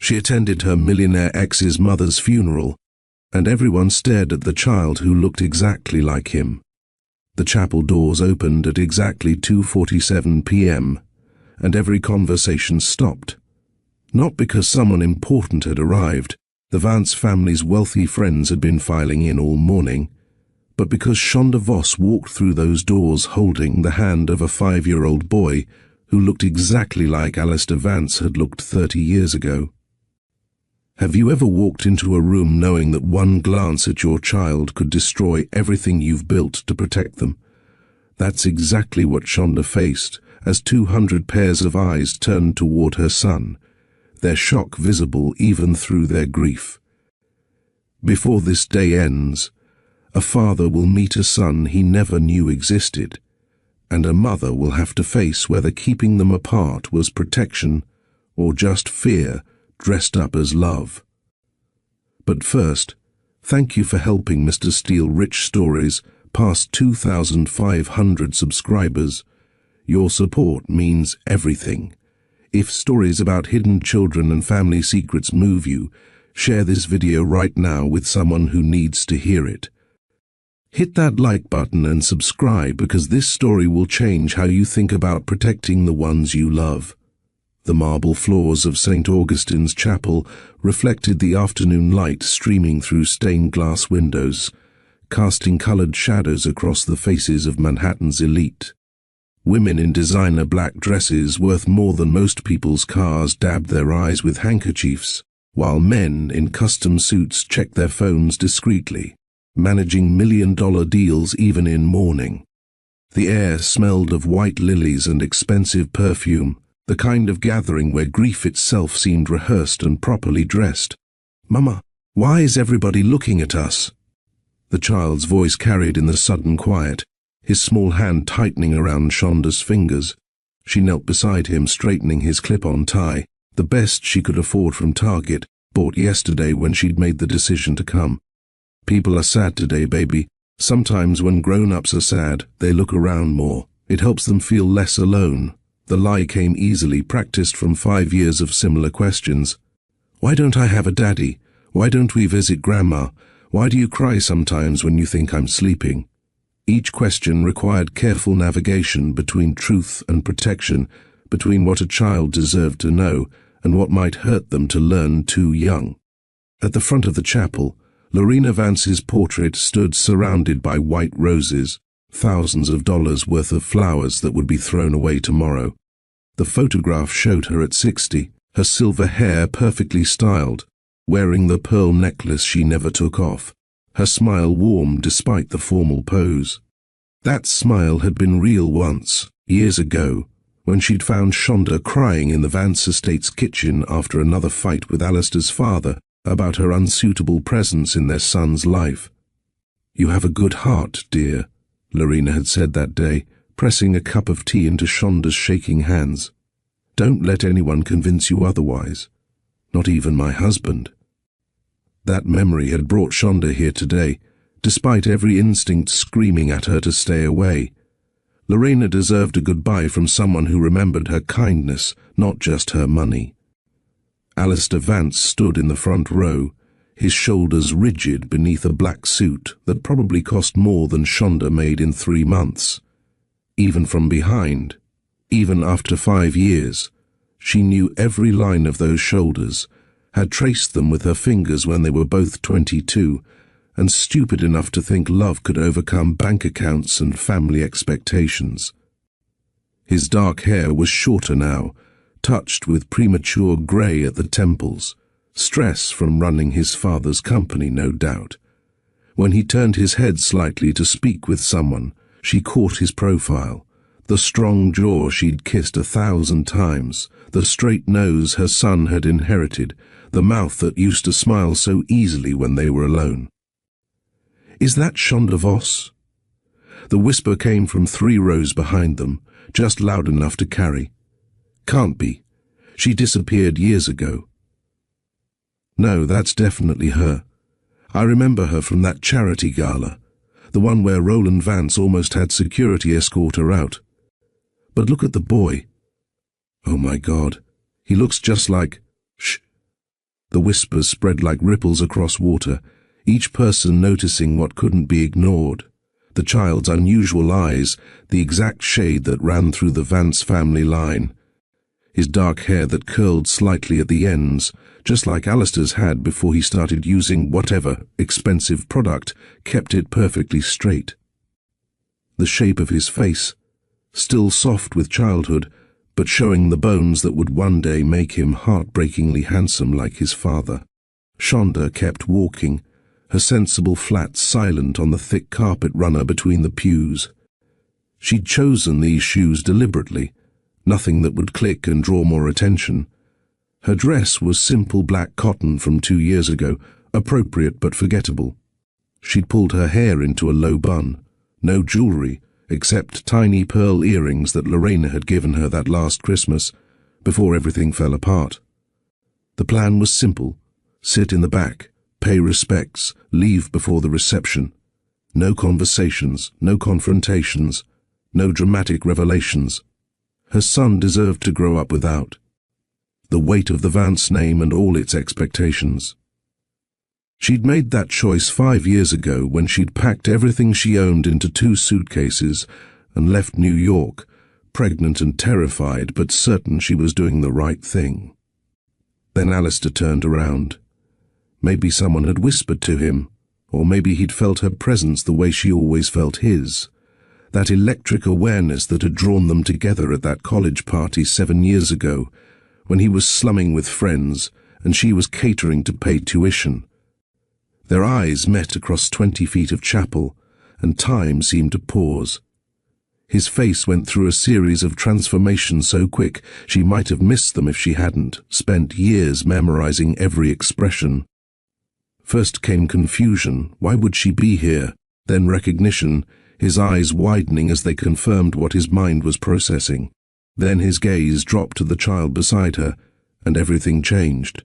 She attended her millionaire ex's mother's funeral, and everyone stared at the child who looked exactly like him. The chapel doors opened at exactly 2:47 p.m., and every conversation stopped. Not because someone important had arrived, the Vance family's wealthy friends had been filing in all morning, but because Shonda Voss walked through those doors holding the hand of a 5-year-old boy who looked exactly like Alistair Vance had looked 30 years ago. Have you ever walked into a room knowing that one glance at your child could destroy everything you've built to protect them? That's exactly what Shonda faced as 200 pairs of eyes turned toward her son, their shock visible even through their grief. Before this day ends, a father will meet a son he never knew existed, and a mother will have to face whether keeping them apart was protection or just fear dressed up as love. But first, thank you for helping Mr. Steele Rich Stories past 2,500 subscribers. Your support means everything. If stories about hidden children and family secrets move you, share this video right now with someone who needs to hear it. Hit that like button and subscribe because this story will change how you think about protecting the ones you love. The marble floors of St. Augustine's Chapel reflected the afternoon light streaming through stained glass windows, casting colored shadows across the faces of Manhattan's elite. Women in designer black dresses worth more than most people's cars dabbed their eyes with handkerchiefs, while men in custom suits checked their phones discreetly, managing million-dollar deals even in mourning. The air smelled of white lilies and expensive perfume, the kind of gathering where grief itself seemed rehearsed and properly dressed. "Mama, why is everybody looking at us?" The child's voice carried in the sudden quiet, his small hand tightening around Shonda's fingers. She knelt beside him, straightening his clip-on tie, the best she could afford from Target, bought yesterday when she'd made the decision to come. "People are sad today, baby. Sometimes when grown-ups are sad, they look around more. It helps them feel less alone." The lie came easily, practiced from 5 years of similar questions. "Why don't I have a daddy? Why don't we visit Grandma? Why do you cry sometimes when you think I'm sleeping?" Each question required careful navigation between truth and protection, between what a child deserved to know and what might hurt them to learn too young. At the front of the chapel, Lorena Vance's portrait stood surrounded by white roses, thousands of dollars worth of flowers that would be thrown away tomorrow. The photograph showed her at 60, her silver hair perfectly styled, wearing the pearl necklace she never took off, her smile warm despite the formal pose. That smile had been real once, years ago, when she'd found Shonda crying in the Vance estate's kitchen after another fight with Alistair's father about her unsuitable presence in their son's life. "You have a good heart, dear," Lorena had said that day, pressing a cup of tea into Shonda's shaking hands. "Don't let anyone convince you otherwise. Not even my husband." That memory had brought Shonda here today, despite every instinct screaming at her to stay away. Lorena deserved a goodbye from someone who remembered her kindness, not just her money. Alistair Vance stood in the front row, his shoulders rigid beneath a black suit that probably cost more than Shonda made in 3 months. Even from behind, even after 5 years, she knew every line of those shoulders, had traced them with her fingers when they were both 22, and stupid enough to think love could overcome bank accounts and family expectations. His dark hair was shorter now, touched with premature grey at the temples, stress from running his father's company, no doubt. When he turned his head slightly to speak with someone, she caught his profile, the strong jaw she'd kissed 1,000 times, the straight nose her son had inherited, the mouth that used to smile so easily when they were alone. "Is that Shonda Voss?" The whisper came from 3 rows behind them, just loud enough to carry. "Can't be. She disappeared years ago." "No, that's definitely her. I remember her from that charity gala, the one where Roland Vance almost had security escort her out. But look at the boy. Oh my God, he looks just like..." "Shh, whispers spread like ripples across water, each person noticing what couldn't be ignored. The child's unusual eyes, the exact shade that ran through the Vance family line. His dark hair that curled slightly at the ends, just like Alistair's had before he started using whatever expensive product kept it perfectly straight. The shape of his face, still soft with childhood, but showing the bones that would one day make him heartbreakingly handsome like his father. Shonda kept walking, her sensible flat silent on the thick carpet runner between the pews. She'd chosen these shoes deliberately, nothing that would click and draw more attention. Her dress was simple black cotton from 2 years ago, appropriate but forgettable. She'd pulled her hair into a low bun, no jewelry, except tiny pearl earrings that Lorena had given her that last Christmas, before everything fell apart. The plan was simple: sit in the back, pay respects, leave before the reception. No conversations, no confrontations, no dramatic revelations. Her son deserved to grow up without the weight of the Vance name and all its expectations. She'd made that choice 5 years ago when she'd packed everything she owned into 2 suitcases and left New York, pregnant and terrified, but certain she was doing the right thing. Then Alistair turned around. Maybe someone had whispered to him, or maybe he'd felt her presence the way she always felt his. That electric awareness that had drawn them together at that college party 7 years ago, when he was slumming with friends and she was catering to pay tuition. Their eyes met across 20 feet of chapel, and time seemed to pause. His face went through a series of transformations so quick she might have missed them if she hadn't spent years memorizing every expression. First came confusion, why would she be here? Then recognition, his eyes widening as they confirmed what his mind was processing. Then his gaze dropped to the child beside her, and everything changed.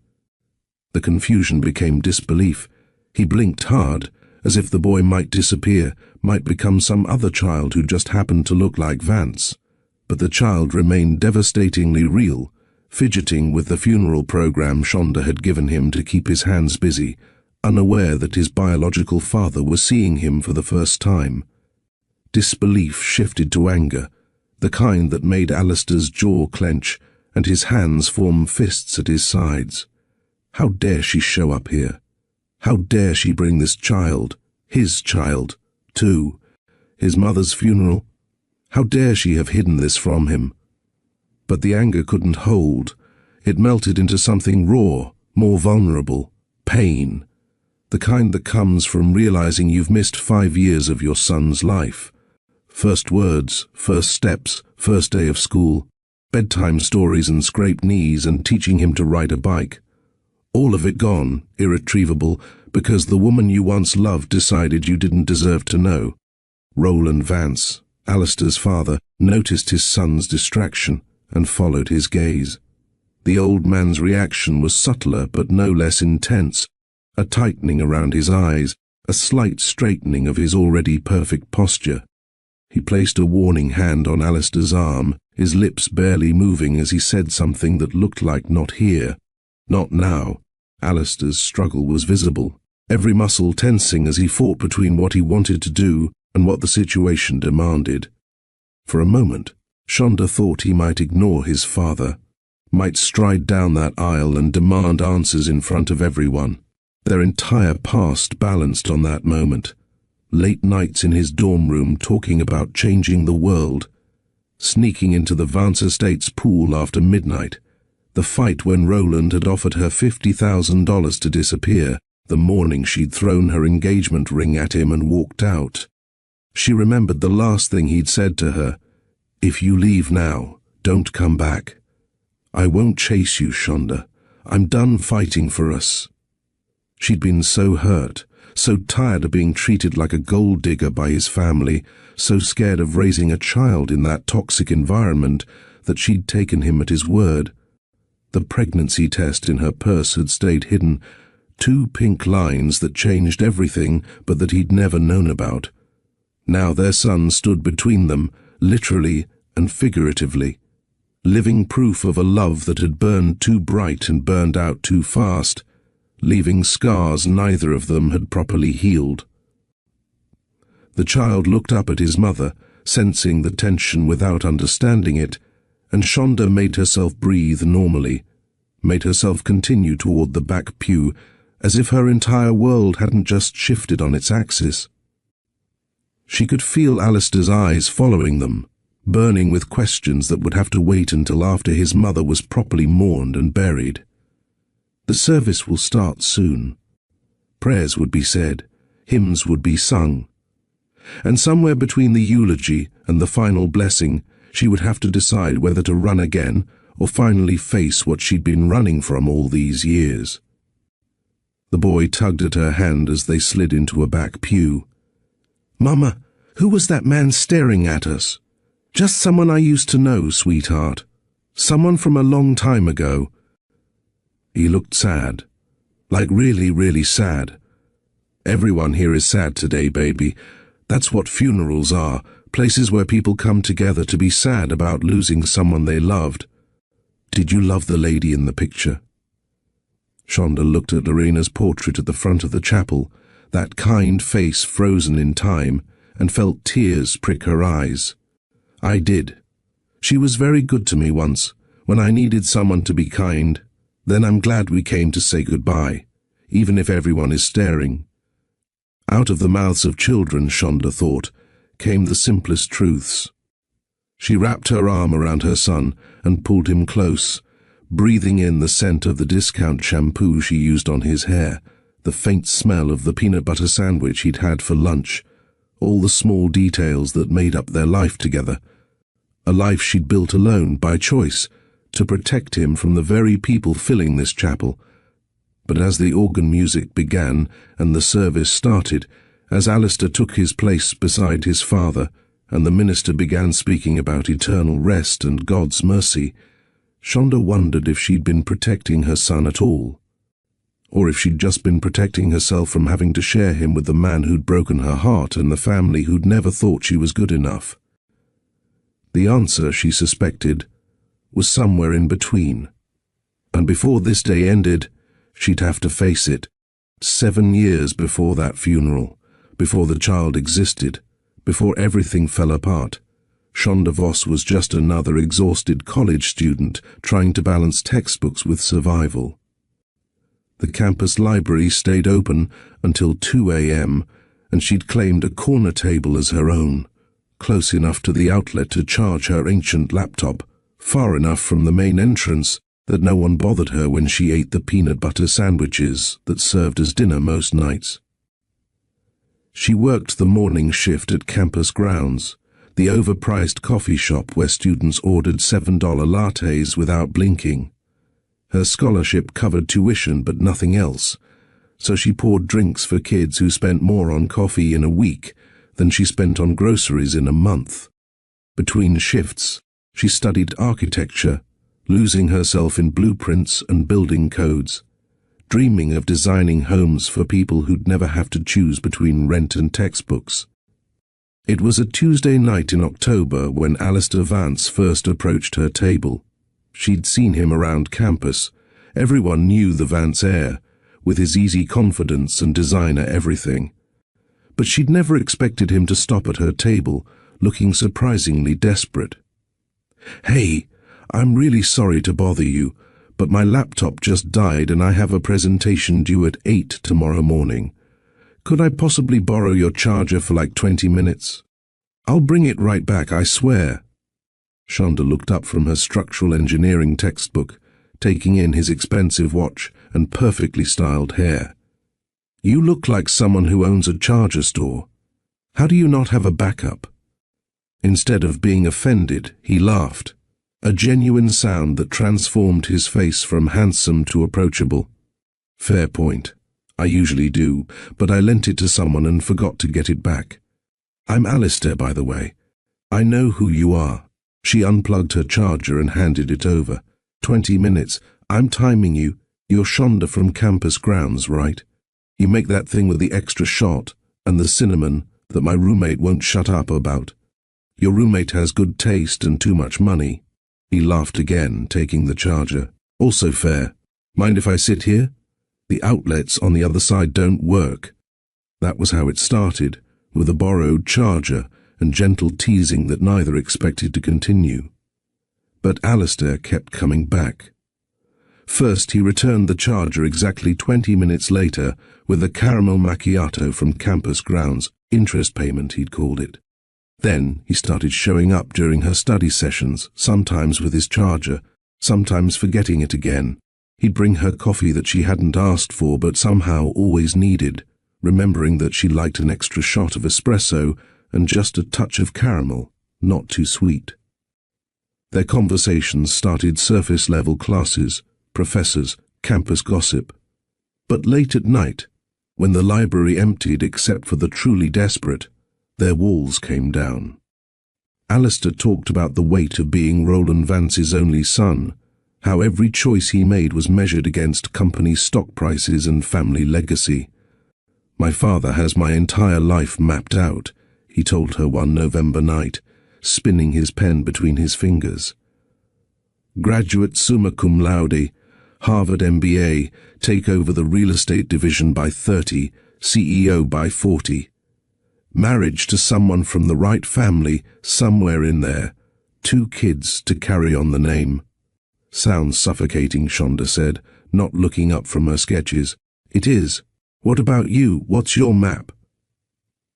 The confusion became disbelief. He blinked hard, as if the boy might disappear, might become some other child who just happened to look like Vance. But the child remained devastatingly real, fidgeting with the funeral program Shonda had given him to keep his hands busy, unaware that his biological father was seeing him for the first time. Disbelief shifted to anger, the kind that made Alistair's jaw clench and his hands form fists at his sides. How dare she show up here? How dare she bring this child, his child, to his mother's funeral? How dare she have hidden this from him? But the anger couldn't hold. It melted into something raw, more vulnerable, pain. The kind that comes from realizing you've missed 5 years of your son's life. First words, first steps, first day of school, bedtime stories and scraped knees and teaching him to ride a bike. All of it gone, irretrievable, because the woman you once loved decided you didn't deserve to know. Roland Vance, Alistair's father, noticed his son's distraction and followed his gaze. The old man's reaction was subtler but no less intense, a tightening around his eyes, a slight straightening of his already perfect posture. He placed a warning hand on Alistair's arm, his lips barely moving as he said something that looked like "not here, not now." Alistair's struggle was visible, every muscle tensing as he fought between what he wanted to do and what the situation demanded. For a moment, Shonda thought he might ignore his father, might stride down that aisle and demand answers in front of everyone. Their entire past balanced on that moment. Late nights in his dorm room talking about changing the world, sneaking into the Vance Estates pool after midnight, the fight when Roland had offered her $50,000 to disappear, the morning she'd thrown her engagement ring at him and walked out. She remembered the last thing he'd said to her, "If you leave now, don't come back. I won't chase you, Shonda. I'm done fighting for us." She'd been so hurt, so tired of being treated like a gold digger by his family, so scared of raising a child in that toxic environment that she'd taken him at his word. The pregnancy test in her purse had stayed hidden, 2 pink lines that changed everything but that he'd never known about. Now their son stood between them, literally and figuratively, living proof of a love that had burned too bright and burned out too fast. leaving scars neither of them had properly healed. The child looked up at his mother, sensing the tension without understanding it, and Shonda made herself breathe normally, made herself continue toward the back pew, as if her entire world hadn't just shifted on its axis. She could feel Alistair's eyes following them, burning with questions that would have to wait until after his mother was properly mourned and buried. The service will start soon. Prayers would be said, hymns would be sung, and somewhere between the eulogy and the final blessing, she would have to decide whether to run again or finally face what she'd been running from all these years. The boy tugged at her hand as they slid into a back pew. "Mama, who was that man staring at us?" "Just someone I used to know, sweetheart. Someone from a long time ago." He looked sad. Like really, really sad. "Everyone here is sad today, baby. That's what funerals are, places where people come together to be sad about losing someone they loved. Did you love the lady in the picture?" Shonda looked at Lorena's portrait at the front of the chapel, that kind face frozen in time, and felt tears prick her eyes. "I did. She was very good to me once, when I needed someone to be kind. Then I'm glad we came to say goodbye, even if everyone is staring." Out of the mouths of children, Shonda thought, came the simplest truths. She wrapped her arm around her son and pulled him close, breathing in the scent of the discount shampoo she used on his hair, the faint smell of the peanut butter sandwich he'd had for lunch, all the small details that made up their life together, a life she'd built alone by choice, to protect him from the very people filling this chapel. But as the organ music began and the service started, as Alistair took his place beside his father, and the minister began speaking about eternal rest and God's mercy, Shonda wondered if she'd been protecting her son at all, or if she'd just been protecting herself from having to share him with the man who'd broken her heart and the family who'd never thought she was good enough. The answer, she suspected, was somewhere in between, and before this day ended, she'd have to face it. 7 years before that funeral, before the child existed, before everything fell apart, Shonda Voss was just another exhausted college student trying to balance textbooks with survival. The campus library stayed open until 2 a.m., and she'd claimed a corner table as her own, close enough to the outlet to charge her ancient laptop, far enough from the main entrance that no one bothered her when she ate the peanut butter sandwiches that served as dinner most nights. She worked the morning shift at campus grounds, the overpriced coffee shop where students ordered $7 lattes without blinking. Her scholarship covered tuition but nothing else, so she poured drinks for kids who spent more on coffee in a week than she spent on groceries in a month. Between shifts, she studied architecture, losing herself in blueprints and building codes, dreaming of designing homes for people who'd never have to choose between rent and textbooks. It was a Tuesday night in October when Alistair Vance first approached her table. She'd seen him around campus. Everyone knew the Vance heir, with his easy confidence and designer everything. But she'd never expected him to stop at her table, looking surprisingly desperate. "Hey, I'm really sorry to bother you, but my laptop just died and I have a presentation due at 8 tomorrow morning. Could I possibly borrow your charger for like 20 minutes? I'll bring it right back, I swear." Shonda looked up from her structural engineering textbook, taking in his expensive watch and perfectly styled hair. "You look like someone who owns a charger store. How do you not have a backup?" Instead of being offended, he laughed, a genuine sound that transformed his face from handsome to approachable. "Fair point. I usually do, but I lent it to someone and forgot to get it back. I'm Alistair, by the way. I know who you are." She unplugged her charger and handed it over. 20 minutes. I'm timing you. You're Shonda from campus grounds, right? You make that thing with the extra shot and the cinnamon that my roommate won't shut up about. Your roommate has good taste and too much money." He laughed again, taking the charger. "Also fair. Mind if I sit here?" The outlets on the other side don't work. That was how it started, with a borrowed charger and gentle teasing that neither expected to continue. But Alistair kept coming back. First, he returned the charger exactly 20 minutes later with a caramel macchiato from campus grounds, interest payment he'd called it. Then he started showing up during her study sessions, sometimes with his charger, sometimes forgetting it again. He'd bring her coffee that she hadn't asked for but somehow always needed, remembering that she liked an extra shot of espresso and just a touch of caramel, not too sweet. Their conversations started surface-level classes, professors, campus gossip. But late at night, when the library emptied except for the truly desperate, their walls came down. Alistair talked about the weight of being Roland Vance's only son, how every choice he made was measured against company stock prices and family legacy. "My father has my entire life mapped out," he told her one November night, spinning his pen between his fingers. Graduate summa cum laude, Harvard MBA, take over the real estate division by 30, CEO by 40. Marriage to someone from the right family, somewhere in there. 2 kids to carry on the name. "Sounds suffocating," Shonda said, not looking up from her sketches. "It is. What about you? What's your map?"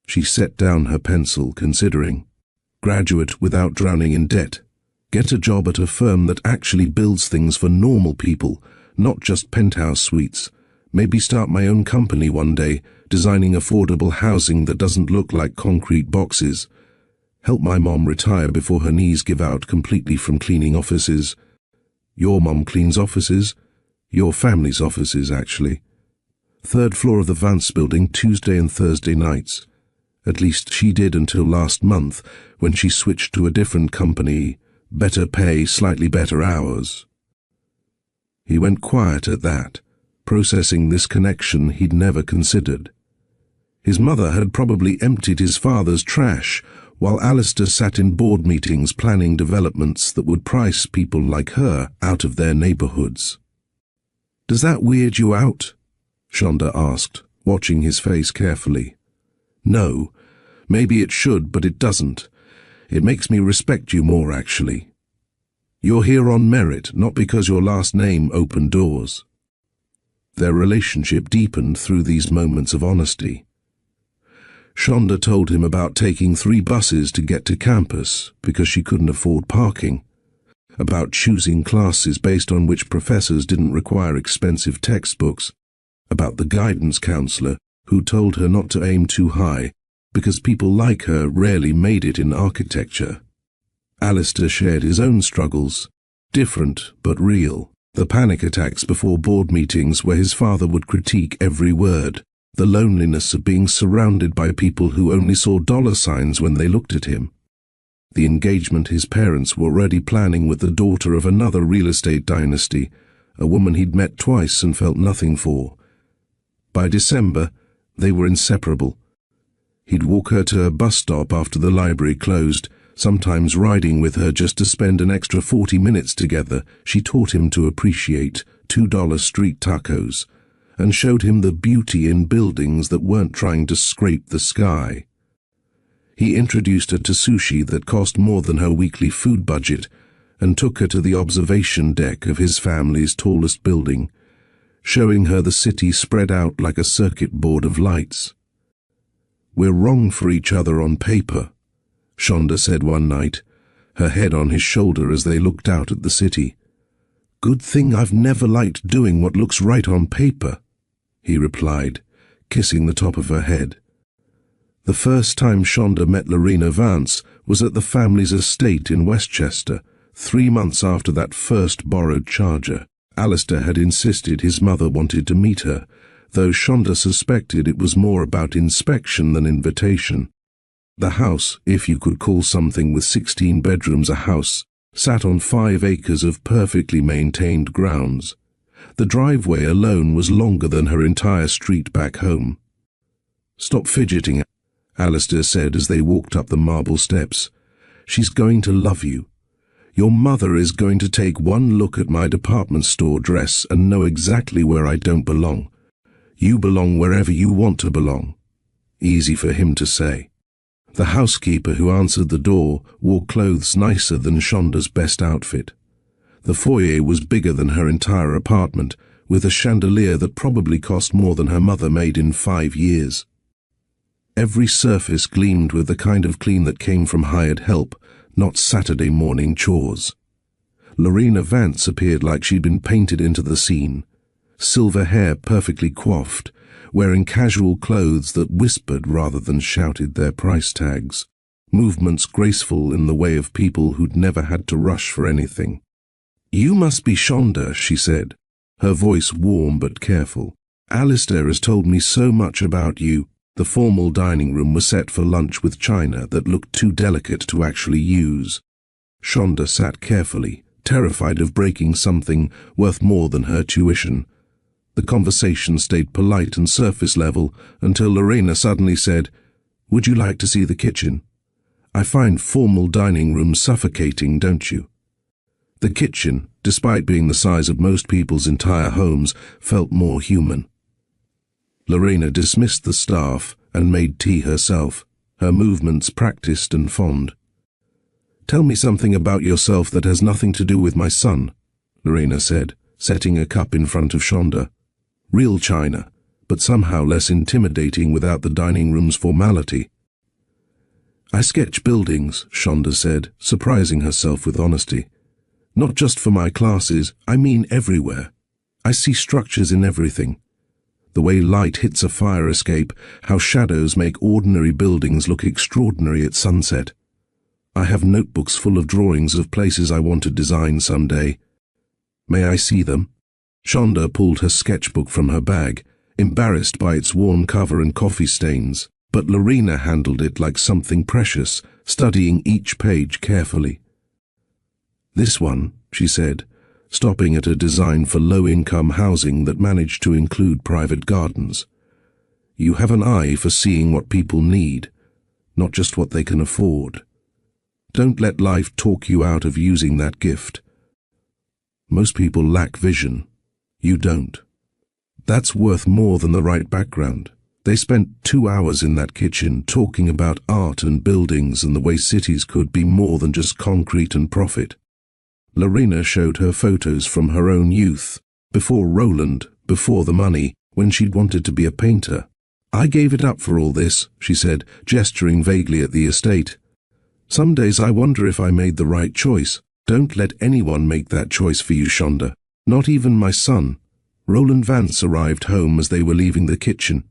She set down her pencil, considering. Graduate without drowning in debt. Get a job at a firm that actually builds things for normal people, not just penthouse suites. Maybe start my own company one day, designing affordable housing that doesn't look like concrete boxes. Help my mom retire before her knees give out completely from cleaning offices. Your mom cleans offices? Your family's offices, actually. 3rd floor of the Vance building, Tuesday and Thursday nights. At least she did until last month, when she switched to a different company. Better pay, slightly better hours. He went quiet at that, processing this connection he'd never considered. His mother had probably emptied his father's trash, while Alistair sat in board meetings planning developments that would price people like her out of their neighborhoods. "Does that weird you out?" Shonda asked, watching his face carefully. "No, maybe it should, but it doesn't. It makes me respect you more, actually. You're here on merit, not because your last name opened doors." Their relationship deepened through these moments of honesty. Shonda told him about taking 3 buses to get to campus because she couldn't afford parking, about choosing classes based on which professors didn't require expensive textbooks, about the guidance counselor who told her not to aim too high because people like her rarely made it in architecture. Alistair shared his own struggles, different but real. The panic attacks before board meetings where his father would critique every word, the loneliness of being surrounded by people who only saw dollar signs when they looked at him, the engagement his parents were already planning with the daughter of another real estate dynasty, a woman he'd met twice and felt nothing for. By December, they were inseparable. He'd walk her to a bus stop after the library closed, sometimes riding with her just to spend an extra 40 minutes together. She taught him to appreciate $2 street tacos and showed him the beauty in buildings that weren't trying to scrape the sky. He introduced her to sushi that cost more than her weekly food budget and took her to the observation deck of his family's tallest building, showing her the city spread out like a circuit board of lights. "We're wrong for each other on paper," Shonda said one night, her head on his shoulder as they looked out at the city. "Good thing I've never liked doing what looks right on paper," he replied, kissing the top of her head. The first time Shonda met Lorena Vance was at the family's estate in Westchester, 3 months after that first borrowed charger. Alistair had insisted his mother wanted to meet her, though Shonda suspected it was more about inspection than invitation. The house, if you could call something with 16 bedrooms a house, sat on 5 acres of perfectly maintained grounds. The driveway alone was longer than her entire street back home. "Stop fidgeting," Alistair said as they walked up the marble steps. "She's going to love you. Your mother is going to take one look at my department store dress and know exactly where I don't belong. You belong wherever you want to belong. Easy for him to say. The housekeeper who answered the door wore clothes nicer than Shonda's best outfit. The foyer was bigger than her entire apartment, with a chandelier that probably cost more than her mother made in 5 years. Every surface gleamed with the kind of clean that came from hired help, not Saturday morning chores. Lorena Vance appeared like she'd been painted into the scene. Silver hair perfectly coiffed, wearing casual clothes that whispered rather than shouted their price tags. Movements graceful in the way of people who'd never had to rush for anything. "You must be Shonda," she said, her voice warm but careful. "Alistair has told me so much about you." The formal dining room was set for lunch with china that looked too delicate to actually use. Shonda sat carefully, terrified of breaking something worth more than her tuition. The conversation stayed polite and surface level until Lorena suddenly said, "Would you like to see the kitchen? I find formal dining rooms suffocating, don't you?" The kitchen, despite being the size of most people's entire homes, felt more human. Lorena dismissed the staff and made tea herself, her movements practiced and fond. "Tell me something about yourself that has nothing to do with my son," Lorena said, setting a cup in front of Shonda. Real china, but somehow less intimidating without the dining room's formality. "I sketch buildings," Shonda said, surprising herself with honesty. "Not just for my classes, I mean everywhere. I see structures in everything. The way light hits a fire escape, how shadows make ordinary buildings look extraordinary at sunset. I have notebooks full of drawings of places I want to design someday. May I see them?" Shonda pulled her sketchbook from her bag, embarrassed by its worn cover and coffee stains, but Lorena handled it like something precious, studying each page carefully. "This one," she said, stopping at a design for low-income housing that managed to include private gardens. "You have an eye for seeing what people need, not just what they can afford. Don't let life talk you out of using that gift. Most people lack vision. You don't. That's worth more than the right background." They spent 2 hours in that kitchen talking about art and buildings and the way cities could be more than just concrete and profit. Lorena showed her photos from her own youth, before Roland, before the money, when she'd wanted to be a painter. "I gave it up for all this," she said, gesturing vaguely at the estate. "Some days I wonder if I made the right choice. Don't let anyone make that choice for you, Shonda. Not even my son." Roland Vance arrived home as they were leaving the kitchen.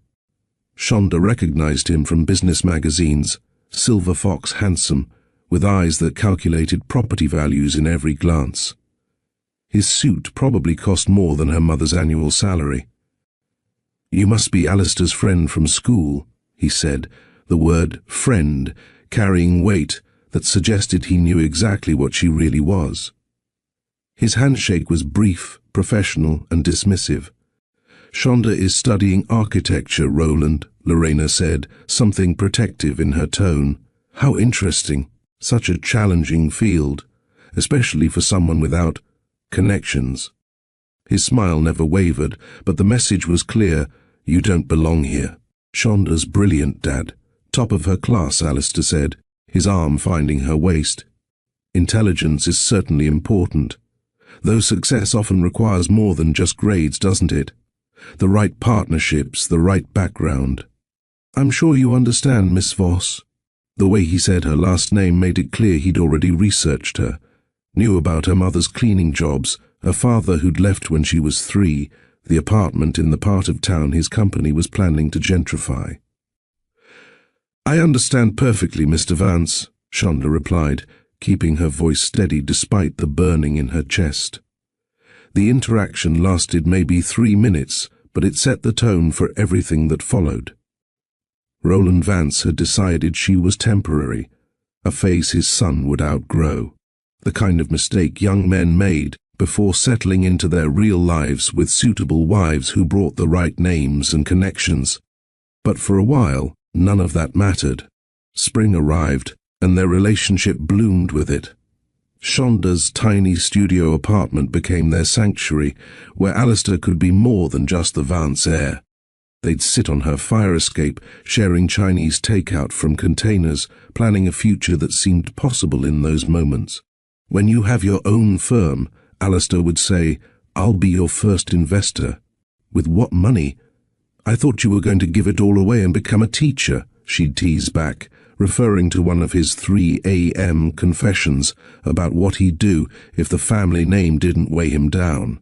Shonda recognized him from business magazines, silver fox handsome, with eyes that calculated property values in every glance. His suit probably cost more than her mother's annual salary. "You must be Alistair's friend from school," he said, the word friend carrying weight that suggested he knew exactly what she really was. His handshake was brief, professional, and dismissive. "Shonda is studying architecture, Roland," Lorena said, something protective in her tone. "How interesting. Such a challenging field, especially for someone without connections." His smile never wavered, but the message was clear: "You don't belong here." "Shonda's brilliant, Dad. Top of her class," Alistair said, his arm finding her waist. "Intelligence is certainly important, though success often requires more than just grades, doesn't it? The right partnerships, the right background. I'm sure you understand, Miss Voss." The way he said her last name made it clear he'd already researched her, knew about her mother's cleaning jobs, her father who'd left when she was 3, the apartment in the part of town his company was planning to gentrify. "I understand perfectly, Mr. Vance," Shonda replied, keeping her voice steady despite the burning in her chest. The interaction lasted maybe 3 minutes, but it set the tone for everything that followed. Roland Vance had decided she was temporary, a phase his son would outgrow, the kind of mistake young men made before settling into their real lives with suitable wives who brought the right names and connections. But for a while, none of that mattered. Spring arrived, and their relationship bloomed with it. Shonda's tiny studio apartment became their sanctuary, where Alistair could be more than just the Vance heir. They'd sit on her fire escape, sharing Chinese takeout from containers, planning a future that seemed possible in those moments. "When you have your own firm," Alistair would say, "I'll be your first investor." "With what money?" "I thought you were going to give it all away and become a teacher," she'd tease back, referring to one of his 3 a.m. confessions about what he'd do if the family name didn't weigh him down.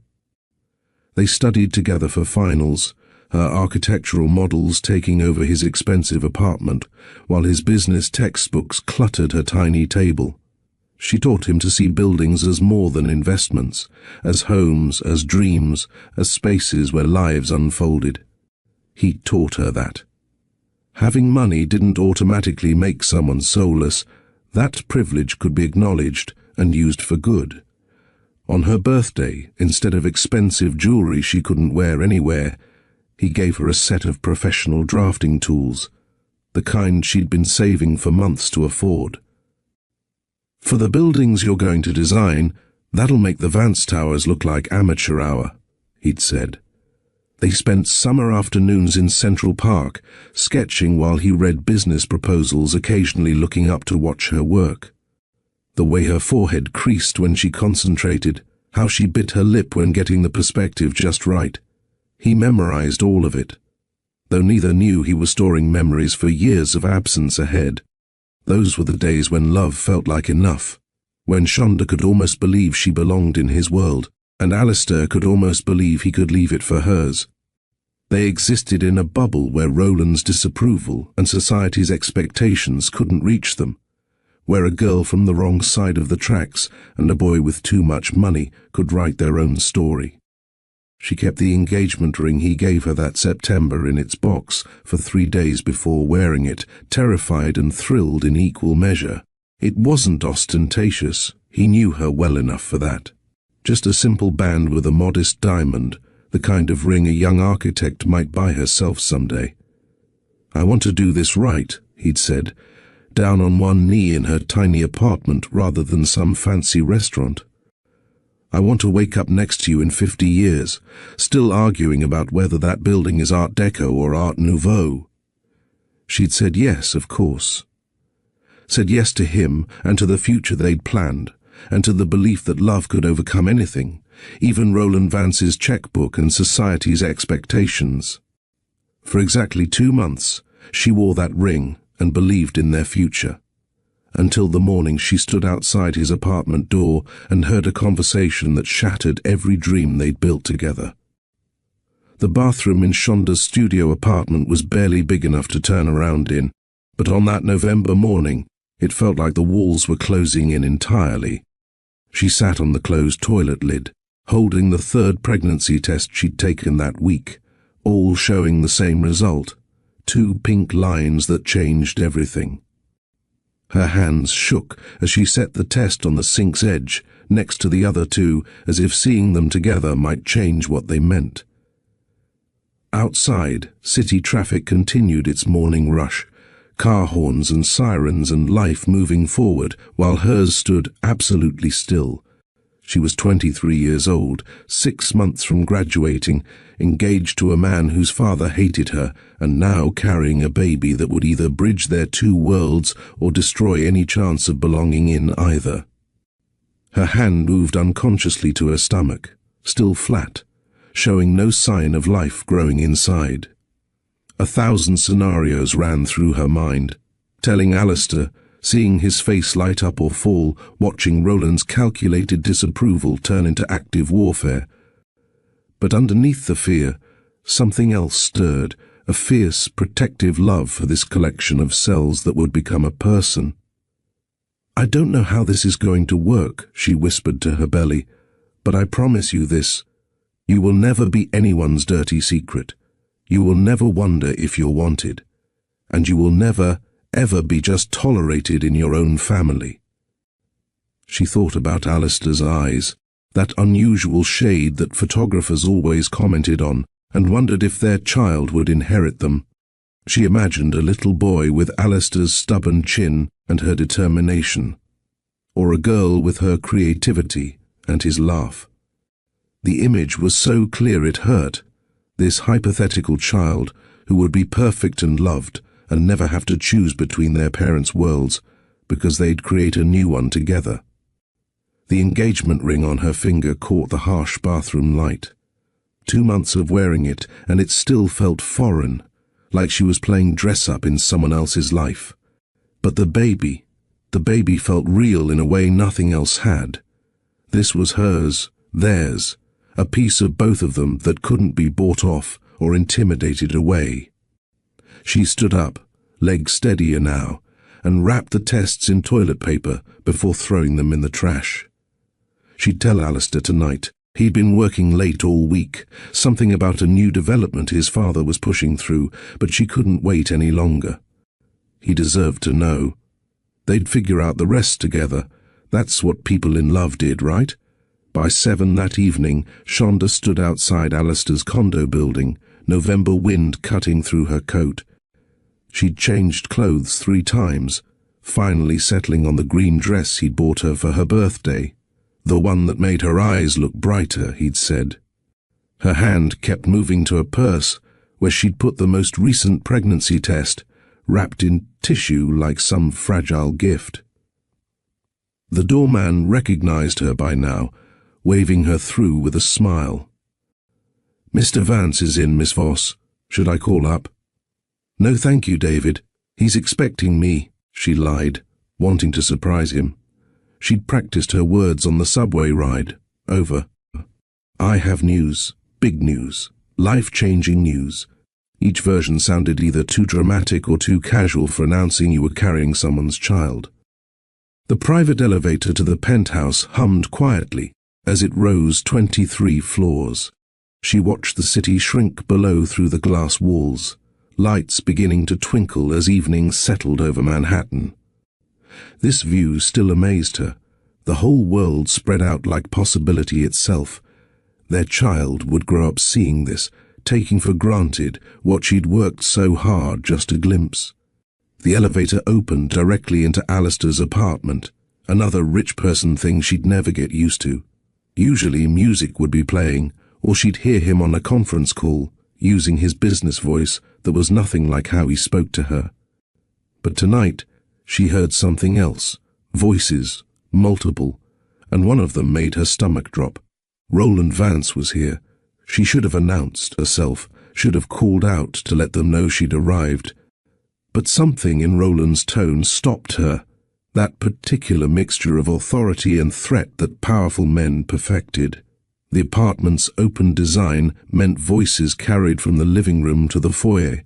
They studied together for finals, her architectural models taking over his expensive apartment, while his business textbooks cluttered her tiny table. She taught him to see buildings as more than investments, as homes, as dreams, as spaces where lives unfolded. He taught her that. Having money didn't automatically make someone soulless. That privilege could be acknowledged and used for good. On her birthday, instead of expensive jewelry she couldn't wear anywhere, he gave her a set of professional drafting tools, the kind she'd been saving for months to afford. "For the buildings you're going to design, that'll make the Vance Towers look like amateur hour," he'd said. They spent summer afternoons in Central Park, sketching while he read business proposals, occasionally looking up to watch her work. The way her forehead creased when she concentrated, how she bit her lip when getting the perspective just right. He memorized all of it, though neither knew he was storing memories for years of absence ahead. Those were the days when love felt like enough, when Shonda could almost believe she belonged in his world, and Alistair could almost believe he could leave it for hers. They existed in a bubble where Roland's disapproval and society's expectations couldn't reach them, where a girl from the wrong side of the tracks and a boy with too much money could write their own story. She kept the engagement ring he gave her that September in its box for 3 days before wearing it, terrified and thrilled in equal measure. It wasn't ostentatious, he knew her well enough for that. Just a simple band with a modest diamond, the kind of ring a young architect might buy herself someday. "I want to do this right," he'd said, down on one knee in her tiny apartment rather than some fancy restaurant. "I want to wake up next to you in 50 years, still arguing about whether that building is Art Deco or Art Nouveau." She'd said yes, of course. Said yes to him and to the future they'd planned, and to the belief that love could overcome anything, even Roland Vance's checkbook and society's expectations. For exactly 2 months, she wore that ring and believed in their future. Until the morning she stood outside his apartment door and heard a conversation that shattered every dream they'd built together. The bathroom in Shonda's studio apartment was barely big enough to turn around in, but on that November morning, it felt like the walls were closing in entirely. She sat on the closed toilet lid, holding the 3rd pregnancy test she'd taken that week, all showing the same result, 2 pink lines that changed everything. Her hands shook as she set the test on the sink's edge, next to the other 2, as if seeing them together might change what they meant. Outside, city traffic continued its morning rush, car horns and sirens and life moving forward, while hers stood absolutely still. She was 23 years old, 6 months from graduating, engaged to a man whose father hated her, and now carrying a baby that would either bridge their 2 worlds or destroy any chance of belonging in either. Her hand moved unconsciously to her stomach, still flat, showing no sign of life growing inside. 1,000 scenarios ran through her mind, telling Alistair, seeing his face light up or fall, watching Roland's calculated disapproval turn into active warfare. But underneath the fear, something else stirred, a fierce, protective love for this collection of cells that would become a person. "I don't know how this is going to work," she whispered to her belly, "but I promise you this. You will never be anyone's dirty secret. You will never wonder if you're wanted. And you will never, ever be just tolerated in your own family." She thought about Alistair's eyes, that unusual shade that photographers always commented on, and wondered if their child would inherit them. She imagined a little boy with Alistair's stubborn chin and her determination, or a girl with her creativity and his laugh. The image was so clear it hurt, This hypothetical child who would be perfect and loved and never have to choose between their parents' worlds because they'd create a new one together. The engagement ring on her finger caught the harsh bathroom light. 2 months of wearing it, and it still felt foreign, like she was playing dress-up in someone else's life. But the baby felt real in a way nothing else had. This was hers, theirs, a piece of both of them that couldn't be bought off or intimidated away. She stood up, legs steadier now, and wrapped the tests in toilet paper before throwing them in the trash. She'd tell Alistair tonight. He'd been working late all week, something about a new development his father was pushing through, but she couldn't wait any longer. He deserved to know. They'd figure out the rest together. That's what people in love did, right? By 7 that evening, Shonda stood outside Alistair's condo building, November wind cutting through her coat. She'd changed clothes 3 times, finally settling on the green dress he'd bought her for her birthday. The one that made her eyes look brighter, he'd said. Her hand kept moving to a purse where she'd put the most recent pregnancy test, wrapped in tissue like some fragile gift. The doorman recognized her by now, waving her through with a smile. "Mr. Vance is in, Miss Voss. Should I call up?" "No, thank you, David. He's expecting me," she lied, wanting to surprise him. She'd practiced her words on the subway ride. Over. "I have news. Big news. Life-changing news." Each version sounded either too dramatic or too casual for announcing you were carrying someone's child. The private elevator to the penthouse hummed quietly as it rose 23 floors. She watched the city shrink below through the glass walls, lights beginning to twinkle as evening settled over Manhattan. This view still amazed her. The whole world spread out like possibility itself. Their child would grow up seeing this, taking for granted what she'd worked so hard just to glimpse. The elevator opened directly into Alistair's apartment, another rich person thing she'd never get used to. Usually music would be playing, or she'd hear him on a conference call, using his business voice that was nothing like how he spoke to her. But tonight, she heard something else, voices, multiple, and one of them made her stomach drop. Roland Vance was here. She should have announced herself, should have called out to let them know she'd arrived. But something in Roland's tone stopped her, that particular mixture of authority and threat that powerful men perfected. The apartment's open design meant voices carried from the living room to the foyer.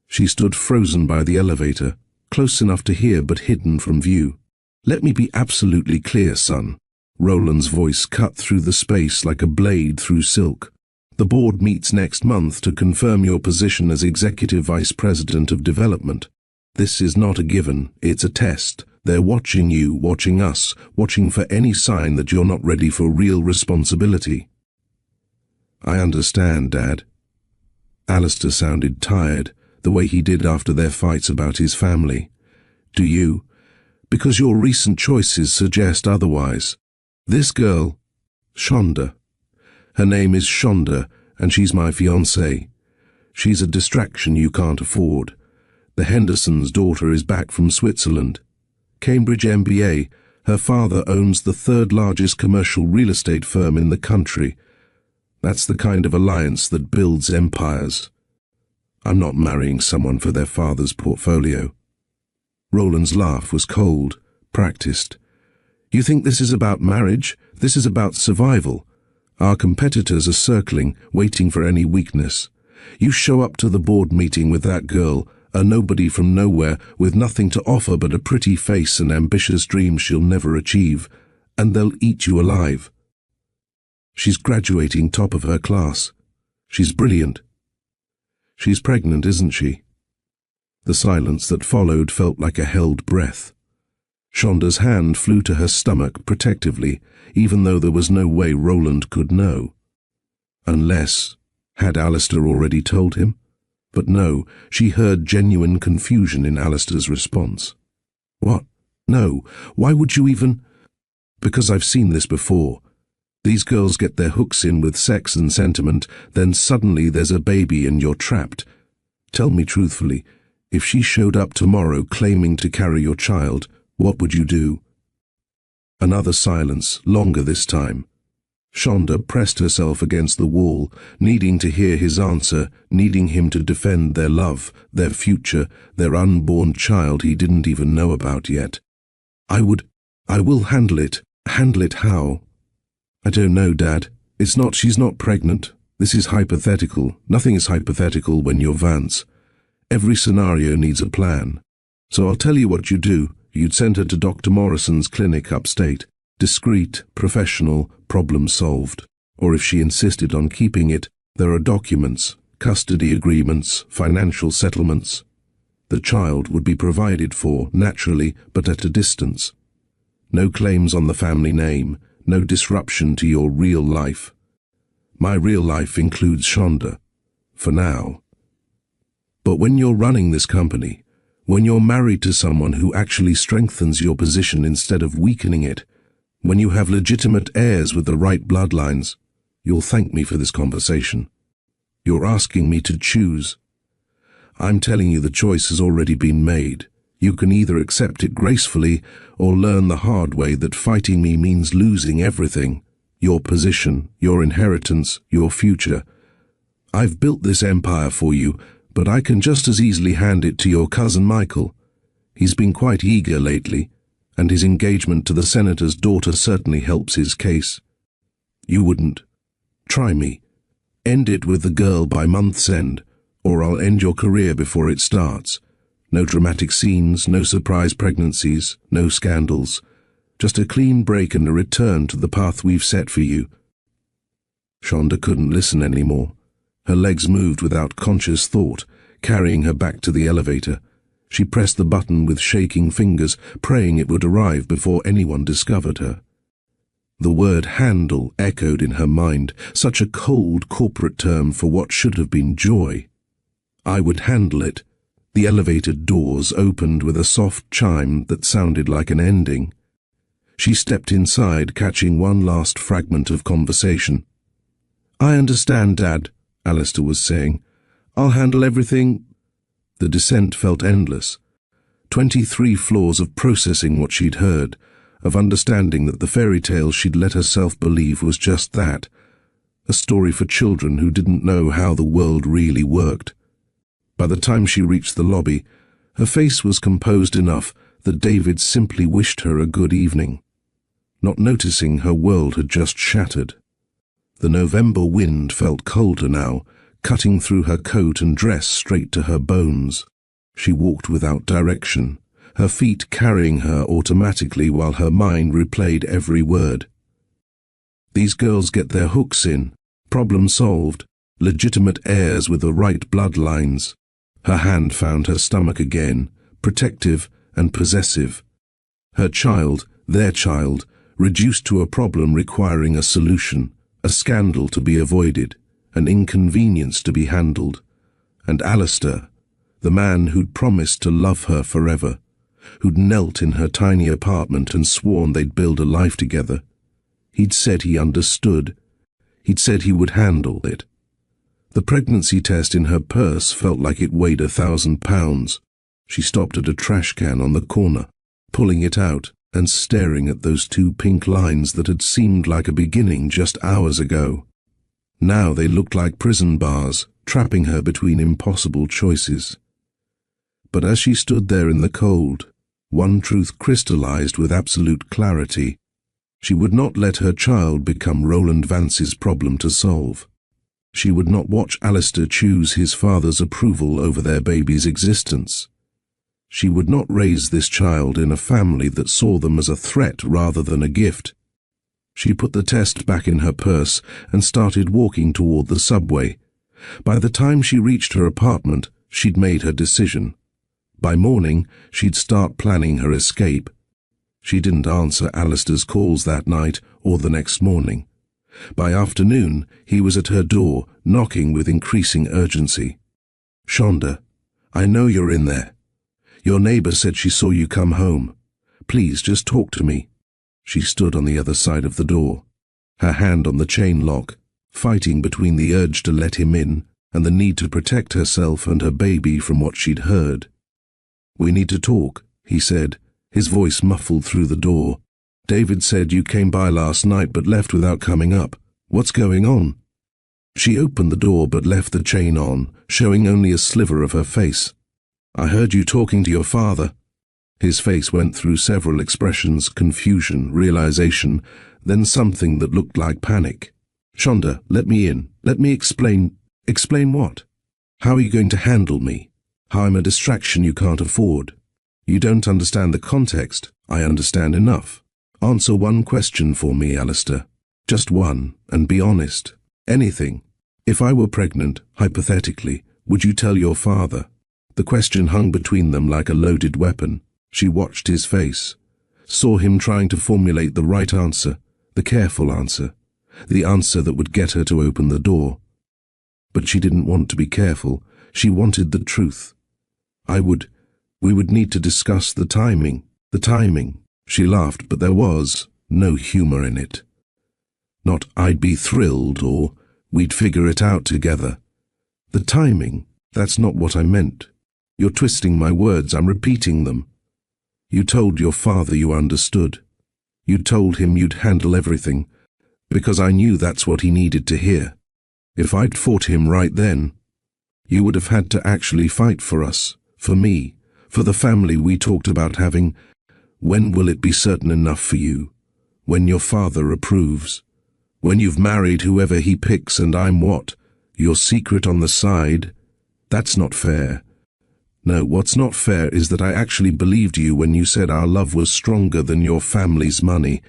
She stood frozen by the elevator, close enough to hear but hidden from view. "Let me be absolutely clear, son." Roland's voice cut through the space like a blade through silk. "The board meets next month to confirm your position as Executive Vice President of Development. This is not a given, it's a test. They're watching you, watching us, watching for any sign that you're not ready for real responsibility." "I understand, Dad." Alistair sounded tired, the way he did after their fights about his family. "Do you? Because your recent choices suggest otherwise. This girl, Shonda. Her name is Shonda, and she's my fiancée. She's a distraction you can't afford. The Hendersons' daughter is back from Switzerland. Cambridge MBA, her father owns the 3rd largest commercial real estate firm in the country. That's the kind of alliance that builds empires. I'm not marrying someone for their father's portfolio." Roland's laugh was cold, practiced. "You think this is about marriage? This is about survival. Our competitors are circling, waiting for any weakness. You show up to the board meeting with that girl, a nobody from nowhere, with nothing to offer but a pretty face and ambitious dreams she'll never achieve, and they'll eat you alive. She's graduating top of her class. She's brilliant. She's pregnant, isn't she?" The silence that followed felt like a held breath. Shonda's hand flew to her stomach protectively, even though there was no way Roland could know. Unless, had Alistair already told him? But no, she heard genuine confusion in Alistair's response. "What? No, why would you even—" "Because I've seen this before. These girls get their hooks in with sex and sentiment, then suddenly there's a baby and you're trapped. Tell me truthfully, if she showed up tomorrow claiming to carry your child, what would you do? Another silence, longer this time. Shonda pressed herself against the wall, needing to hear his answer, needing him to defend their love, their future, their unborn child he didn't even know about yet. I will handle it. Handle it how? I don't know, Dad. She's not pregnant. This is hypothetical. Nothing is hypothetical when you're Vance. Every scenario needs a plan. So I'll tell you what you do. You'd send her to Dr. Morrison's clinic upstate. Discreet, professional, problem solved. Or if she insisted on keeping it, there are documents, custody agreements, financial settlements. The child would be provided for, naturally, but at a distance. No claims on the family name, no disruption to your real life. My real life includes Shonda, for now. But when you're running this company, when you're married to someone who actually strengthens your position instead of weakening it, when you have legitimate heirs with the right bloodlines, you'll thank me for this conversation. You're asking me to choose. I'm telling you the choice has already been made. You can either accept it gracefully or learn the hard way that fighting me means losing everything. Your position, your inheritance, your future. I've built this empire for you, but I can just as easily hand it to your cousin Michael. He's been quite eager lately, and his engagement to the senator's daughter certainly helps his case. You wouldn't. Try me. End it with the girl by month's end, or I'll end your career before it starts. No dramatic scenes, no surprise pregnancies, no scandals. Just a clean break and a return to the path we've set for you. Shonda couldn't listen anymore. Her legs moved without conscious thought, carrying her back to the elevator. She pressed the button with shaking fingers, praying it would arrive before anyone discovered her. The word handle echoed in her mind, such a cold corporate term for what should have been joy. I would handle it. The elevator doors opened with a soft chime that sounded like an ending. She stepped inside, catching one last fragment of conversation. I understand, Dad, Alistair was saying. I'll handle everything. The descent felt endless. 23 floors of processing what she'd heard, of understanding that the fairy tale she'd let herself believe was just that, a story for children who didn't know how the world really worked. By the time she reached the lobby, her face was composed enough that David simply wished her a good evening, not noticing her world had just shattered. The November wind felt colder now, cutting through her coat and dress straight to her bones. She walked without direction, her feet carrying her automatically while her mind replayed every word. These girls get their hooks in, problem solved, legitimate heirs with the right bloodlines. Her hand found her stomach again, protective and possessive. Her child, their child, reduced to a problem requiring a solution, a scandal to be avoided, an inconvenience to be handled. And Alistair, the man who'd promised to love her forever, who'd knelt in her tiny apartment and sworn they'd build a life together. He'd said he understood. He'd said he would handle it. The pregnancy test in her purse felt like it weighed 1,000 pounds. She stopped at a trash can on the corner, pulling it out and staring at those 2 pink lines that had seemed like a beginning just hours ago. Now they looked like prison bars, trapping her between impossible choices. But as she stood there in the cold, one truth crystallized with absolute clarity. She would not let her child become Roland Vance's problem to solve. She would not watch Alistair choose his father's approval over their baby's existence. She would not raise this child in a family that saw them as a threat rather than a gift. She put the test back in her purse and started walking toward the subway. By the time she reached her apartment, she'd made her decision. By morning, she'd start planning her escape. She didn't answer Alistair's calls that night or the next morning. By afternoon, he was at her door, knocking with increasing urgency. Shonda, I know you're in there. Your neighbor said she saw you come home. Please, just talk to me. She stood on the other side of the door. her hand on the chain lock, fighting between the urge to let him in and the need to protect herself and her baby from what she'd heard. "We need to talk," he said, his voice muffled through the door. "David said you came by last night but left without coming up. What's going on?" She opened the door but left the chain on, showing only a sliver of her face. "I heard you talking to your father." His face went through several expressions: confusion, realization, then something that looked like panic. "Shonda, let me in. Let me explain." "Explain what? How are you going to handle me? How I'm a distraction you can't afford? You don't understand the context. I understand enough. Answer one question for me, Alistair. Just one, and be honest. Anything. If I were pregnant, hypothetically, would you tell your father?" The question hung between them like a loaded weapon. She watched his face, saw him trying to formulate the right answer, the careful answer, the answer that would get her to open the door. But she didn't want to be careful. She wanted the truth. We would need to discuss the timing. The timing. She laughed, but there was no humor in it. Not "I'd be thrilled" or "we'd figure it out together." The timing, that's not what I meant. You're twisting my words, I'm repeating them. You told your father you understood. You told him you'd handle everything, because I knew that's what he needed to hear. If I'd fought him right then, you would have had to actually fight for us, for me, for the family we talked about having. When will it be certain enough for you? When your father approves? When you've married whoever he picks and I'm what? Your secret on the side? That's not fair. No, what's not fair is that I actually believed you when you said our love was stronger than your family's money.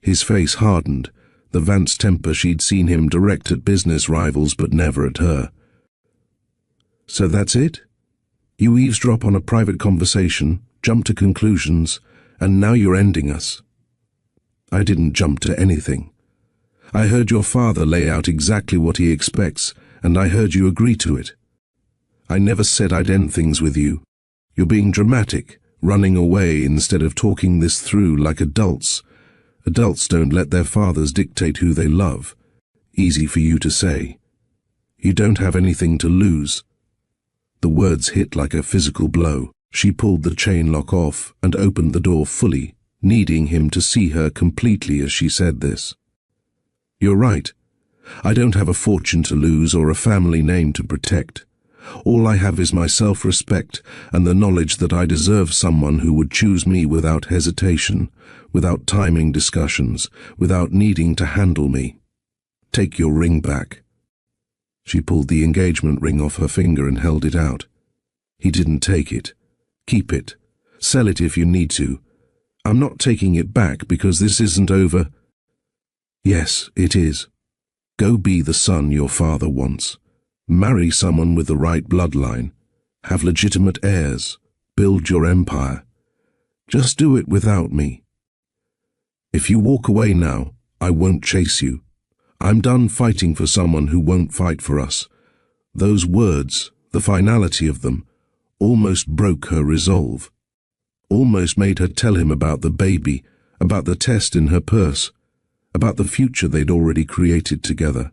His face hardened, the Vance temper she'd seen him direct at business rivals but never at her. "So that's it? You eavesdrop on a private conversation, jump to conclusions, and now you're ending us." "I didn't jump to anything. I heard your father lay out exactly what he expects, and I heard you agree to it. I never said I'd end things with you. You're being dramatic, running away instead of talking this through like adults. Adults don't let their fathers dictate who they love. Easy for you to say. You don't have anything to lose." The words hit like a physical blow. She pulled the chain lock off and opened the door fully, needing him to see her completely as she said this. "You're right. I don't have a fortune to lose or a family name to protect. All I have is my self-respect and the knowledge that I deserve someone who would choose me without hesitation, without timing discussions, without needing to handle me. Take your ring back." She pulled the engagement ring off her finger and held it out. He didn't take it. "Keep it. Sell it if you need to. I'm not taking it back because this isn't over." "Yes, it is. Go be the son your father wants. Marry someone with the right bloodline. Have legitimate heirs. Build your empire. Just do it without me. If you walk away now, I won't chase you. I'm done fighting for someone who won't fight for us." Those words, the finality of them, almost broke her resolve. Almost made her tell him about the baby, about the test in her purse, about the future they'd already created together.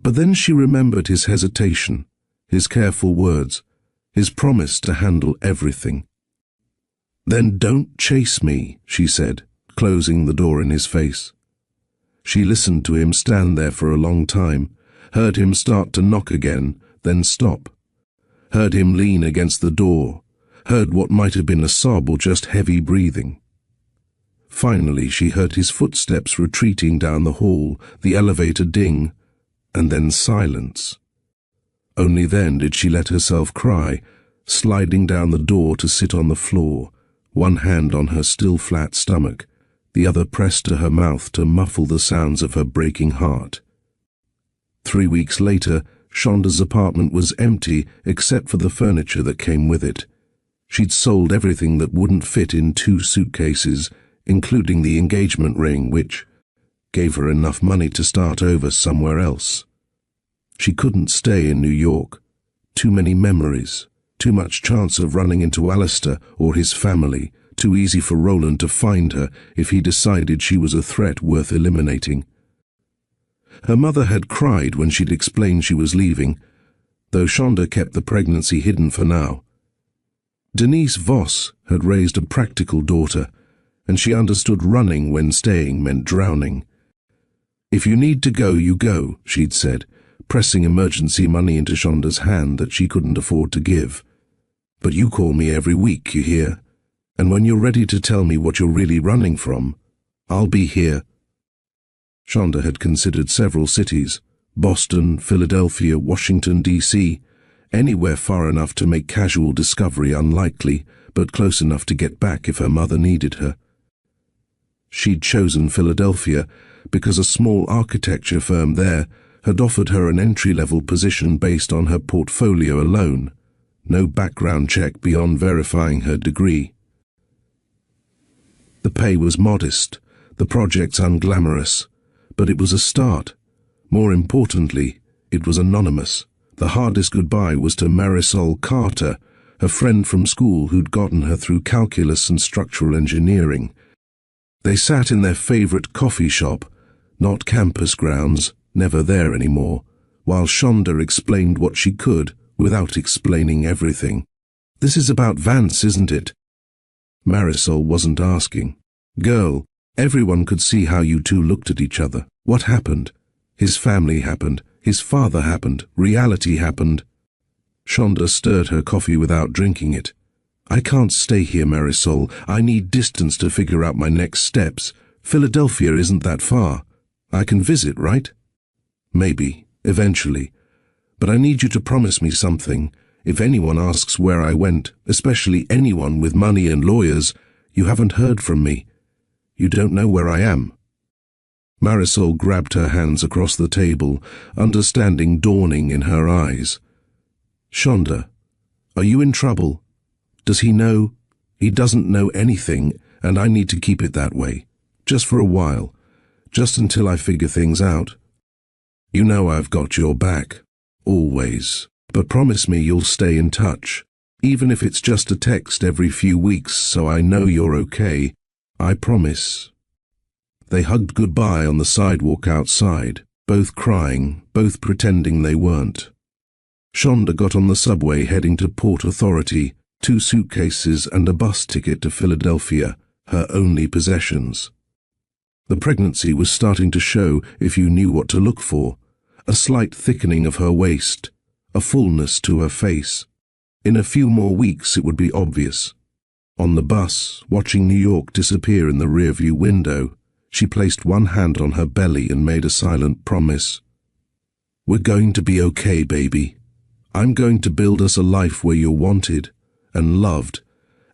But then she remembered his hesitation, his careful words, his promise to handle everything. "Then don't chase me," she said, closing the door in his face. She listened to him stand there for a long time, heard him start to knock again, then stop. Heard him lean against the door, heard what might have been a sob or just heavy breathing. Finally she heard his footsteps retreating down the hall, the elevator ding, and then silence. Only then did she let herself cry, sliding down the door to sit on the floor, one hand on her still flat stomach, the other pressed to her mouth to muffle the sounds of her breaking heart. 3 weeks later, Shonda's apartment was empty except for the furniture that came with it. She'd sold everything that wouldn't fit in 2 suitcases, including the engagement ring, which gave her enough money to start over somewhere else. She couldn't stay in New York. Too many memories, too much chance of running into Alistair or his family, too easy for Roland to find her if he decided she was a threat worth eliminating. Her mother had cried when she'd explained she was leaving, though Shonda kept the pregnancy hidden for now. Denise Voss had raised a practical daughter, and she understood running when staying meant drowning. "If you need to go, you go," she'd said, pressing emergency money into Shonda's hand that she couldn't afford to give. "But you call me every week, you hear? And when you're ready to tell me what you're really running from, I'll be here." Shonda had considered several cities: Boston, Philadelphia, Washington, D.C., anywhere far enough to make casual discovery unlikely, but close enough to get back if her mother needed her. She'd chosen Philadelphia because a small architecture firm there had offered her an entry-level position based on her portfolio alone, no background check beyond verifying her degree. The pay was modest, the projects unglamorous, but it was a start. More importantly, it was anonymous. The hardest goodbye was to Marisol Carter, her friend from school who'd gotten her through calculus and structural engineering. They sat in their favorite coffee shop, not campus grounds, never there anymore, while Shonda explained what she could without explaining everything. "This is about Vance, isn't it?" Marisol wasn't asking. "Girl, everyone could see how you two looked at each other. What happened? His family happened. His father happened. Reality happened." Shonda stirred her coffee without drinking it. "I can't stay here, Marisol. I need distance to figure out my next steps. Philadelphia isn't that far. I can visit, right? Maybe, eventually. But I need you to promise me something. If anyone asks where I went, especially anyone with money and lawyers, you haven't heard from me. You don't know where I am." Marisol grabbed her hands across the table, understanding dawning in her eyes. "Shonda, are you in trouble? Does he know?" "He doesn't know anything, and I need to keep it that way. Just for a while. Just until I figure things out. You know I've got your back. Always. But promise me you'll stay in touch. Even if it's just a text every few weeks so I know you're okay. I promise." They hugged goodbye on the sidewalk outside, both crying, both pretending they weren't. Shonda got on the subway heading to Port Authority, 2 suitcases and a bus ticket to Philadelphia, her only possessions. The pregnancy was starting to show if you knew what to look for: a slight thickening of her waist, a fullness to her face. In a few more weeks it would be obvious. On the bus, watching New York disappear in the rearview window, she placed one hand on her belly and made a silent promise. "We're going to be okay, baby. I'm going to build us a life where you're wanted and loved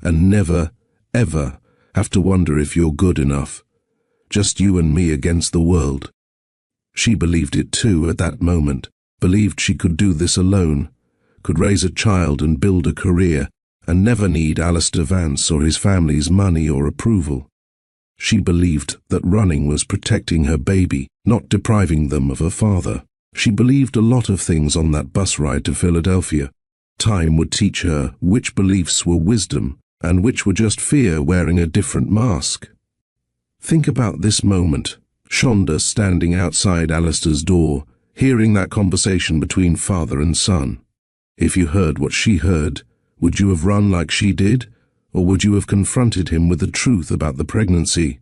and never, ever have to wonder if you're good enough. Just you and me against the world." She believed it too at that moment, believed she could do this alone, could raise a child and build a career, and never need Alistair Vance or his family's money or approval. She believed that running was protecting her baby, not depriving them of a father. She believed a lot of things on that bus ride to Philadelphia. Time would teach her which beliefs were wisdom and which were just fear wearing a different mask. Think about this moment, Shonda standing outside Alistair's door, hearing that conversation between father and son. If you heard what she heard, would you have run like she did, or would you have confronted him with the truth about the pregnancy?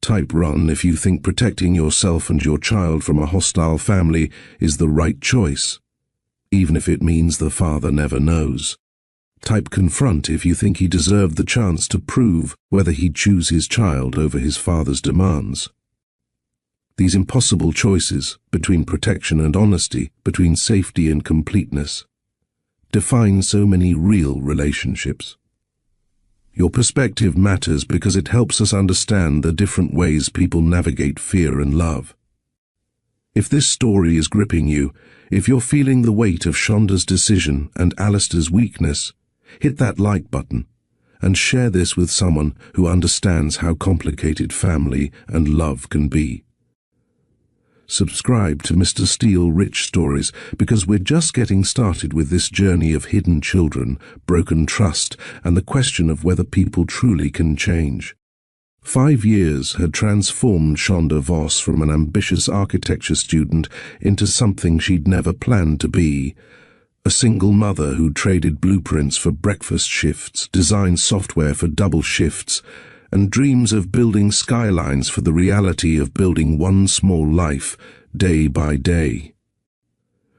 Type run if you think protecting yourself and your child from a hostile family is the right choice, even if it means the father never knows. Type confront if you think he deserved the chance to prove whether he'd choose his child over his father's demands. These impossible choices, between protection and honesty, between safety and completeness, define so many real relationships. Your perspective matters because it helps us understand the different ways people navigate fear and love. If this story is gripping you, if you're feeling the weight of Shonda's decision and Alistair's weakness, hit that like button and share this with someone who understands how complicated family and love can be. Subscribe to Mr. Steele Rich Stories because we're just getting started with this journey of hidden children, broken trust, and the question of whether people truly can change. 5 years had transformed Shonda Voss from an ambitious architecture student into something she'd never planned to be. A single mother who traded blueprints for breakfast shifts, designed software for double shifts, and dreams of building skylines for the reality of building one small life, day by day.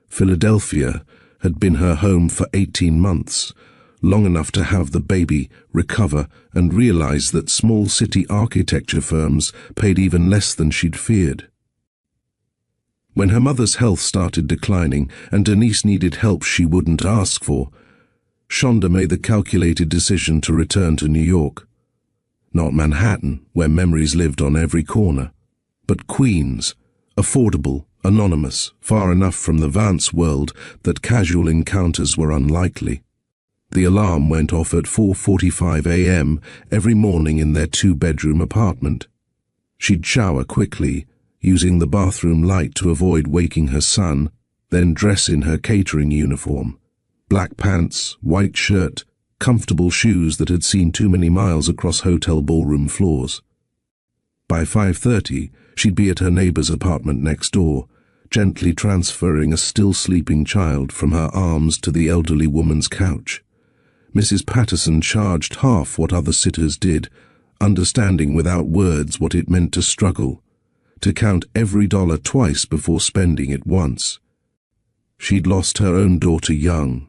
Philadelphia had been her home for 18 months, long enough to have the baby, recover, and realize that small city architecture firms paid even less than she'd feared. When her mother's health started declining and Denise needed help she wouldn't ask for, Shonda made the calculated decision to return to New York. Not Manhattan, where memories lived on every corner, but Queens, affordable, anonymous, far enough from the Vance world that casual encounters were unlikely. The alarm went off at 4:45 a.m. every morning in their 2-bedroom apartment. She'd shower quickly, using the bathroom light to avoid waking her son, then dress in her catering uniform. Black pants, white shirt, comfortable shoes that had seen too many miles across hotel ballroom floors. By 5:30, she'd be at her neighbor's apartment next door, gently transferring a still-sleeping child from her arms to the elderly woman's couch. Mrs. Patterson charged half what other sitters did, understanding without words what it meant to struggle, to count every dollar twice before spending it once. She'd lost her own daughter young,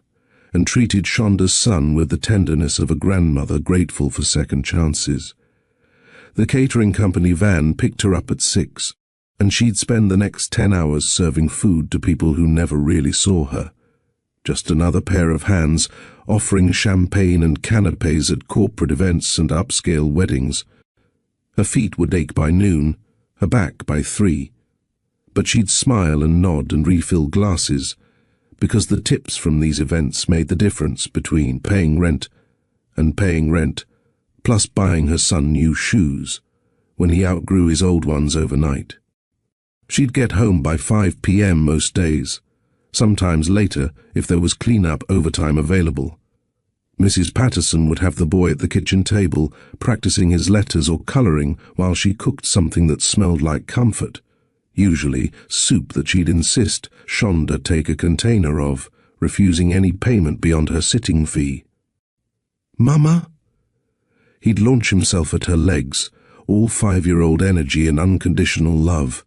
and treated Shonda's son with the tenderness of a grandmother grateful for second chances. The catering company van picked her up at 6, and she'd spend the next 10 hours serving food to people who never really saw her. Just another pair of hands offering champagne and canapés at corporate events and upscale weddings. Her feet would ache by noon, her back by 3. But she'd smile and nod and refill glasses, because the tips from these events made the difference between paying rent and paying rent, plus buying her son new shoes when he outgrew his old ones overnight. She'd get home by 5 p.m. most days, sometimes later if there was clean-up overtime available. Mrs. Patterson would have the boy at the kitchen table practicing his letters or coloring while she cooked something that smelled like comfort, usually soup that she'd insist Shonda take a container of, refusing any payment beyond her sitting fee. "Mama?" He'd launch himself at her legs, all 5-year-old energy and unconditional love.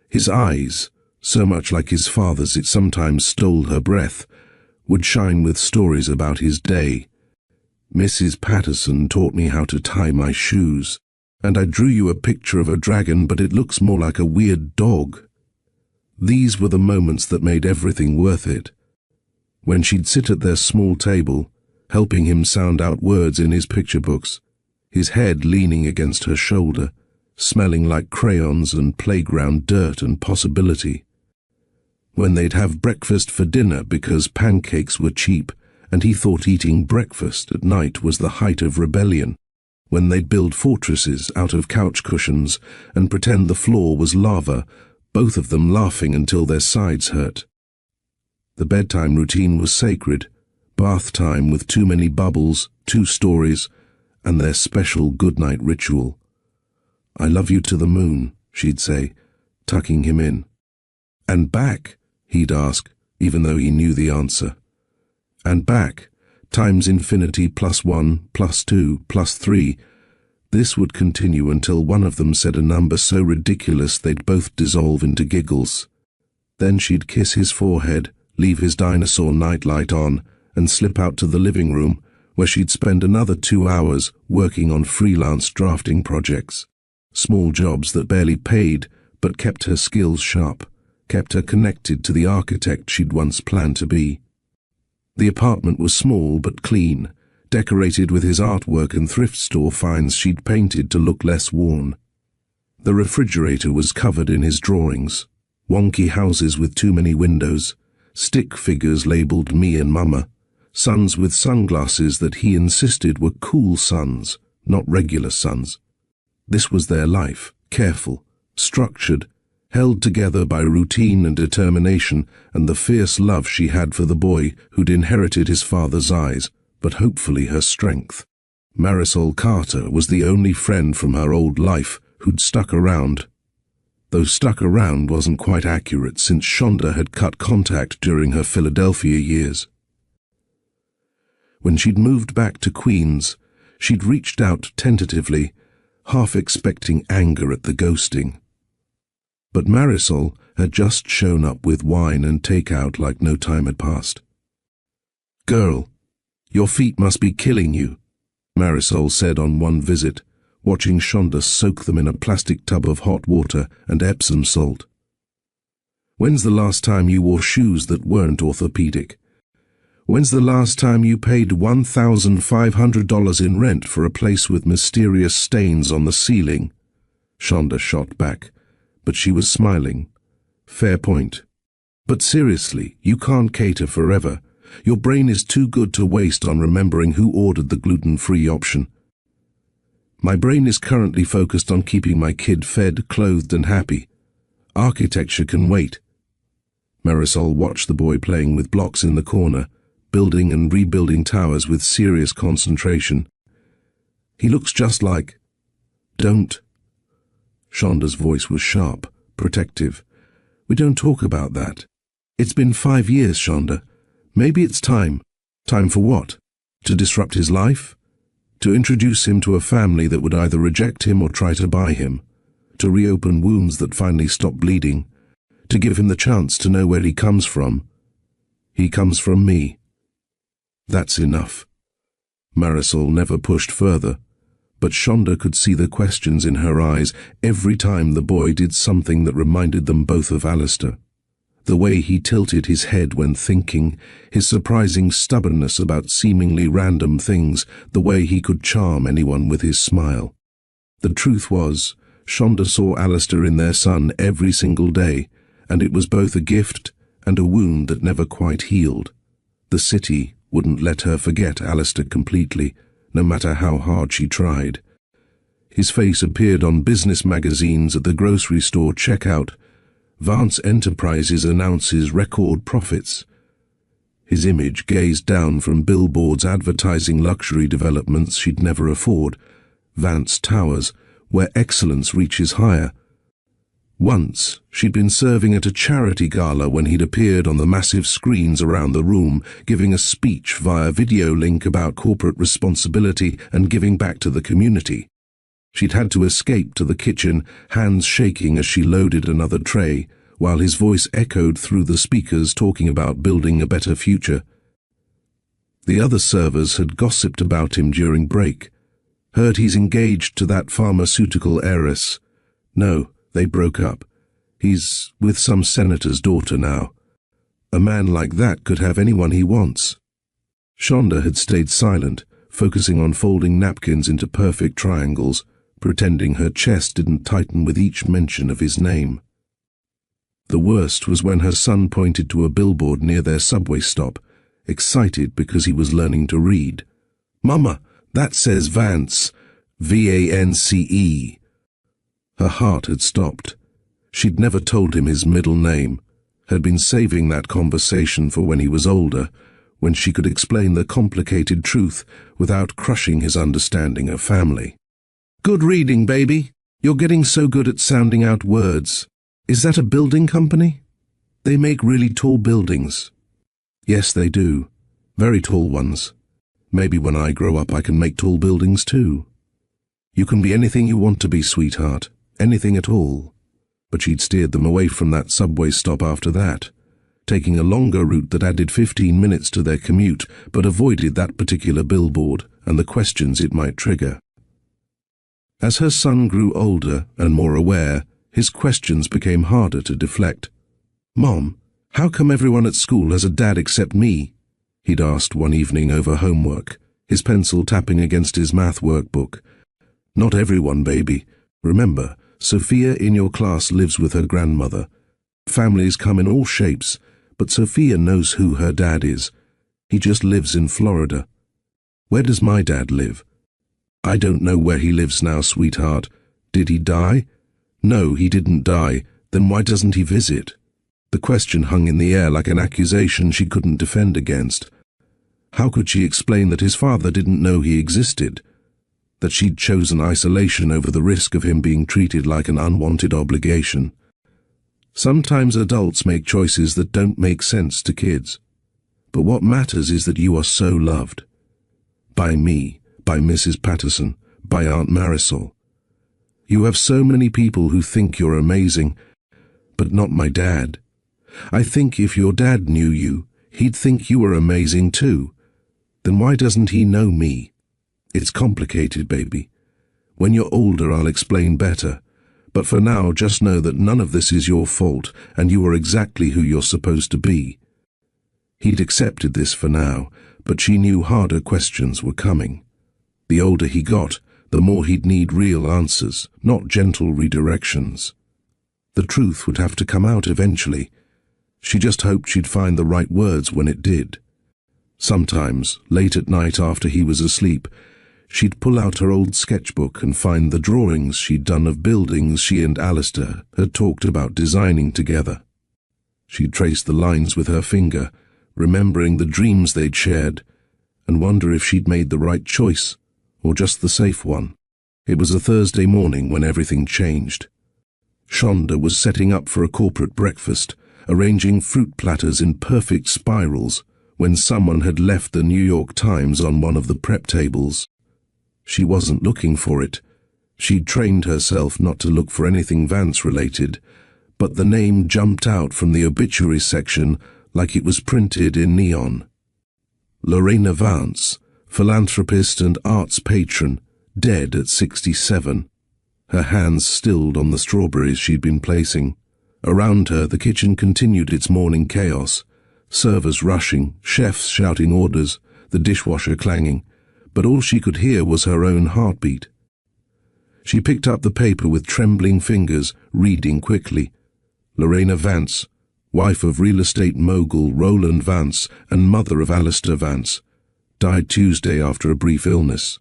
His eyes, so much like his father's it sometimes stole her breath, would shine with stories about his day. "Mrs. Patterson taught me how to tie my shoes, and I drew you a picture of a dragon, but it looks more like a weird dog." These were the moments that made everything worth it. When she'd sit at their small table, helping him sound out words in his picture books, his head leaning against her shoulder, smelling like crayons and playground dirt and possibility. When they'd have breakfast for dinner because pancakes were cheap, and he thought eating breakfast at night was the height of rebellion. When they'd build fortresses out of couch cushions and pretend the floor was lava, both of them laughing until their sides hurt. The bedtime routine was sacred, bath time with too many bubbles, 2 stories, and their special goodnight ritual. "I love you to the moon," she'd say, tucking him in. "And back?" he'd ask, even though he knew the answer. And back, times infinity +1, +2, +3. This would continue until one of them said a number so ridiculous they'd both dissolve into giggles. Then she'd kiss his forehead, leave his dinosaur nightlight on, and slip out to the living room, where she'd spend another 2 hours working on freelance drafting projects. Small jobs that barely paid, but kept her skills sharp, kept her connected to the architect she'd once planned to be. The apartment was small but clean, decorated with his artwork and thrift store finds she'd painted to look less worn. The refrigerator was covered in his drawings, wonky houses with too many windows, stick figures labeled me and Mama, sons with sunglasses that he insisted were cool sons, not regular sons. This was their life, careful, structured, held together by routine and determination and the fierce love she had for the boy who'd inherited his father's eyes, but hopefully her strength. Marisol Carter was the only friend from her old life who'd stuck around. Though stuck around wasn't quite accurate, since Shonda had cut contact during her Philadelphia years. When she'd moved back to Queens, she'd reached out tentatively, half expecting anger at the ghosting. But Marisol had just shown up with wine and takeout like no time had passed. "Girl, your feet must be killing you," Marisol said on one visit, watching Shonda soak them in a plastic tub of hot water and Epsom salt. "When's the last time you wore shoes that weren't orthopedic? When's the last time you paid $1,500 in rent for a place with mysterious stains on the ceiling?" Shonda shot back, but she was smiling. "Fair point. But seriously, you can't cater forever. Your brain is too good to waste on remembering who ordered the gluten-free option." "My brain is currently focused on keeping my kid fed, clothed, and happy. Architecture can wait." Marisol watched the boy playing with blocks in the corner, building and rebuilding towers with serious concentration. "He looks just like—" "Don't." Shonda's voice was sharp, protective. "We don't talk about that. It's been 5 years, Shonda. Maybe it's time." "Time for what? To disrupt his life? To introduce him to a family that would either reject him or try to buy him? To reopen wounds that finally stop bleeding? To give him the chance to know where he comes from? He comes from me. That's enough." Marisol never pushed further, but Shonda could see the questions in her eyes every time the boy did something that reminded them both of Alistair. The way he tilted his head when thinking, his surprising stubbornness about seemingly random things, the way he could charm anyone with his smile. The truth was, Shonda saw Alistair in their son every single day, and it was both a gift and a wound that never quite healed. The city wouldn't let her forget Alistair completely, no matter how hard she tried. His face appeared on business magazines at the grocery store checkout. Vance Enterprises announces record profits. His image gazed down from billboards advertising luxury developments she'd never afford, Vance Towers, where excellence reaches higher. Once, she'd been serving at a charity gala when he'd appeared on the massive screens around the room, giving a speech via video link about corporate responsibility and giving back to the community. She'd had to escape to the kitchen, hands shaking as she loaded another tray, while his voice echoed through the speakers talking about building a better future. The other servers had gossiped about him during break. Heard he's engaged to that pharmaceutical heiress. No, they broke up. He's with some senator's daughter now. A man like that could have anyone he wants. Shonda had stayed silent, focusing on folding napkins into perfect triangles, pretending her chest didn't tighten with each mention of his name. The worst was when her son pointed to a billboard near their subway stop, excited because he was learning to read. "Mama, that says Vance, V-A-N-C-E. Her heart had stopped. She'd never told him his middle name, had been saving that conversation for when he was older, when she could explain the complicated truth without crushing his understanding of family. "Good reading, baby. You're getting so good at sounding out words. Is that a building company? They make really tall buildings." "Yes, they do. Very tall ones. Maybe when I grow up I can make tall buildings too." "You can be anything you want to be, sweetheart. Anything at all." But she'd steered them away from that subway stop after that, taking a longer route that added 15 minutes to their commute, but avoided that particular billboard and the questions it might trigger. As her son grew older and more aware, his questions became harder to deflect. "Mom, how come everyone at school has a dad except me?" he'd asked one evening over homework, his pencil tapping against his math workbook. "Not everyone, baby. Remember, Sophia in your class lives with her grandmother. Families come in all shapes, but Sophia knows who her dad is. He just lives in Florida." "Where does my dad live?" "I don't know where he lives now, sweetheart. Did he die?" "No, he didn't die. Then why doesn't he visit?" The question hung in the air like an accusation she couldn't defend against. How could she explain that his father didn't know he existed? that she'd chosen isolation over the risk of him being treated like an unwanted obligation. Sometimes adults make choices that don't make sense to kids. But what matters is that you are so loved. By me, by Mrs. Patterson, by Aunt Marisol. You have so many people who think you're amazing, but not my dad. I think if your dad knew you, he'd think you were amazing too. Then why doesn't he know me? It's complicated, baby. When you're older, I'll explain better. But for now, just know that none of this is your fault, and you are exactly who you're supposed to be. He'd accepted this for now, but she knew harder questions were coming. The older he got, the more he'd need real answers, not gentle redirections. The truth would have to come out eventually. She just hoped she'd find the right words when it did. Sometimes, late at night after he was asleep, she'd pull out her old sketchbook and find the drawings she'd done of buildings she and Alistair had talked about designing together. She'd trace the lines with her finger, remembering the dreams they'd shared, and wonder if she'd made the right choice, or just the safe one. It was a Thursday morning when everything changed. Shonda was setting up for a corporate breakfast, arranging fruit platters in perfect spirals, when someone had left the New York Times on one of the prep tables. She wasn't looking for it. She'd trained herself not to look for anything Vance-related, but the name jumped out from the obituary section like it was printed in neon. Lorena Vance, philanthropist and arts patron, dead at 67. Her hands stilled on the strawberries she'd been placing. Around her, the kitchen continued its morning chaos. Servers rushing, chefs shouting orders, the dishwasher clanging, but all she could hear was her own heartbeat. She picked up the paper with trembling fingers, reading quickly. Lorena Vance, wife of real estate mogul Roland Vance and mother of Alistair Vance, died Tuesday after a brief illness.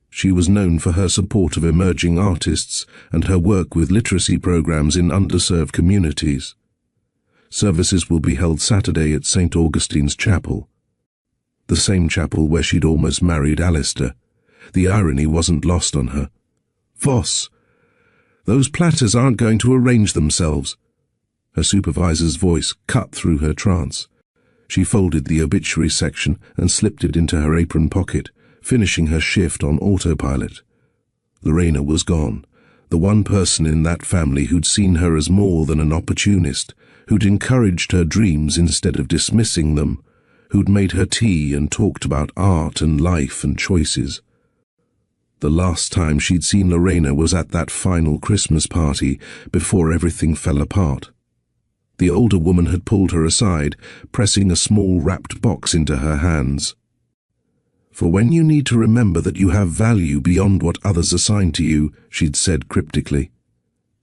She was known for her support of emerging artists and her work with literacy programs in underserved communities. Services will be held Saturday at St. Augustine's Chapel, the same chapel where she'd almost married Alistair. The irony wasn't lost on her. Voss, those platters aren't going to arrange themselves. Her supervisor's voice cut through her trance. She folded the obituary section and slipped it into her apron pocket, finishing her shift on autopilot. Lorena was gone, the one person in that family who'd seen her as more than an opportunist, who'd encouraged her dreams instead of dismissing them, who'd made her tea and talked about art and life and choices. The last time she'd seen Lorena was at that final Christmas party before everything fell apart. The older woman had pulled her aside, pressing a small wrapped box into her hands. For when you need to remember that you have value beyond what others assign to you, she'd said cryptically.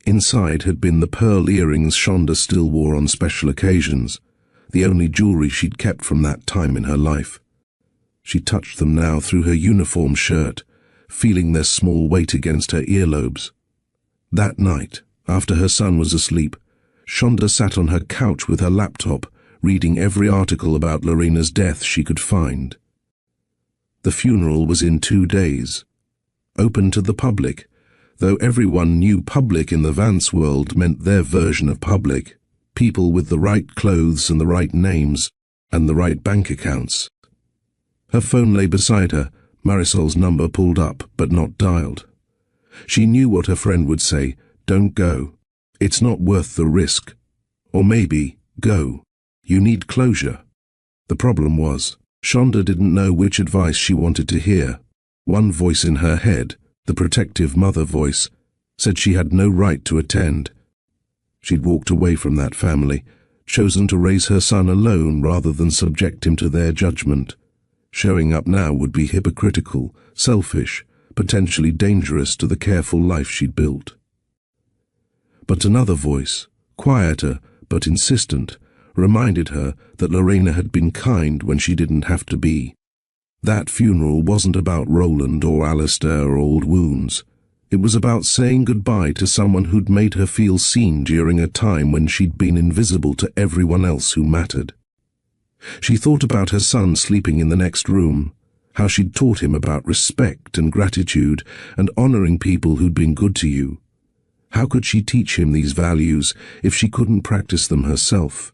Inside had been the pearl earrings Shonda still wore on special occasions, the only jewelry she'd kept from that time in her life. She touched them now through her uniform shirt, feeling their small weight against her earlobes. That night, after her son was asleep, Shonda sat on her couch with her laptop, reading every article about Lorena's death she could find. The funeral was in 2 days. Open to the public, though everyone knew public in the Vance world meant their version of public, people with the right clothes and the right names and the right bank accounts. Her phone lay beside her, Marisol's number pulled up but not dialed. She knew what her friend would say, "Don't go. It's not worth the risk." Or maybe, "Go. You need closure." The problem was, Shonda didn't know which advice she wanted to hear. One voice in her head, the protective mother voice, said she had no right to attend. She'd walked away from that family, chosen to raise her son alone rather than subject him to their judgment. Showing up now would be hypocritical, selfish, potentially dangerous to the careful life she'd built. But another voice, quieter but insistent, reminded her that Lorena had been kind when she didn't have to be. That funeral wasn't about Roland or Alistair or old wounds. It was about saying goodbye to someone who'd made her feel seen during a time when she'd been invisible to everyone else who mattered. She thought about her son sleeping in the next room, how she'd taught him about respect and gratitude and honoring people who'd been good to you. How could she teach him these values if she couldn't practice them herself?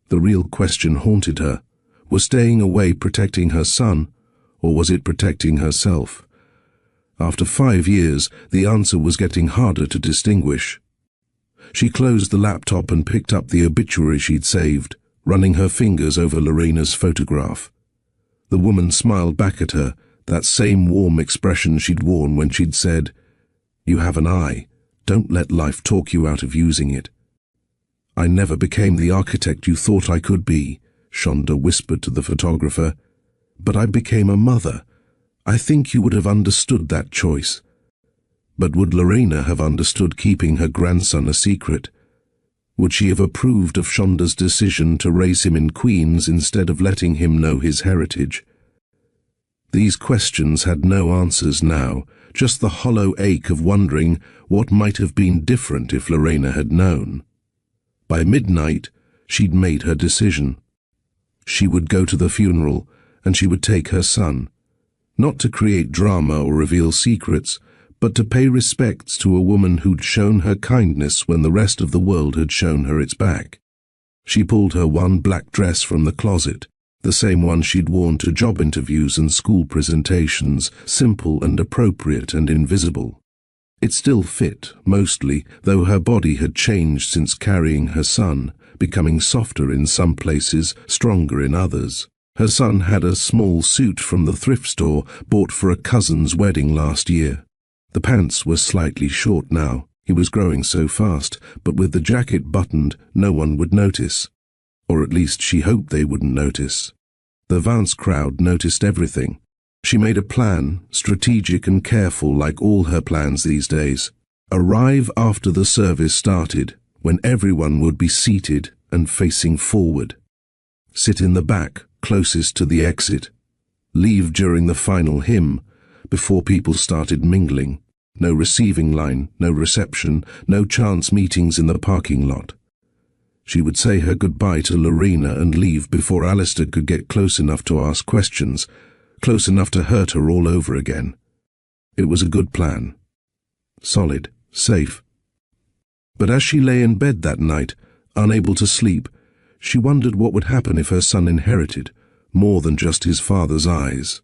The real question haunted her. Was staying away protecting her son, or was it protecting herself? After 5 years, the answer was getting harder to distinguish. She closed the laptop and picked up the obituary she'd saved, running her fingers over Lorena's photograph. The woman smiled back at her, that same warm expression she'd worn when she'd said, "You have an eye. Don't let life talk you out of using it." "I never became the architect you thought I could be," Shonda whispered to the photographer, "but I became a mother. I think you would have understood that choice." But would Lorena have understood keeping her grandson a secret? Would she have approved of Shonda's decision to raise him in Queens instead of letting him know his heritage? These questions had no answers now, just the hollow ache of wondering what might have been different if Lorena had known. By midnight, she'd made her decision. She would go to the funeral, and she would take her son. Not to create drama or reveal secrets, but to pay respects to a woman who'd shown her kindness when the rest of the world had shown her its back. She pulled her one black dress from the closet, the same one she'd worn to job interviews and school presentations, simple and appropriate and invisible. It still fit, mostly, though her body had changed since carrying her son, becoming softer in some places, stronger in others. Her son had a small suit from the thrift store bought for a cousin's wedding last year. The pants were slightly short now. He was growing so fast, but with the jacket buttoned, no one would notice. Or at least she hoped they wouldn't notice. The Vance crowd noticed everything. She made a plan, strategic and careful like all her plans these days. Arrive after the service started, when everyone would be seated and facing forward. Sit in the back, closest to the exit. Leave during the final hymn, before people started mingling. No receiving line, no reception, no chance meetings in the parking lot. She would say her goodbye to Lorena and leave before Alistair could get close enough to ask questions, close enough to hurt her all over again. It was a good plan. Solid, safe. But as she lay in bed that night, unable to sleep, she wondered what would happen if her son inherited more than just his father's eyes.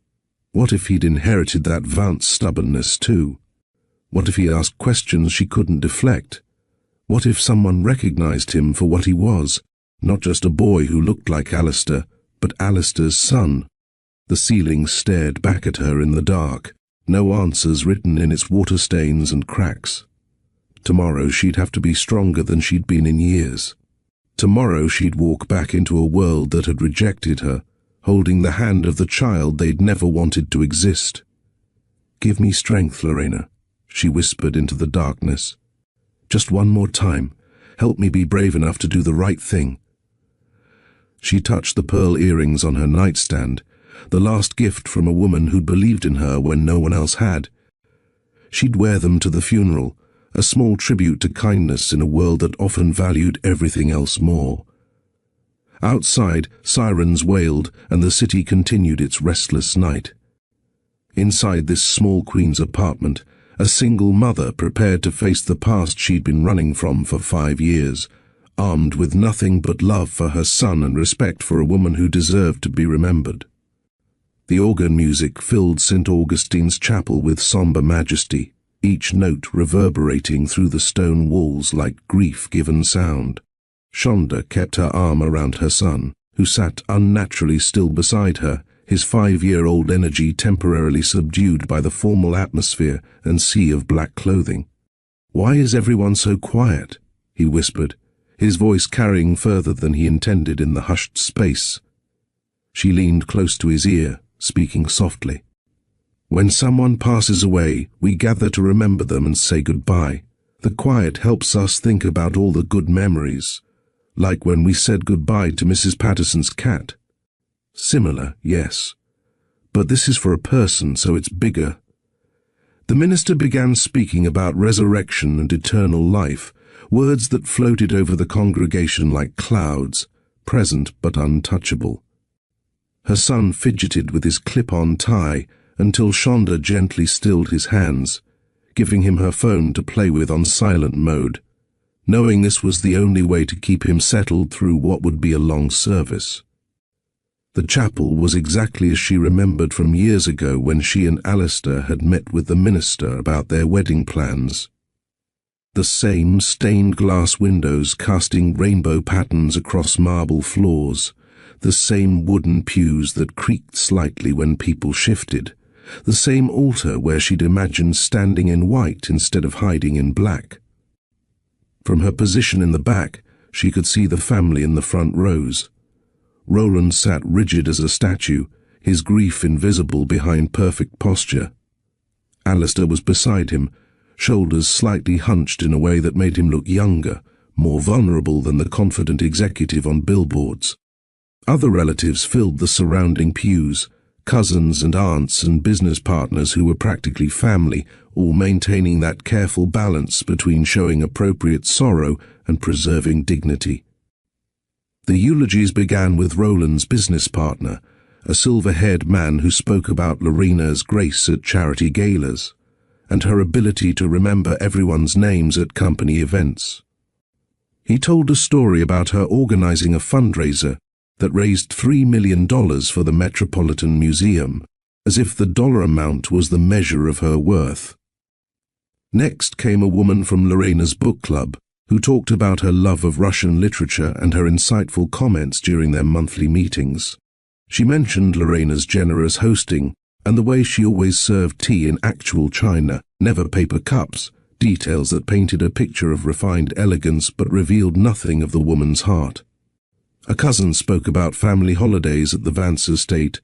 What if he'd inherited that Vance stubbornness too? What if he asked questions she couldn't deflect? What if someone recognized him for what he was, not just a boy who looked like Alistair, but Alistair's son? The ceiling stared back at her in the dark, no answers written in its water stains and cracks. Tomorrow she'd have to be stronger than she'd been in years. Tomorrow she'd walk back into a world that had rejected her, holding the hand of the child they'd never wanted to exist. "Give me strength, Lorena," she whispered into the darkness. "Just one more time. Help me be brave enough to do the right thing." She touched the pearl earrings on her nightstand, the last gift from a woman who'd believed in her when no one else had. She'd wear them to the funeral, a small tribute to kindness in a world that often valued everything else more. Outside, sirens wailed and the city continued its restless night. Inside this small Queen's apartment, a single mother prepared to face the past she'd been running from for 5 years, armed with nothing but love for her son and respect for a woman who deserved to be remembered. The organ music filled St. Augustine's chapel with somber majesty, each note reverberating through the stone walls like grief-given sound. Shonda kept her arm around her son, who sat unnaturally still beside her, his 5-year-old energy temporarily subdued by the formal atmosphere and sea of black clothing. "Why is everyone so quiet?" he whispered, his voice carrying further than he intended in the hushed space. She leaned close to his ear, speaking softly. "When someone passes away, we gather to remember them and say goodbye. The quiet helps us think about all the good memories, like when we said goodbye to Mrs. Patterson's cat. Similar, yes. But this is for a person, so it's bigger." The minister began speaking about resurrection and eternal life, words that floated over the congregation like clouds, present but untouchable. Her son fidgeted with his clip-on tie until Shonda gently stilled his hands, giving him her phone to play with on silent mode, knowing this was the only way to keep him settled through what would be a long service. The chapel was exactly as she remembered from years ago when she and Alistair had met with the minister about their wedding plans. The same stained glass windows casting rainbow patterns across marble floors, the same wooden pews that creaked slightly when people shifted, the same altar where she'd imagined standing in white instead of hiding in black. From her position in the back, she could see the family in the front rows. Roland sat rigid as a statue, his grief invisible behind perfect posture. Alistair was beside him, shoulders slightly hunched in a way that made him look younger, more vulnerable than the confident executive on billboards. Other relatives filled the surrounding pews, cousins and aunts and business partners who were practically family, all maintaining that careful balance between showing appropriate sorrow and preserving dignity. The eulogies began with Roland's business partner, a silver-haired man who spoke about Lorena's grace at charity galas, and her ability to remember everyone's names at company events. He told a story about her organizing a fundraiser that raised $3 million for the Metropolitan Museum, as if the dollar amount was the measure of her worth. Next came a woman from Lorena's book club, who talked about her love of Russian literature and her insightful comments during their monthly meetings. She mentioned Lorena's generous hosting and the way she always served tea in actual china, never paper cups, details that painted a picture of refined elegance but revealed nothing of the woman's heart. A cousin spoke about family holidays at the Vance estate,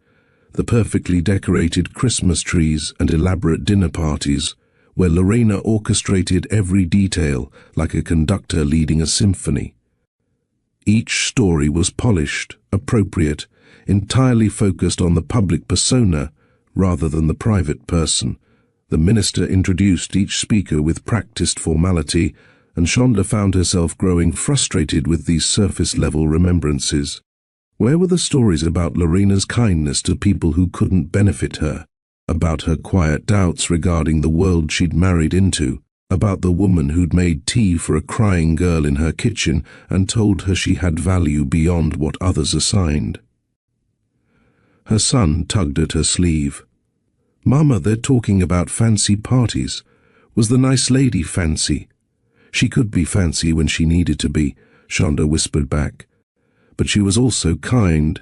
the perfectly decorated Christmas trees and elaborate dinner parties, where Lorena orchestrated every detail like a conductor leading a symphony. Each story was polished, appropriate, entirely focused on the public persona rather than the private person. The minister introduced each speaker with practiced formality, and Shonda found herself growing frustrated with these surface-level remembrances. Where were the stories about Lorena's kindness to people who couldn't benefit her? About her quiet doubts regarding the world she'd married into, about the woman who'd made tea for a crying girl in her kitchen and told her she had value beyond what others assigned. Her son tugged at her sleeve. "Mama, they're talking about fancy parties. Was the nice lady fancy?" "She could be fancy when she needed to be," Shonda whispered back. "But she was also kind."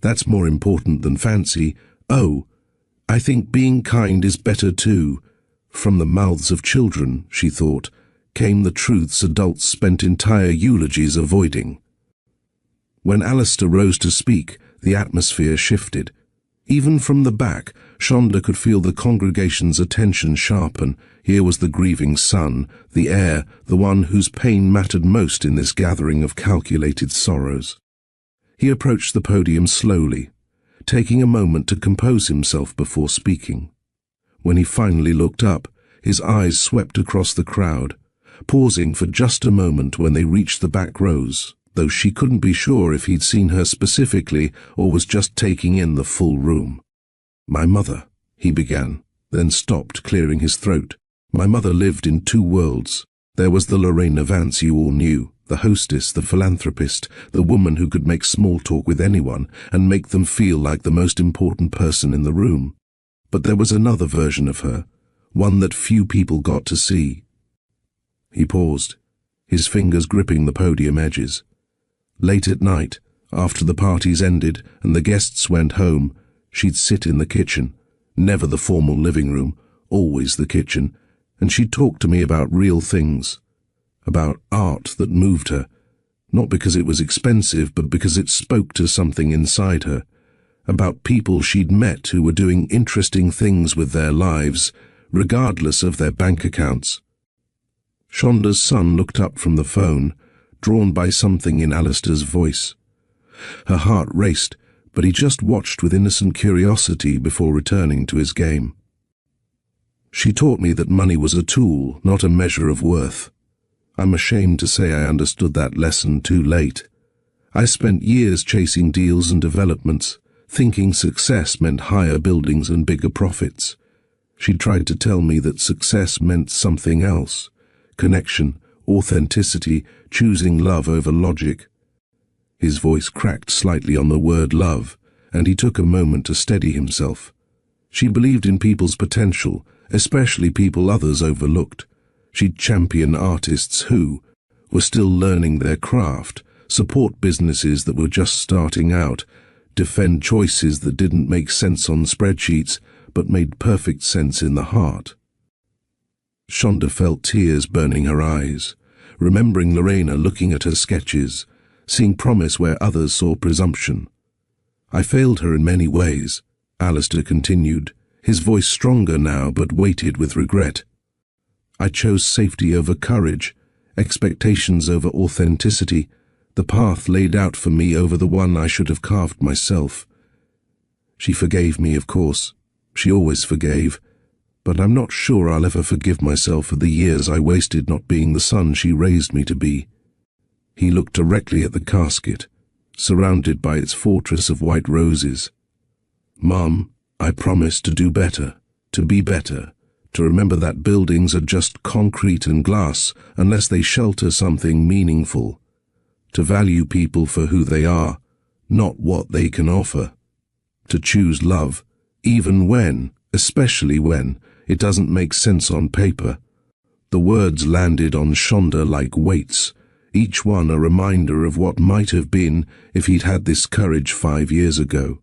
"That's more important than fancy." "Oh, I think being kind is better too." From the mouths of children, she thought, came the truths adults spent entire eulogies avoiding. When Alistair rose to speak, the atmosphere shifted. Even from the back, Shonda could feel the congregation's attention sharpen. Here was the grieving son, the heir, the one whose pain mattered most in this gathering of calculated sorrows. He approached the podium slowly, taking a moment to compose himself before speaking. When he finally looked up, his eyes swept across the crowd, pausing for just a moment when they reached the back rows, though she couldn't be sure if he'd seen her specifically or was just taking in the full room. "My mother," he began, then stopped, clearing his throat. "My mother lived in two worlds. There was the Lorena Vance you all knew, the hostess, the philanthropist, the woman who could make small talk with anyone and make them feel like the most important person in the room. But there was another version of her, one that few people got to see." He paused, his fingers gripping the podium edges. Late at night, after the parties ended and the guests went home, she'd sit in the kitchen, never the formal living room, always the kitchen, and she'd talk to me about real things, about art that moved her, not because it was expensive, but because it spoke to something inside her, about people she'd met who were doing interesting things with their lives, regardless of their bank accounts. Shonda's son looked up from the phone, drawn by something in Alistair's voice. Her heart raced, but he just watched with innocent curiosity before returning to his game. "She taught me that money was a tool, not a measure of worth. I'm ashamed to say I understood that lesson too late. I spent years chasing deals and developments, thinking success meant higher buildings and bigger profits. She tried to tell me that success meant something else: connection, authenticity, choosing love over logic. His voice cracked slightly on the word love, and he took a moment to steady himself. She believed in people's potential, especially people others overlooked. She'd champion artists who were still learning their craft, support businesses that were just starting out, defend choices that didn't make sense on spreadsheets but made perfect sense in the heart. Shonda felt tears burning her eyes, remembering Lorena looking at her sketches, seeing promise where others saw presumption. "I failed her in many ways," Alistair continued, his voice stronger now but weighted with regret. "I chose safety over courage, expectations over authenticity, the path laid out for me over the one I should have carved myself. She forgave me, of course. She always forgave. But I'm not sure I'll ever forgive myself for the years I wasted not being the son she raised me to be." He looked directly at the casket, surrounded by its fortress of white roses. "Mom, I promise to do better, to be better, to remember that buildings are just concrete and glass unless they shelter something meaningful, to value people for who they are, not what they can offer, to choose love, even when, especially when, it doesn't make sense on paper." The words landed on Shonda like weights, each one a reminder of what might have been if he'd had this courage 5 years ago.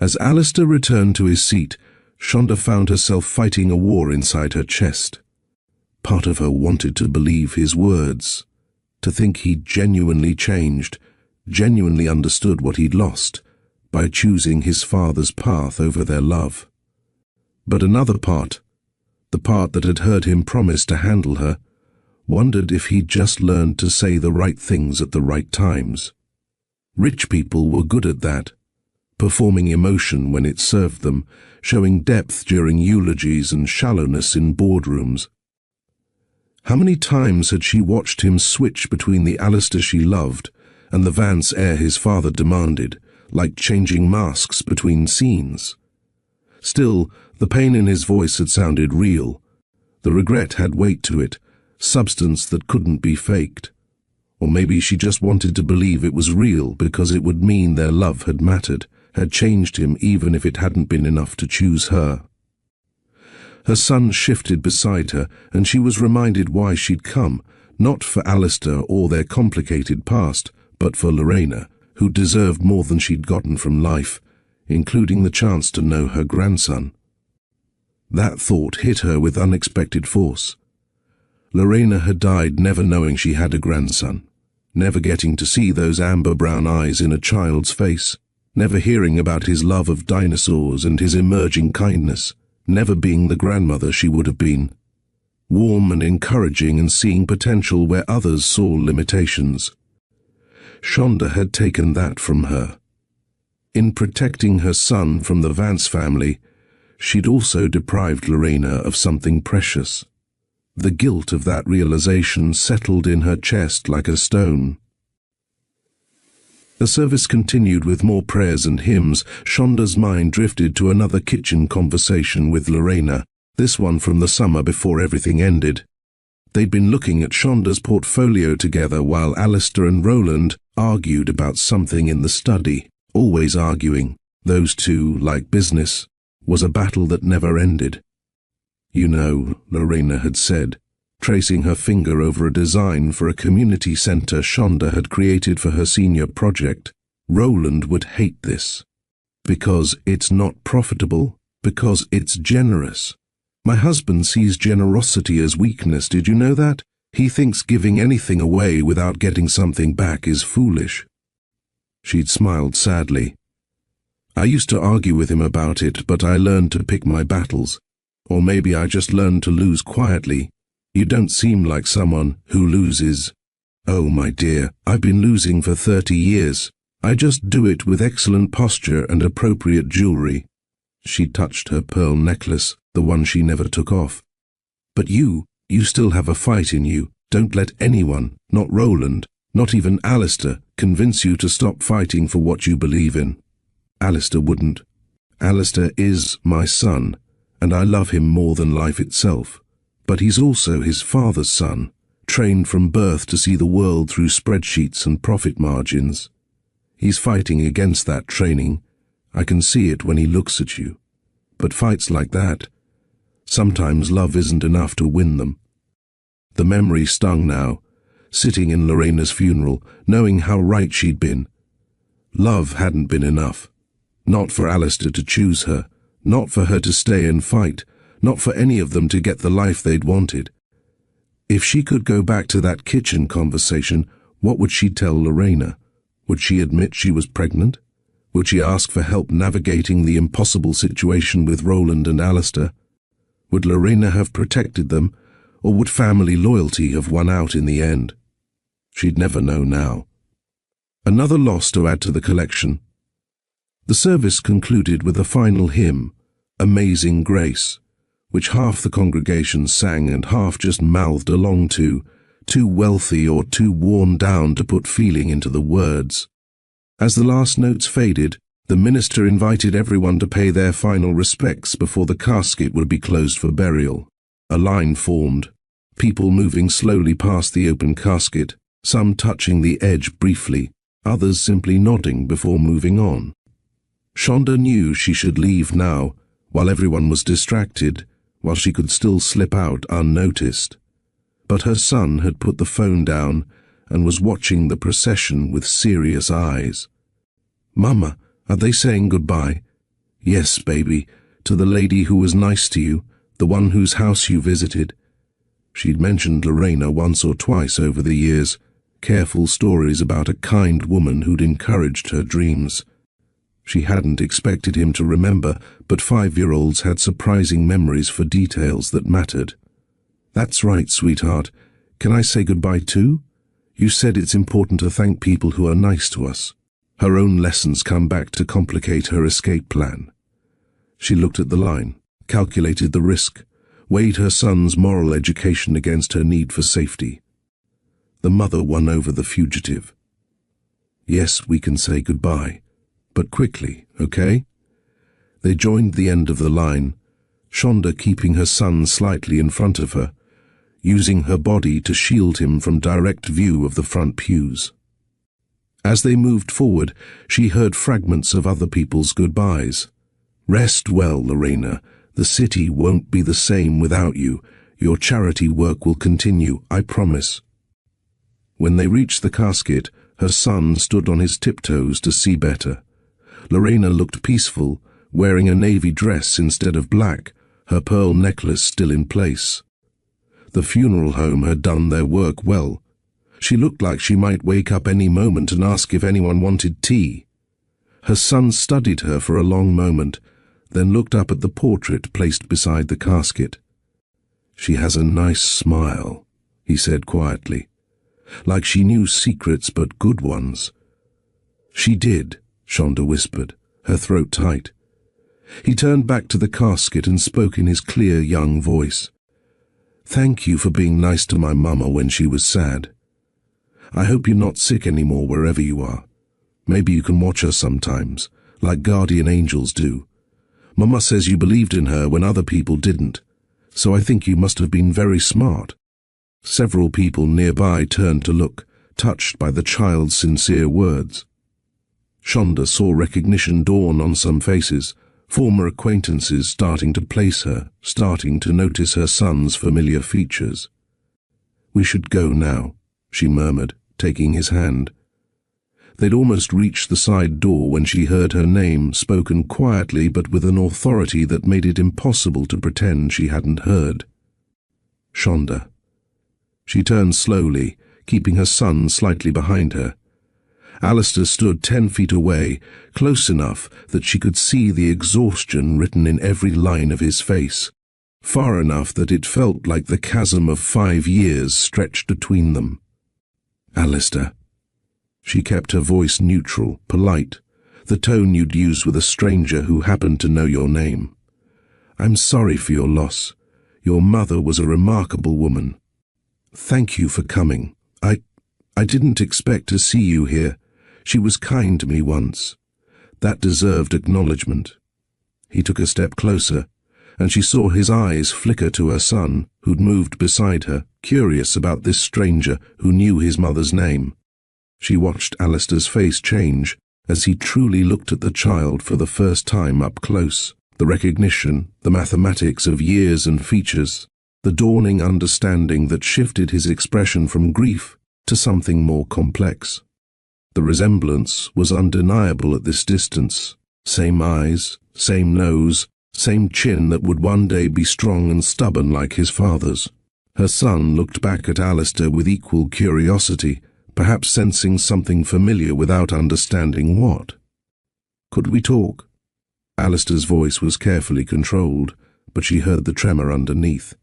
As Alistair returned to his seat, Shonda found herself fighting a war inside her chest. Part of her wanted to believe his words, to think he'd genuinely changed, genuinely understood what he'd lost, by choosing his father's path over their love. But another part, the part that had heard him promise to handle her, wondered if he'd just learned to say the right things at the right times. Rich people were good at that, performing emotion when it served them, showing depth during eulogies and shallowness in boardrooms. How many times had she watched him switch between the Alistair she loved and the Vance heir his father demanded, like changing masks between scenes? Still, the pain in his voice had sounded real. The regret had weight to it, substance that couldn't be faked. Or maybe she just wanted to believe it was real because it would mean their love had mattered, had changed him even if it hadn't been enough to choose her. Her son shifted beside her, and she was reminded why she'd come, not for Alistair or their complicated past, but for Lorena, who deserved more than she'd gotten from life, including the chance to know her grandson. That thought hit her with unexpected force. Lorena had died never knowing she had a grandson, never getting to see those amber-brown eyes in a child's face, never hearing about his love of dinosaurs and his emerging kindness, never being the grandmother she would have been. Warm and encouraging and seeing potential where others saw limitations. Shonda had taken that from her. In protecting her son from the Vance family, she'd also deprived Lorena of something precious. The guilt of that realization settled in her chest like a stone. The service continued with more prayers and hymns. Shonda's mind drifted to another kitchen conversation with Lorena, this one from the summer before everything ended. They'd been looking at Shonda's portfolio together while Alistair and Roland argued about something in the study, always arguing. Those two, like business, was a battle that never ended. "You know," Lorena had said, tracing her finger over a design for a community centre Shonda had created for her senior project, "Roland would hate this. Because it's not profitable, because it's generous. My husband sees generosity as weakness, did you know that? He thinks giving anything away without getting something back is foolish." She'd smiled sadly. "I used to argue with him about it, but I learned to pick my battles. Or maybe I just learned to lose quietly. You don't seem like someone who loses." "Oh, my dear, I've been losing for 30 years. I just do it with excellent posture and appropriate jewelry." She touched her pearl necklace, the one she never took off. "But you still have a fight in you. Don't let anyone, not Roland, not even Alistair, convince you to stop fighting for what you believe in." Alistair wouldn't. Alistair is my son, and I love him more than life itself. But he's also his father's son, trained from birth to see the world through spreadsheets and profit margins. He's fighting against that training. I can see it when he looks at you. But fights like that, sometimes love isn't enough to win them. The memory stung now, sitting in Lorena's funeral, knowing how right she'd been. Love hadn't been enough. Not for Alistair to choose her, not for her to stay and fight, not for any of them to get the life they'd wanted. If she could go back to that kitchen conversation, what would she tell Lorena? Would she admit she was pregnant? Would she ask for help navigating the impossible situation with Roland and Alistair? Would Lorena have protected them, or would family loyalty have won out in the end? She'd never know now. Another loss to add to the collection. The service concluded with a final hymn, Amazing Grace, which half the congregation sang and half just mouthed along to, too wealthy or too worn down to put feeling into the words. As the last notes faded, the minister invited everyone to pay their final respects before the casket would be closed for burial. A line formed, people moving slowly past the open casket, some touching the edge briefly, others simply nodding before moving on. Shonda knew she should leave now, while everyone was distracted, while she could still slip out unnoticed. But her son had put the phone down and was watching the procession with serious eyes. "Mama, are they saying goodbye?" "Yes, baby, to the lady who was nice to you, the one whose house you visited." She'd mentioned Lorena once or twice over the years, careful stories about a kind woman who'd encouraged her dreams. She hadn't expected him to remember, but 5-year-olds had surprising memories for details that mattered. "That's right, sweetheart. Can I say goodbye too? You said it's important to thank people who are nice to us." Her own lessons come back to complicate her escape plan. She looked at the line, calculated the risk, weighed her son's moral education against her need for safety. The mother won over the fugitive. "Yes, we can say goodbye, but quickly, okay?" They joined the end of the line, Shonda keeping her son slightly in front of her, using her body to shield him from direct view of the front pews. As they moved forward, she heard fragments of other people's goodbyes. "Rest well, Lorena. The city won't be the same without you. Your charity work will continue, I promise." When they reached the casket, her son stood on his tiptoes to see better. Lorena looked peaceful, wearing a navy dress instead of black, her pearl necklace still in place. The funeral home had done their work well. She looked like she might wake up any moment and ask if anyone wanted tea. Her son studied her for a long moment, then looked up at the portrait placed beside the casket. "She has a nice smile," he said quietly, like she knew secrets but good ones. "She did," Shonda whispered, her throat tight. He turned back to the casket and spoke in his clear young voice. "Thank you for being nice to my mama when she was sad. I hope you're not sick anymore wherever you are. Maybe you can watch her sometimes, like guardian angels do. Mama says you believed in her when other people didn't, so I think you must have been very smart." Several people nearby turned to look, touched by the child's sincere words. Shonda saw recognition dawn on some faces, former acquaintances starting to place her, starting to notice her son's familiar features. "We should go now," she murmured, taking his hand. They'd almost reached the side door when she heard her name spoken quietly but with an authority that made it impossible to pretend she hadn't heard. "Shonda." She turned slowly, keeping her son slightly behind her. Alistair stood 10 feet away, close enough that she could see the exhaustion written in every line of his face, far enough that it felt like the chasm of 5 years stretched between them. "Alistair." She kept her voice neutral, polite, the tone you'd use with a stranger who happened to know your name. "I'm sorry for your loss. Your mother was a remarkable woman. Thank you for coming. I didn't expect to see you here. She was kind to me once. That deserved acknowledgement. He took a step closer, and she saw his eyes flicker to her son, who'd moved beside her, curious about this stranger who knew his mother's name. She watched Alistair's face change as he truly looked at the child for the first time up close. The recognition, the mathematics of years and features, the dawning understanding that shifted his expression from grief to something more complex. The resemblance was undeniable at this distance. Same eyes, same nose, same chin that would one day be strong and stubborn like his father's. Her son looked back at Alistair with equal curiosity, perhaps sensing something familiar without understanding what. "Could we talk?" Alistair's voice was carefully controlled, but she heard the tremor underneath.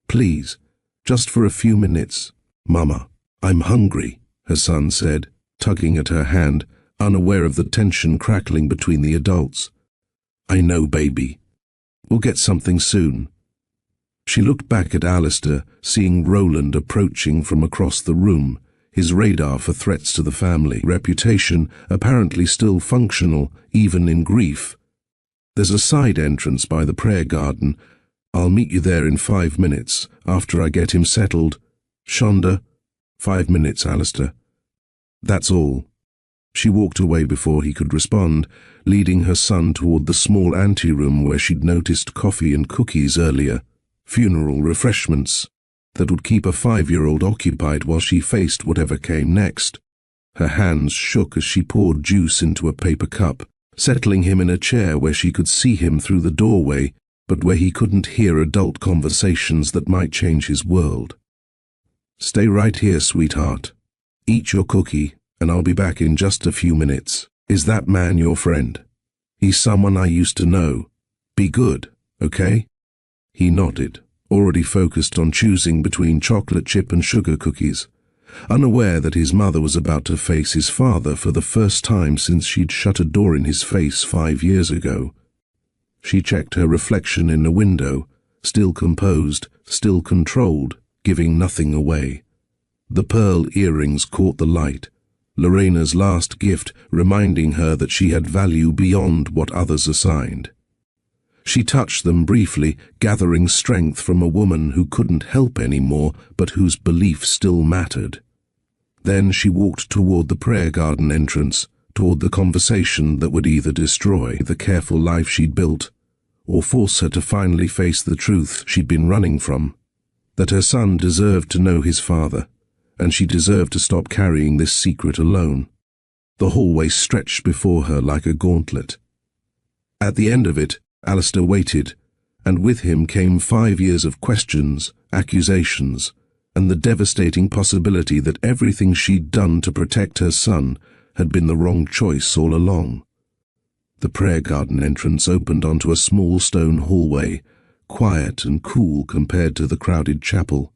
"Please, just for a few minutes." "Mama, I'm hungry," her son said, tugging at her hand, unaware of the tension crackling between the adults. "I know, baby. We'll get something soon." She looked back at Alistair, seeing Roland approaching from across the room, his radar for threats to the family reputation apparently still functional, even in grief. "There's a side entrance by the prayer garden. I'll meet you there in 5 minutes, after I get him settled. Shonda." "5 minutes, Alistair." "That's all." She walked away before he could respond, leading her son toward the small anteroom where she'd noticed coffee and cookies earlier, funeral refreshments that would keep a 5-year-old occupied while she faced whatever came next. Her hands shook as she poured juice into a paper cup, settling him in a chair where she could see him through the doorway, but where he couldn't hear adult conversations that might change his world. "Stay right here, sweetheart. Eat your cookie, and I'll be back in just a few minutes. Is that man your friend?" "He's someone I used to know. Be good, okay?" He nodded, already focused on choosing between chocolate chip and sugar cookies, unaware that his mother was about to face his father for the first time since she'd shut a door in his face 5 years ago. She checked her reflection in the window, still composed, still controlled, giving nothing away. The pearl earrings caught the light, Lorena's last gift, reminding her that she had value beyond what others assigned. She touched them briefly, gathering strength from a woman who couldn't help anymore, but whose belief still mattered. Then she walked toward the prayer garden entrance, toward the conversation that would either destroy the careful life she'd built, or force her to finally face the truth she'd been running from, that her son deserved to know his father, and she deserved to stop carrying this secret alone. The hallway stretched before her like a gauntlet. At the end of it, Alistair waited, and with him came 5 years of questions, accusations, and the devastating possibility that everything she'd done to protect her son had been the wrong choice all along. The prayer garden entrance opened onto a small stone hallway, quiet and cool compared to the crowded chapel.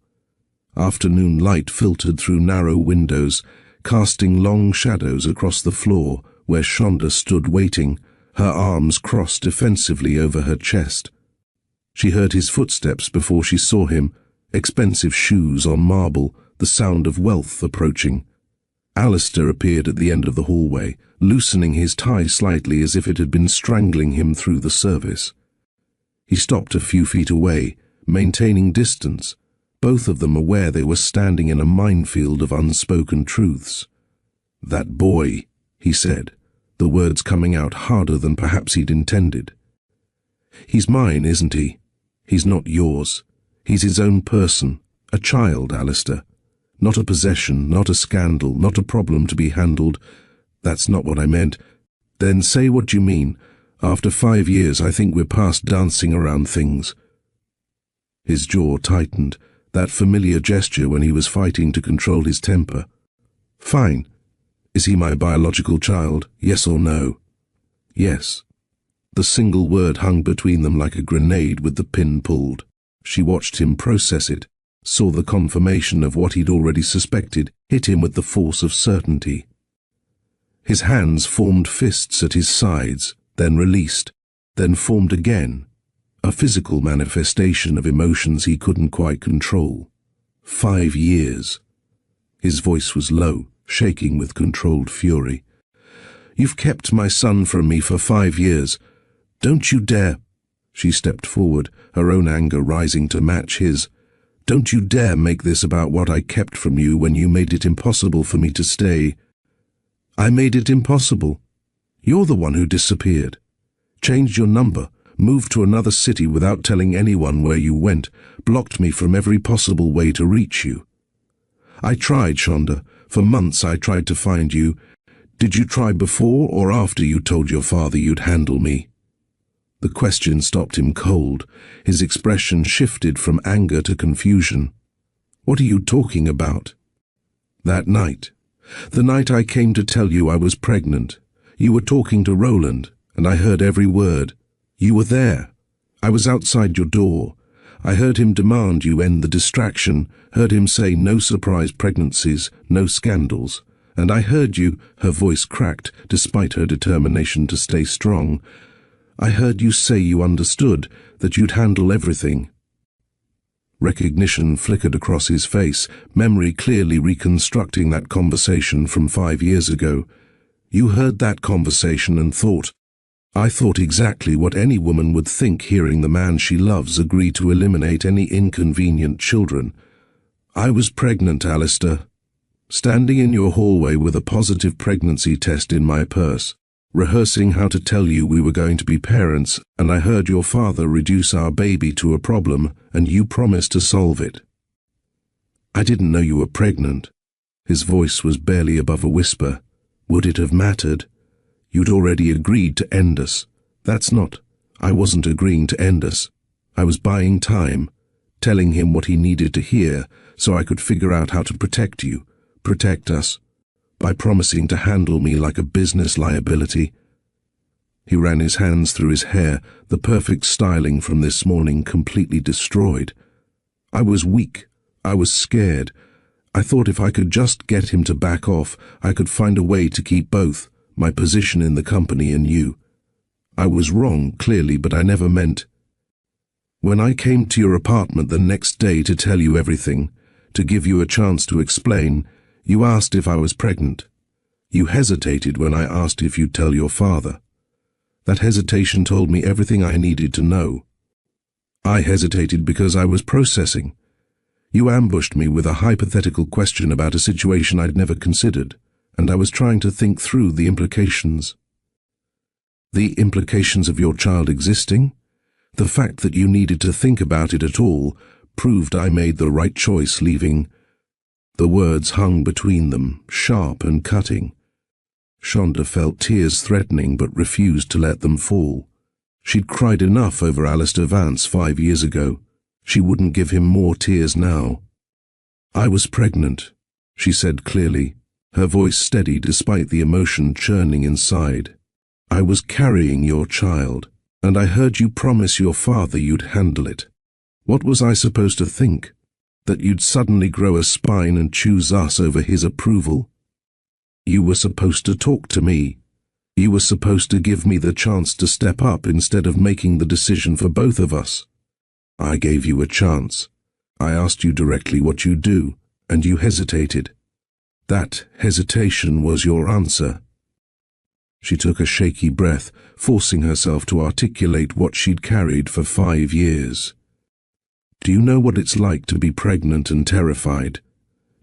Afternoon light filtered through narrow windows, casting long shadows across the floor where Shonda stood waiting, her arms crossed defensively over her chest. She heard his footsteps before she saw him, expensive shoes on marble, the sound of wealth approaching. Alistair appeared at the end of the hallway, loosening his tie slightly as if it had been strangling him through the service. He stopped a few feet away, maintaining distance, both of them aware they were standing in a minefield of unspoken truths. "That boy," he said, the words coming out harder than perhaps he'd intended. "He's mine, isn't he? He's not yours. He's his own person, a child, Alistair. Not a possession, not a scandal, not a problem to be handled. That's not what I meant." "Then say what you mean. After 5 years, I think we're past dancing around things." His jaw tightened, that familiar gesture when he was fighting to control his temper. "Fine. Is he my biological child, yes or no?" "Yes." The single word hung between them like a grenade with the pin pulled. She watched him process it, saw the confirmation of what he'd already suspected hit him with the force of certainty. His hands formed fists at his sides, then released, then formed again, a physical manifestation of emotions he couldn't quite control. 5 years. His voice was low, shaking with controlled fury. You've kept my son from me for 5 years. Don't you dare." She stepped forward, her own anger rising to match his. "Don't you dare make this about what I kept from you when you made it impossible for me to stay." "I made it impossible. You're the one who disappeared. Changed your number, moved to another city without telling anyone where you went, blocked me from every possible way to reach you. I tried, Shonda. For months I tried to find you. Did you try before or after you told your father you'd handle me?" The question stopped him cold. His expression shifted from anger to confusion. "What are you talking about?" "That night. The night I came to tell you I was pregnant. You were talking to Roland, and I heard every word. You were there. I was outside your door. I heard him demand you end the distraction, heard him say no surprise pregnancies, no scandals. And I heard you," her voice cracked, despite her determination to stay strong. "I heard you say you understood, that you'd handle everything." Recognition flickered across his face, memory clearly reconstructing that conversation from 5 years ago. "You heard that conversation and thought—" "I thought exactly what any woman would think hearing the man she loves agree to eliminate any inconvenient children. I was pregnant, Alistair. Standing in your hallway with a positive pregnancy test in my purse, rehearsing how to tell you we were going to be parents, and I heard your father reduce our baby to a problem, and you promised to solve it." "I didn't know you were pregnant." His voice was barely above a whisper. "Would it have mattered? You'd already agreed to end us. That's not. I wasn't agreeing to end us. I was buying time, telling him what he needed to hear so I could figure out how to protect you, protect us, by promising to handle me like a business liability." He ran his hands through his hair, the perfect styling from this morning completely destroyed. "I was weak. I was scared. I thought if I could just get him to back off, I could find a way to keep both, my position in the company and you. I was wrong, clearly, but I never meant. When I came to your apartment the next day to tell you everything, to give you a chance to explain, you asked if I was pregnant. You hesitated when I asked if you'd tell your father. That hesitation told me everything I needed to know. I hesitated because I was processing. You ambushed me with a hypothetical question about a situation I'd never considered, and I was trying to think through the implications. The implications of your child existing? The fact that you needed to think about it at all proved I made the right choice leaving. The words hung between them, sharp and cutting. Shonda felt tears threatening but refused to let them fall. She'd cried enough over Alistair Vance 5 years ago. She wouldn't give him more tears now. I was pregnant, she said clearly, her voice steady despite the emotion churning inside. I was carrying your child, and I heard you promise your father you'd handle it. What was I supposed to think? That you'd suddenly grow a spine and choose us over his approval? You were supposed to talk to me. You were supposed to give me the chance to step up instead of making the decision for both of us. I gave you a chance. I asked you directly what you'd do, and you hesitated. That hesitation was your answer. She took a shaky breath, forcing herself to articulate what she'd carried for 5 years. Do you know what it's like to be pregnant and terrified?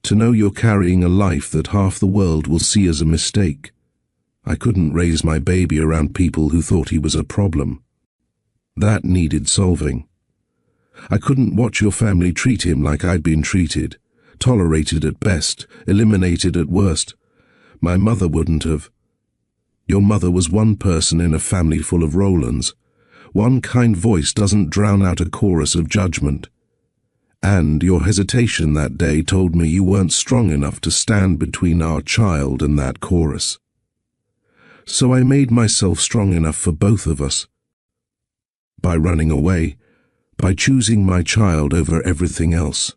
To know you're carrying a life that half the world will see as a mistake? I couldn't raise my baby around people who thought he was a problem. That needed solving. I couldn't watch your family treat him like I'd been treated, tolerated at best, eliminated at worst. My mother wouldn't have. Your mother was one person in a family full of Rolands. One kind voice doesn't drown out a chorus of judgment. And your hesitation that day told me you weren't strong enough to stand between our child and that chorus. So I made myself strong enough for both of us. By running away, by choosing my child over everything else,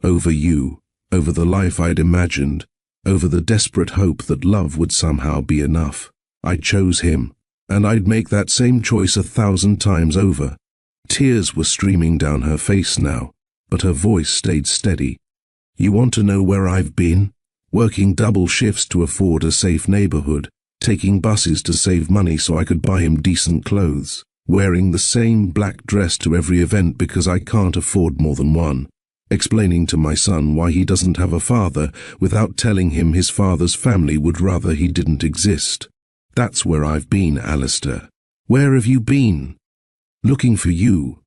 over you, over the life I'd imagined, over the desperate hope that love would somehow be enough. I chose him, and I'd make that same choice 1,000 times over. Tears were streaming down her face now, but her voice stayed steady. You want to know where I've been? Working double shifts to afford a safe neighborhood, taking buses to save money so I could buy him decent clothes, wearing the same black dress to every event because I can't afford more than one, explaining to my son why he doesn't have a father without telling him his father's family would rather he didn't exist. That's where I've been, Alistair. Where have you been? Looking for you.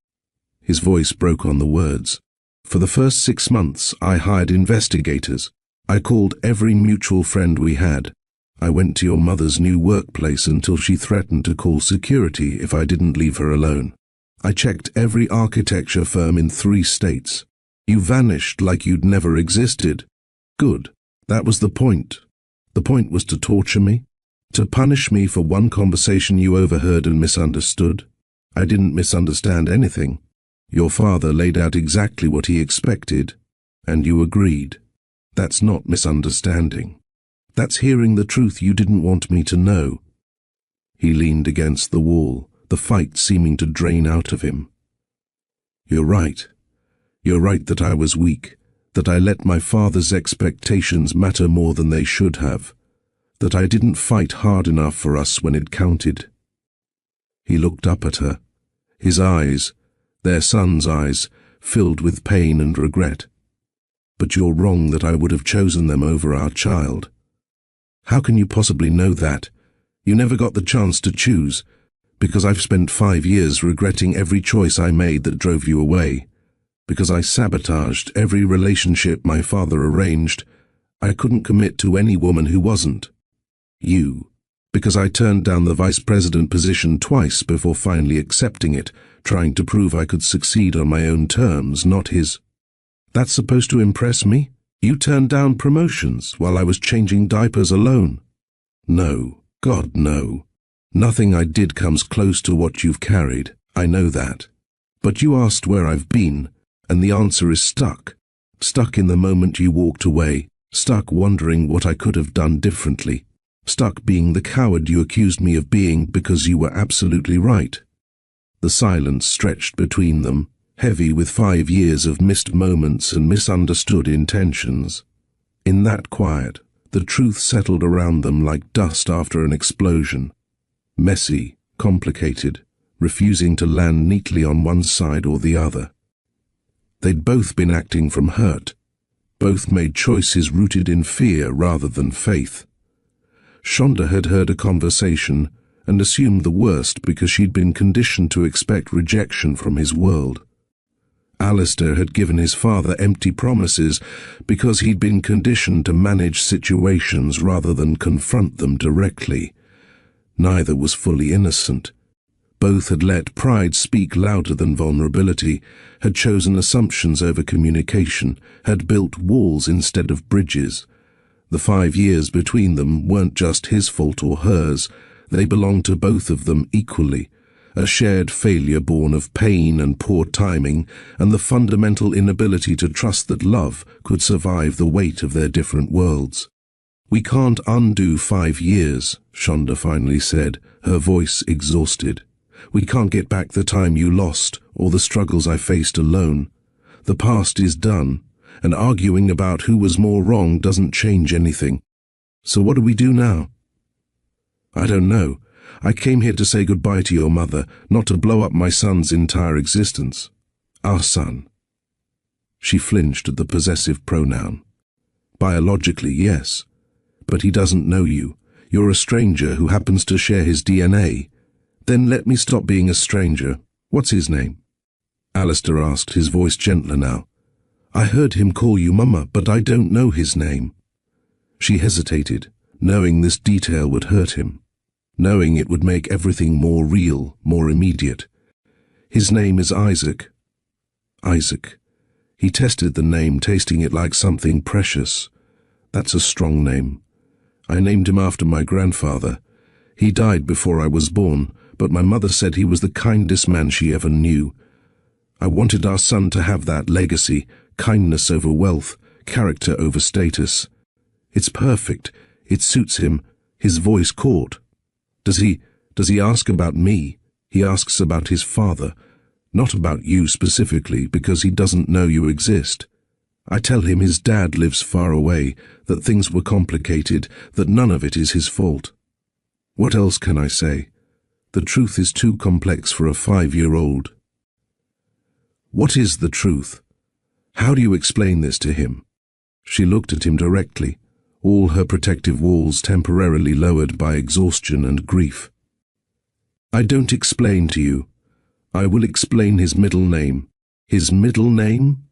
His voice broke on the words. For the first 6 months, I hired investigators. I called every mutual friend we had. I went to your mother's new workplace until she threatened to call security if I didn't leave her alone. I checked every architecture firm in 3 states. You vanished like you'd never existed. Good. That was the point. The point was to torture me, to punish me for one conversation you overheard and misunderstood. I didn't misunderstand anything. Your father laid out exactly what he expected, and you agreed. That's not misunderstanding. That's hearing the truth you didn't want me to know. He leaned against the wall, the fight seeming to drain out of him. You're right. You're right that I was weak, that I let my father's expectations matter more than they should have, that I didn't fight hard enough for us when it counted. He looked up at her, his eyes, their son's eyes, filled with pain and regret. But you're wrong that I would have chosen them over our child. How can you possibly know that? You never got the chance to choose, because I've spent 5 years regretting every choice I made that drove you away. Because I sabotaged every relationship my father arranged, I couldn't commit to any woman who wasn't you. Because I turned down the vice president position twice before finally accepting it, trying to prove I could succeed on my own terms, not his. That's supposed to impress me? You turned down promotions while I was changing diapers alone. No, God, no. Nothing I did comes close to what you've carried, I know that. But you asked where I've been, and the answer is stuck. Stuck in the moment you walked away, stuck wondering what I could have done differently, stuck being the coward you accused me of being because you were absolutely right. The silence stretched between them, heavy with 5 years of missed moments and misunderstood intentions. In that quiet, the truth settled around them like dust after an explosion. Messy, complicated, refusing to land neatly on one side or the other. They'd both been acting from hurt. Both made choices rooted in fear rather than faith. Shonda had heard a conversation and assumed the worst because she'd been conditioned to expect rejection from his world. Alistair had given his father empty promises because he'd been conditioned to manage situations rather than confront them directly. Neither was fully innocent. Both had let pride speak louder than vulnerability, had chosen assumptions over communication, had built walls instead of bridges. The 5 years between them weren't just his fault or hers, they belonged to both of them equally. A shared failure born of pain and poor timing, and the fundamental inability to trust that love could survive the weight of their different worlds. We can't undo 5 years, Shonda finally said, her voice exhausted. We can't get back the time you lost, or the struggles I faced alone. The past is done, and arguing about who was more wrong doesn't change anything. So what do we do now? I don't know. I came here to say goodbye to your mother, not to blow up my son's entire existence. Our son. She flinched at the possessive pronoun. Biologically, yes. But he doesn't know you. You're a stranger who happens to share his DNA. Then let me stop being a stranger. What's his name? Alistair asked, his voice gentler now. I heard him call you Mama, but I don't know his name. She hesitated, knowing this detail would hurt him. Knowing it would make everything more real, more immediate. His name is Isaac. Isaac. He tested the name, tasting it like something precious. That's a strong name. I named him after my grandfather. He died before I was born, but my mother said he was the kindest man she ever knew. I wanted our son to have that legacy, kindness over wealth, character over status. It's perfect. It suits him. His voice caught. Does he ask about me? He asks about his father, not about you specifically, because he doesn't know you exist. I tell him his dad lives far away, that things were complicated, that none of it is his fault. What else can I say? The truth is too complex for a 5-year-old. What is the truth? How do you explain this to him? She looked at him directly, all her protective walls temporarily lowered by exhaustion and grief. I don't explain to you. I will explain his middle name. His middle name?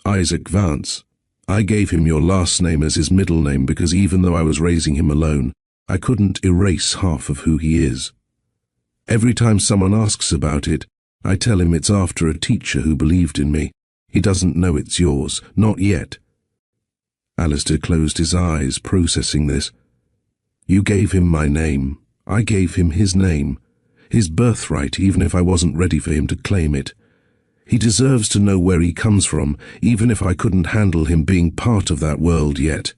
Isaac Vance. I gave him your last name as his middle name because even though I was raising him alone, I couldn't erase half of who he is. Every time someone asks about it, I tell him it's after a teacher who believed in me. He doesn't know it's yours, not yet. Alistair closed his eyes, processing this. You gave him my name. I gave him his name. His birthright, even if I wasn't ready for him to claim it. He deserves to know where he comes from, even if I couldn't handle him being part of that world yet.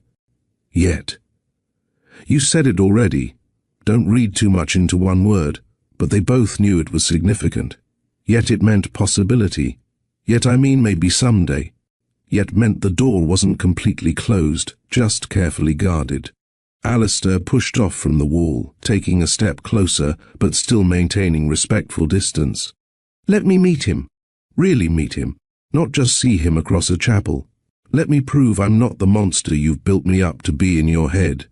Yet. You said it already. Don't read too much into one word, but they both knew it was significant. Yet it meant possibility. Yet I mean maybe someday. Yet meant the door wasn't completely closed, just carefully guarded. Alistair pushed off from the wall, taking a step closer, but still maintaining respectful distance. Let me meet him. Really meet him. Not just see him across a chapel. Let me prove I'm not the monster you've built me up to be in your head.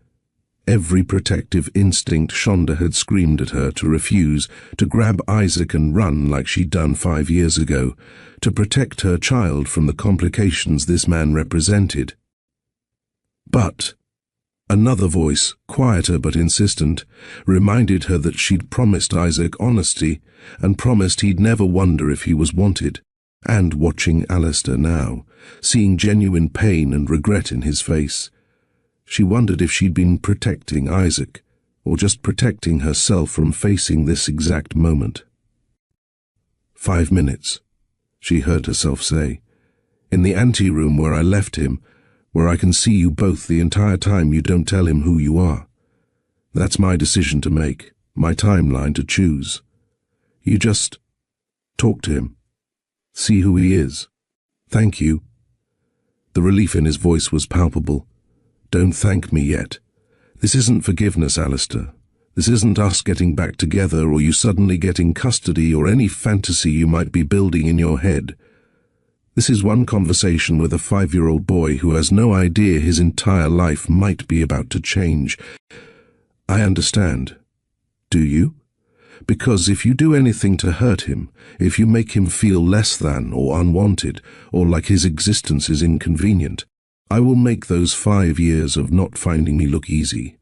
Every protective instinct Shonda had screamed at her to refuse, to grab Isaac and run like she'd done 5 years ago, to protect her child from the complications this man represented. But another voice, quieter but insistent, reminded her that she'd promised Isaac honesty and promised he'd never wonder if he was wanted. And watching Alistair now, seeing genuine pain and regret in his face, she wondered if she'd been protecting Isaac, or just protecting herself from facing this exact moment. 5 minutes, she heard herself say. In the anteroom where I left him, where I can see you both the entire time you don't tell him who you are. That's my decision to make, my timeline to choose. You just talk to him. See who he is. Thank you. The relief in his voice was palpable. Don't thank me yet. This isn't forgiveness, Alistair. This isn't us getting back together or you suddenly getting custody or any fantasy you might be building in your head. This is one conversation with a 5-year-old boy who has no idea his entire life might be about to change. I understand. Do you? Because if you do anything to hurt him, if you make him feel less than or unwanted, or like his existence is inconvenient, I will make those 5 years of not finding me look easy.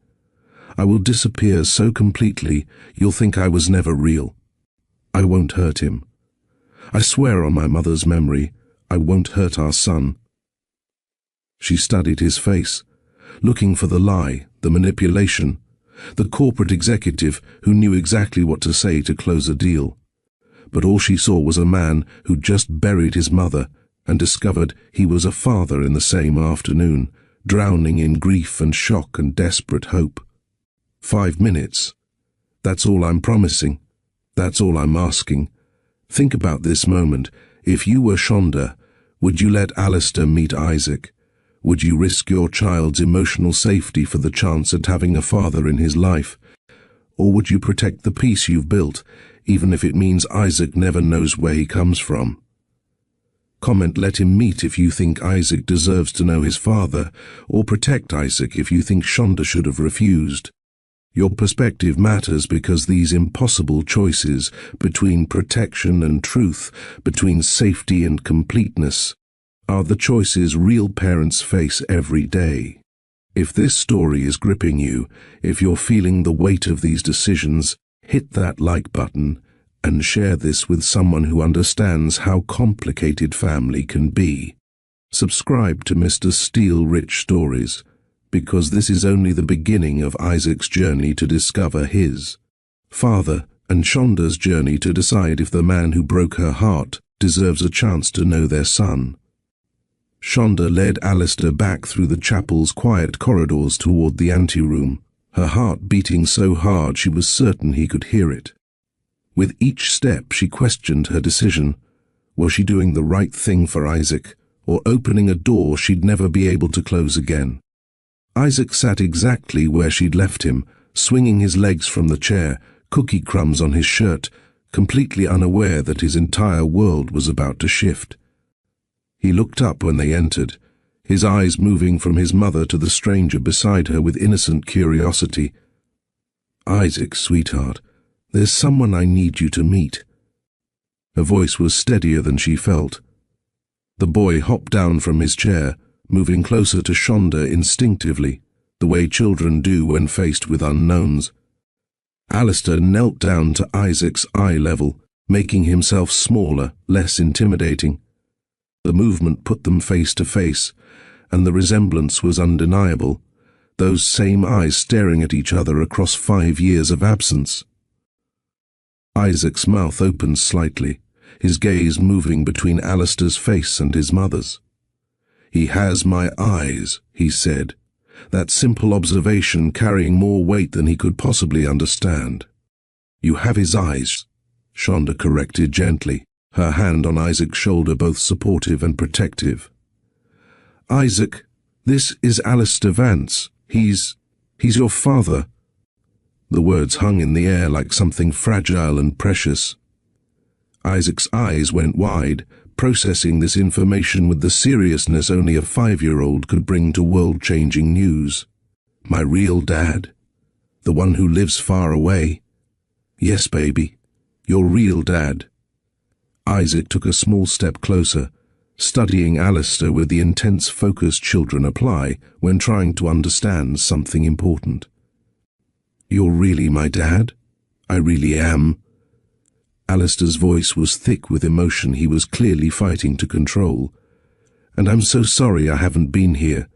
I will disappear so completely you'll think I was never real. I won't hurt him. I swear on my mother's memory, I won't hurt our son. She studied his face, looking for the lie, the manipulation, the corporate executive who knew exactly what to say to close a deal. But all she saw was a man who'd just buried his mother and discovered he was a father in the same afternoon, drowning in grief and shock and desperate hope. 5 minutes. That's all I'm promising. That's all I'm asking. Think about this moment. If you were Shonda, would you let Alistair meet Isaac? Would you risk your child's emotional safety for the chance at having a father in his life? Or would you protect the peace you've built, even if it means Isaac never knows where he comes from? Comment let him meet if you think Isaac deserves to know his father, or protect Isaac if you think Shonda should have refused. Your perspective matters because these impossible choices between protection and truth, between safety and completeness, are the choices real parents face every day. If this story is gripping you, if you're feeling the weight of these decisions, hit that like button and share this with someone who understands how complicated family can be. Subscribe to Mr. Steele Rich Stories, because this is only the beginning of Isaac's journey to discover his father and Shonda's journey to decide if the man who broke her heart deserves a chance to know their son. Shonda led Alistair back through the chapel's quiet corridors toward the anteroom, her heart beating so hard she was certain he could hear it. With each step she questioned her decision. Was she doing the right thing for Isaac, or opening a door she'd never be able to close again? Isaac sat exactly where she'd left him, swinging his legs from the chair, cookie crumbs on his shirt, completely unaware that his entire world was about to shift. He looked up when they entered, his eyes moving from his mother to the stranger beside her with innocent curiosity. "Isaac, sweetheart, there's someone I need you to meet." Her voice was steadier than she felt. The boy hopped down from his chair, moving closer to Shonda instinctively, the way children do when faced with unknowns. Alistair knelt down to Isaac's eye level, making himself smaller, less intimidating. The movement put them face to face, and the resemblance was undeniable, those same eyes staring at each other across 5 years of absence. Isaac's mouth opened slightly, his gaze moving between Alistair's face and his mother's. "He has my eyes," he said, that simple observation carrying more weight than he could possibly understand. "You have his eyes," Shonda corrected gently, her hand on Isaac's shoulder both supportive and protective. "Isaac, this is Alistair Vance. He's your father." The words hung in the air like something fragile and precious. Isaac's eyes went wide, processing this information with the seriousness only a 5-year-old could bring to world-changing news. "My real dad? The one who lives far away?" "Yes, baby, your real dad." Isaac took a small step closer, studying Alistair with the intense focus children apply when trying to understand something important. "You're really my dad? I really am." Alistair's voice was thick with emotion he was clearly fighting to control. "And I'm so sorry I haven't been here.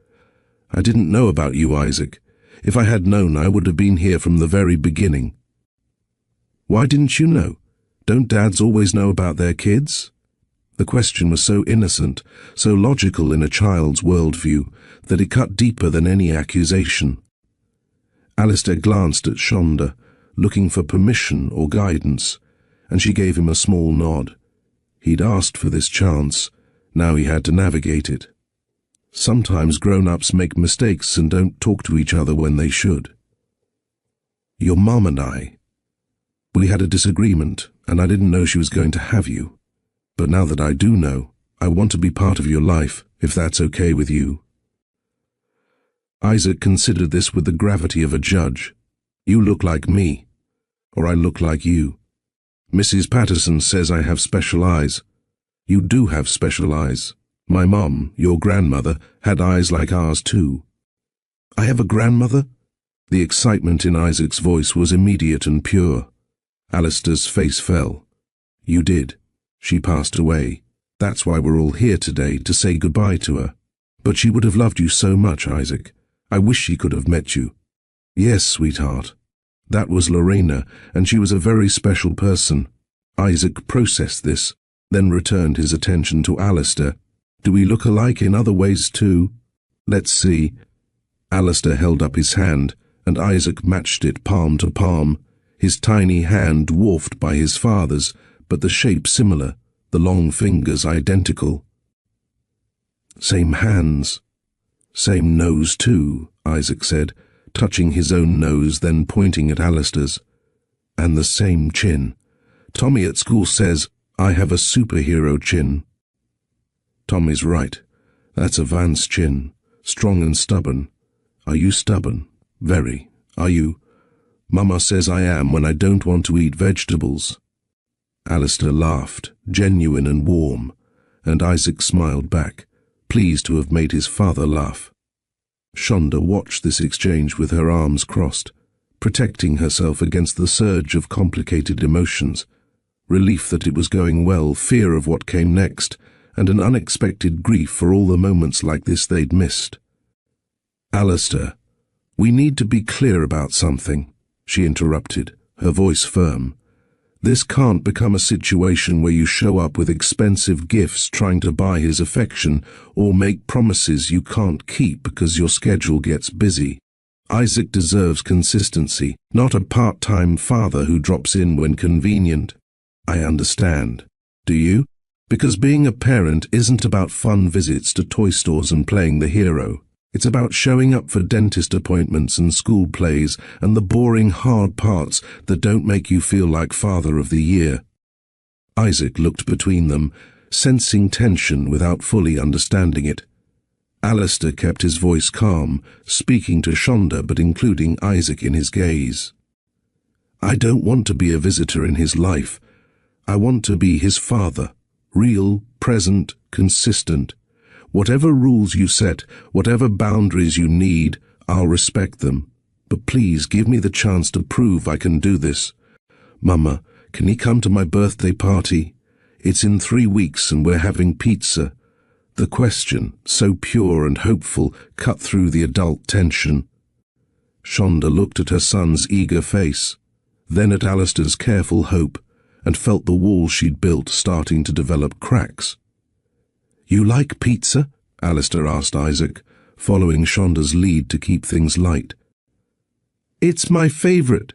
I didn't know about you, Isaac. If I had known, I would have been here from the very beginning." "Why didn't you know? Don't dads always know about their kids?" The question was so innocent, so logical in a child's worldview, that it cut deeper than any accusation. Alistair glanced at Shonda, looking for permission or guidance, and she gave him a small nod. He'd asked for this chance, now he had to navigate it. Sometimes grown-ups make mistakes and don't talk to each other when they should. "Your mom and I, we had a disagreement, and I didn't know she was going to have you. But now that I do know, I want to be part of your life, if that's okay with you." Isaac considered this with the gravity of a judge. "You look like me, or I look like you. Mrs. Patterson says I have special eyes. You do have special eyes. My mom, your grandmother, had eyes like ours too." "I have a grandmother?" The excitement in Isaac's voice was immediate and pure. Alistair's face fell. "You did. She passed away. That's why we're all here today, to say goodbye to her. But she would have loved you so much, Isaac. I wish she could have met you." "Yes, sweetheart. That was Lorena, and she was a very special person." Isaac processed this, then returned his attention to Alistair. "Do we look alike in other ways too?" "Let's see." Alistair held up his hand, and Isaac matched it palm to palm, his tiny hand dwarfed by his father's, but the shape similar, the long fingers identical. "Same hands. Same nose too," Isaac said, touching his own nose, then pointing at Alistair's. "And the same chin. Tommy at school says I have a superhero chin." "Tommy's right. That's a Vance chin, strong and stubborn. Are you stubborn? Very. Are you?" "Mama says I am when I don't want to eat vegetables." Alistair laughed, genuine and warm, and Isaac smiled back, pleased to have made his father laugh. Shonda watched this exchange with her arms crossed, protecting herself against the surge of complicated emotions, relief that it was going well, fear of what came next, and an unexpected grief for all the moments like this they'd missed. "Alistair, we need to be clear about something," she interrupted, her voice firm. "This can't become a situation where you show up with expensive gifts trying to buy his affection or make promises you can't keep because your schedule gets busy. Isaac deserves consistency, not a part-time father who drops in when convenient." "I understand. Do you? Because being a parent isn't about fun visits to toy stores and playing the hero. It's about showing up for dentist appointments and school plays and the boring, hard parts that don't make you feel like Father of the Year. Isaac looked between them, sensing tension without fully understanding it. Alistair kept his voice calm, speaking to Shonda but including Isaac in his gaze. I don't want to be a visitor in his life. I want to be his father, real, present, consistent. Whatever rules you set, whatever boundaries you need, I'll respect them. But please give me the chance to prove I can do this. Mama, can he come to my birthday party? It's in 3 weeks and we're having pizza. The question, so pure and hopeful, cut through the adult tension. Shonda looked at her son's eager face, then at Alistair's careful hope, and felt the wall she'd built starting to develop cracks. You like pizza? Alistair asked Isaac, following Shonda's lead to keep things light. It's my favorite,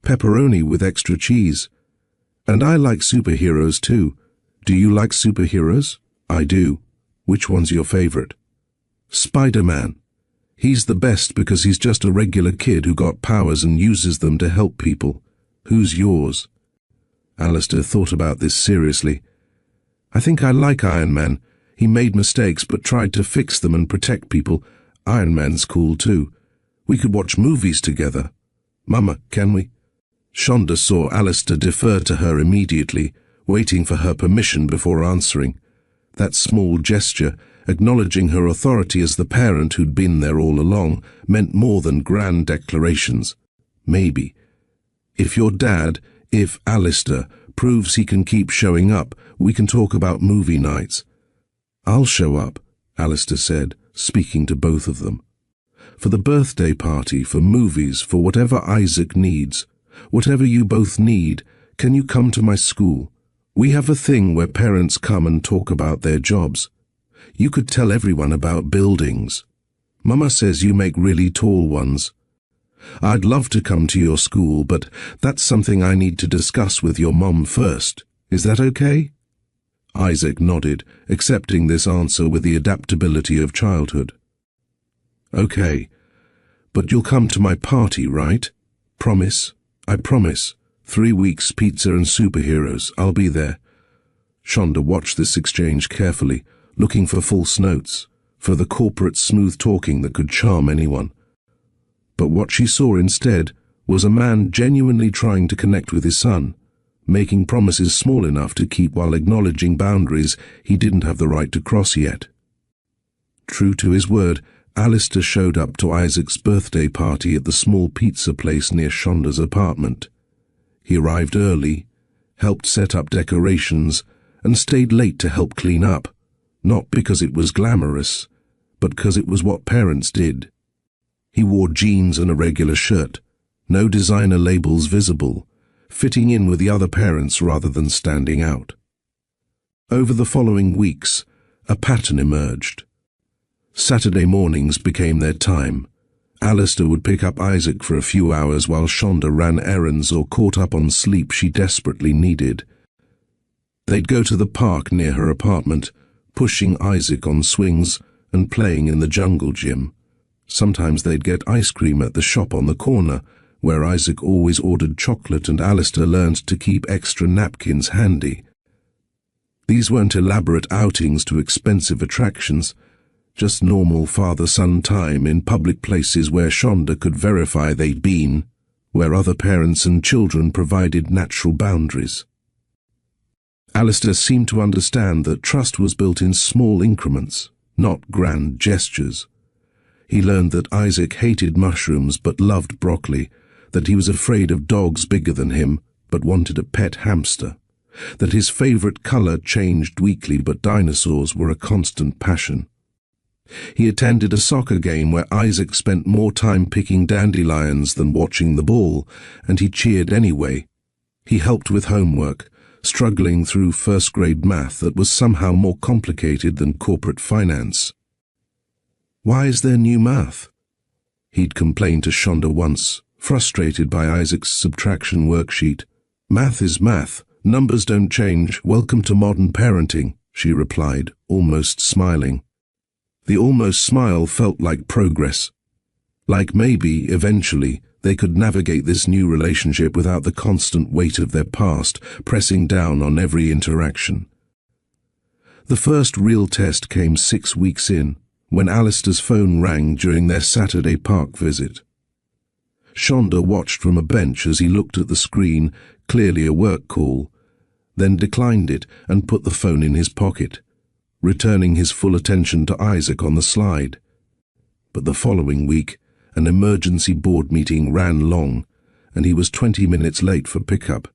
pepperoni with extra cheese. And I like superheroes too. Do you like superheroes? I do. Which one's your favorite? Spider-Man. He's the best because he's just a regular kid who got powers and uses them to help people. Who's yours? Alistair thought about this seriously. I think I like Iron Man. He made mistakes but tried to fix them and protect people. Iron Man's cool too. We could watch movies together. Mama, can we? Shonda saw Alistair defer to her immediately, waiting for her permission before answering. That small gesture, acknowledging her authority as the parent who'd been there all along, meant more than grand declarations. Maybe. If your dad, if Alistair, proves he can keep showing up, we can talk about movie nights. I'll show up, Alistair said, speaking to both of them. For the birthday party, for movies, for whatever Isaac needs, whatever you both need, can you come to my school? We have a thing where parents come and talk about their jobs. You could tell everyone about buildings. Mama says you make really tall ones. I'd love to come to your school, but that's something I need to discuss with your mom first. Is that okay? Isaac nodded, accepting this answer with the adaptability of childhood. Okay, but you'll come to my party, right? Promise? I promise. 3 weeks, pizza and superheroes. I'll be there. Shonda watched this exchange carefully, looking for false notes, for the corporate smooth talking that could charm anyone. But what she saw instead was a man genuinely trying to connect with his son, making promises small enough to keep while acknowledging boundaries he didn't have the right to cross yet. True to his word, Alistair showed up to Isaac's birthday party at the small pizza place near Shonda's apartment. He arrived early, helped set up decorations, and stayed late to help clean up, not because it was glamorous, but because it was what parents did. He wore jeans and a regular shirt, no designer labels visible, fitting in with the other parents rather than standing out. Over the following weeks, a pattern emerged. Saturday mornings became their time. Alistair would pick up Isaac for a few hours while Shonda ran errands or caught up on sleep she desperately needed. They'd go to the park near her apartment, pushing Isaac on swings and playing in the jungle gym. Sometimes they'd get ice cream at the shop on the corner, where Isaac always ordered chocolate and Alistair learned to keep extra napkins handy. These weren't elaborate outings to expensive attractions, just normal father-son time in public places where Shonda could verify they'd been, where other parents and children provided natural boundaries. Alistair seemed to understand that trust was built in small increments, not grand gestures. He learned that Isaac hated mushrooms but loved broccoli, that he was afraid of dogs bigger than him but wanted a pet hamster, that his favorite color changed weekly but dinosaurs were a constant passion. He attended a soccer game where Isaac spent more time picking dandelions than watching the ball, and he cheered anyway. He helped with homework, struggling through first-grade math that was somehow more complicated than corporate finance. Why is there new math? He'd complained to Shonda once, frustrated by Isaac's subtraction worksheet. Math is math. Numbers don't change. Welcome to modern parenting, she replied, almost smiling. The almost smile felt like progress. Like maybe, eventually, they could navigate this new relationship without the constant weight of their past pressing down on every interaction. The first real test came 6 weeks in, when Alistair's phone rang during their Saturday park visit. Shonda watched from a bench as he looked at the screen, clearly a work call, then declined it and put the phone in his pocket, returning his full attention to Isaac on the slide. But the following week, an emergency board meeting ran long, and he was 20 minutes late for pickup.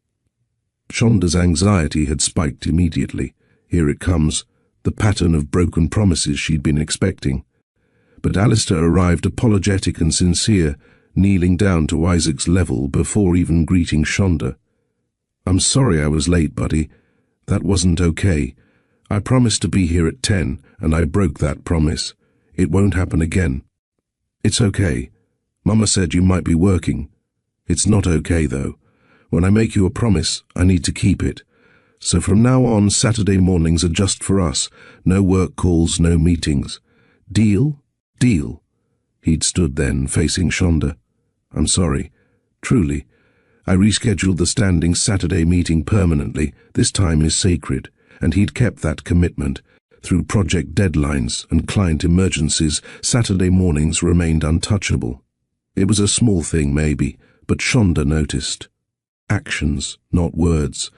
Shonda's anxiety had spiked immediately. Here it comes, the pattern of broken promises she'd been expecting. But Alistair arrived apologetic and sincere, kneeling down to Isaac's level before even greeting Shonda. "I'm sorry I was late, buddy. That wasn't okay. I promised to be here at 10, and I broke that promise. It won't happen again." "It's okay. Mama said you might be working." "It's not okay, though. When I make you a promise, I need to keep it. So from now on, Saturday mornings are just for us. No work calls, no meetings. Deal? Deal." He'd stood then, facing Shonda. "I'm sorry. Truly. I rescheduled the standing Saturday meeting permanently. This time is sacred." And he'd kept that commitment. Through project deadlines and client emergencies, Saturday mornings remained untouchable. It was a small thing, maybe, but Shonda noticed. Actions, not words.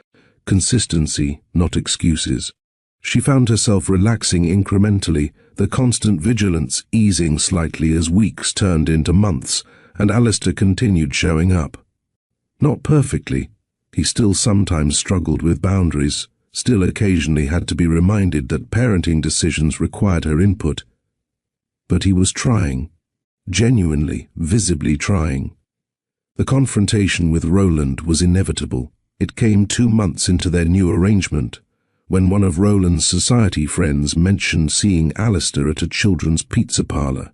Consistency, not excuses. She found herself relaxing incrementally, the constant vigilance easing slightly as weeks turned into months, and Alistair continued showing up. Not perfectly. He still sometimes struggled with boundaries, still occasionally had to be reminded that parenting decisions required her input. But he was trying. Genuinely, visibly trying. The confrontation with Roland was inevitable. It came 2 months into their new arrangement, when one of Roland's society friends mentioned seeing Alistair at a children's pizza parlor.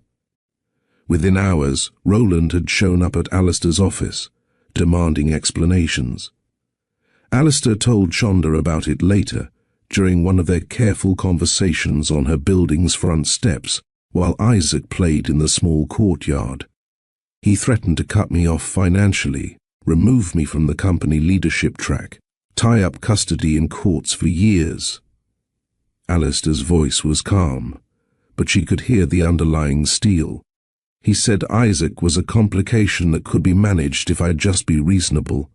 Within hours, Roland had shown up at Alistair's office, demanding explanations. Alistair told Shonda about it later, during one of their careful conversations on her building's front steps, while Isaac played in the small courtyard. "He threatened to cut me off financially, remove me from the company leadership track, tie up custody in courts for years." Alistair's voice was calm, but she could hear the underlying steel. "He said Isaac was a complication that could be managed if I'd just be reasonable."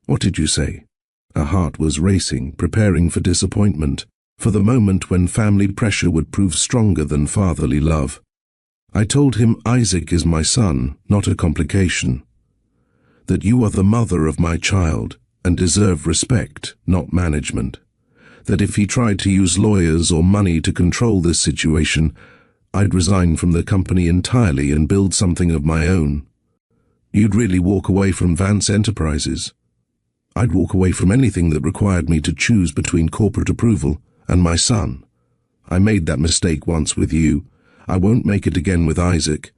"What did you say?" Her heart was racing, preparing for disappointment, for the moment when family pressure would prove stronger than fatherly love. "I told him Isaac is my son, not a complication. That you are the mother of my child and deserve respect, not management. That if he tried to use lawyers or money to control this situation, I'd resign from the company entirely and build something of my own. You'd really walk away from Vance Enterprises." "I'd walk away from anything that required me to choose between corporate approval and my son. I made that mistake once with you. I won't make it again with Isaac."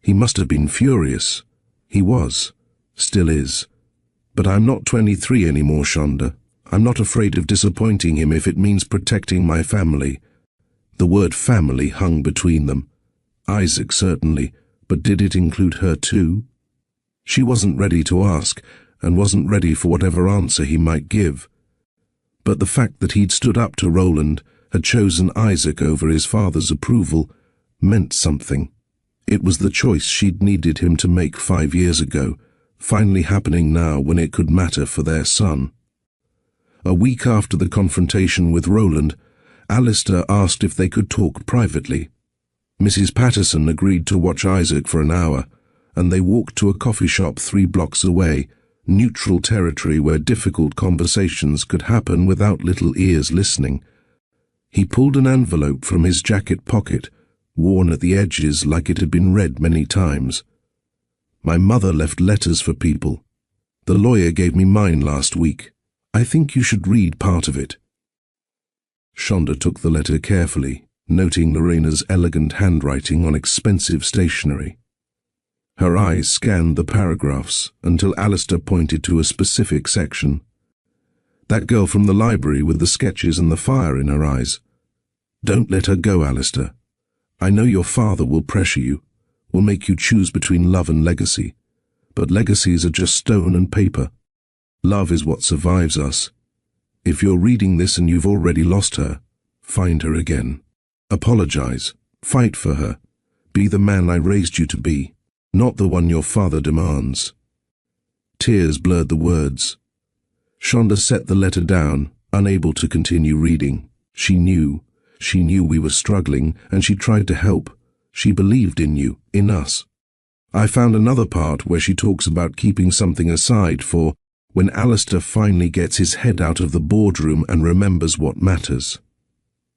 He must have been furious. He was. Still is. "But I'm not 23 anymore, Shonda. I'm not afraid of disappointing him if it means protecting my family." The word family hung between them. Isaac certainly, but did it include her too? She wasn't ready to ask, and wasn't ready for whatever answer he might give. But the fact that he'd stood up to Roland, had chosen Isaac over his father's approval, meant something. It was the choice she'd needed him to make 5 years ago, finally happening now when it could matter for their son. A week after the confrontation with Roland, Alistair asked if they could talk privately. Mrs. Patterson agreed to watch Isaac for an hour, and they walked to a coffee shop 3 blocks away, neutral territory where difficult conversations could happen without little ears listening. He pulled an envelope from his jacket pocket, worn at the edges like it had been read many times. "My mother left letters for people. The lawyer gave me mine last week. I think you should read part of it." Shonda took the letter carefully, noting Lorena's elegant handwriting on expensive stationery. Her eyes scanned the paragraphs until Alistair pointed to a specific section. "That girl from the library with the sketches and the fire in her eyes. Don't let her go, Alistair. I know your father will pressure you, will make you choose between love and legacy. But legacies are just stone and paper. Love is what survives us. If you're reading this and you've already lost her, find her again. Apologize. Fight for her. Be the man I raised you to be, not the one your father demands. Tears blurred the words. Shonda set the letter down, unable to continue reading. She knew we were struggling, and she tried to help. She believed in you, in us. I found another part where she talks about keeping something aside for when Alistair finally gets his head out of the boardroom and remembers what matters.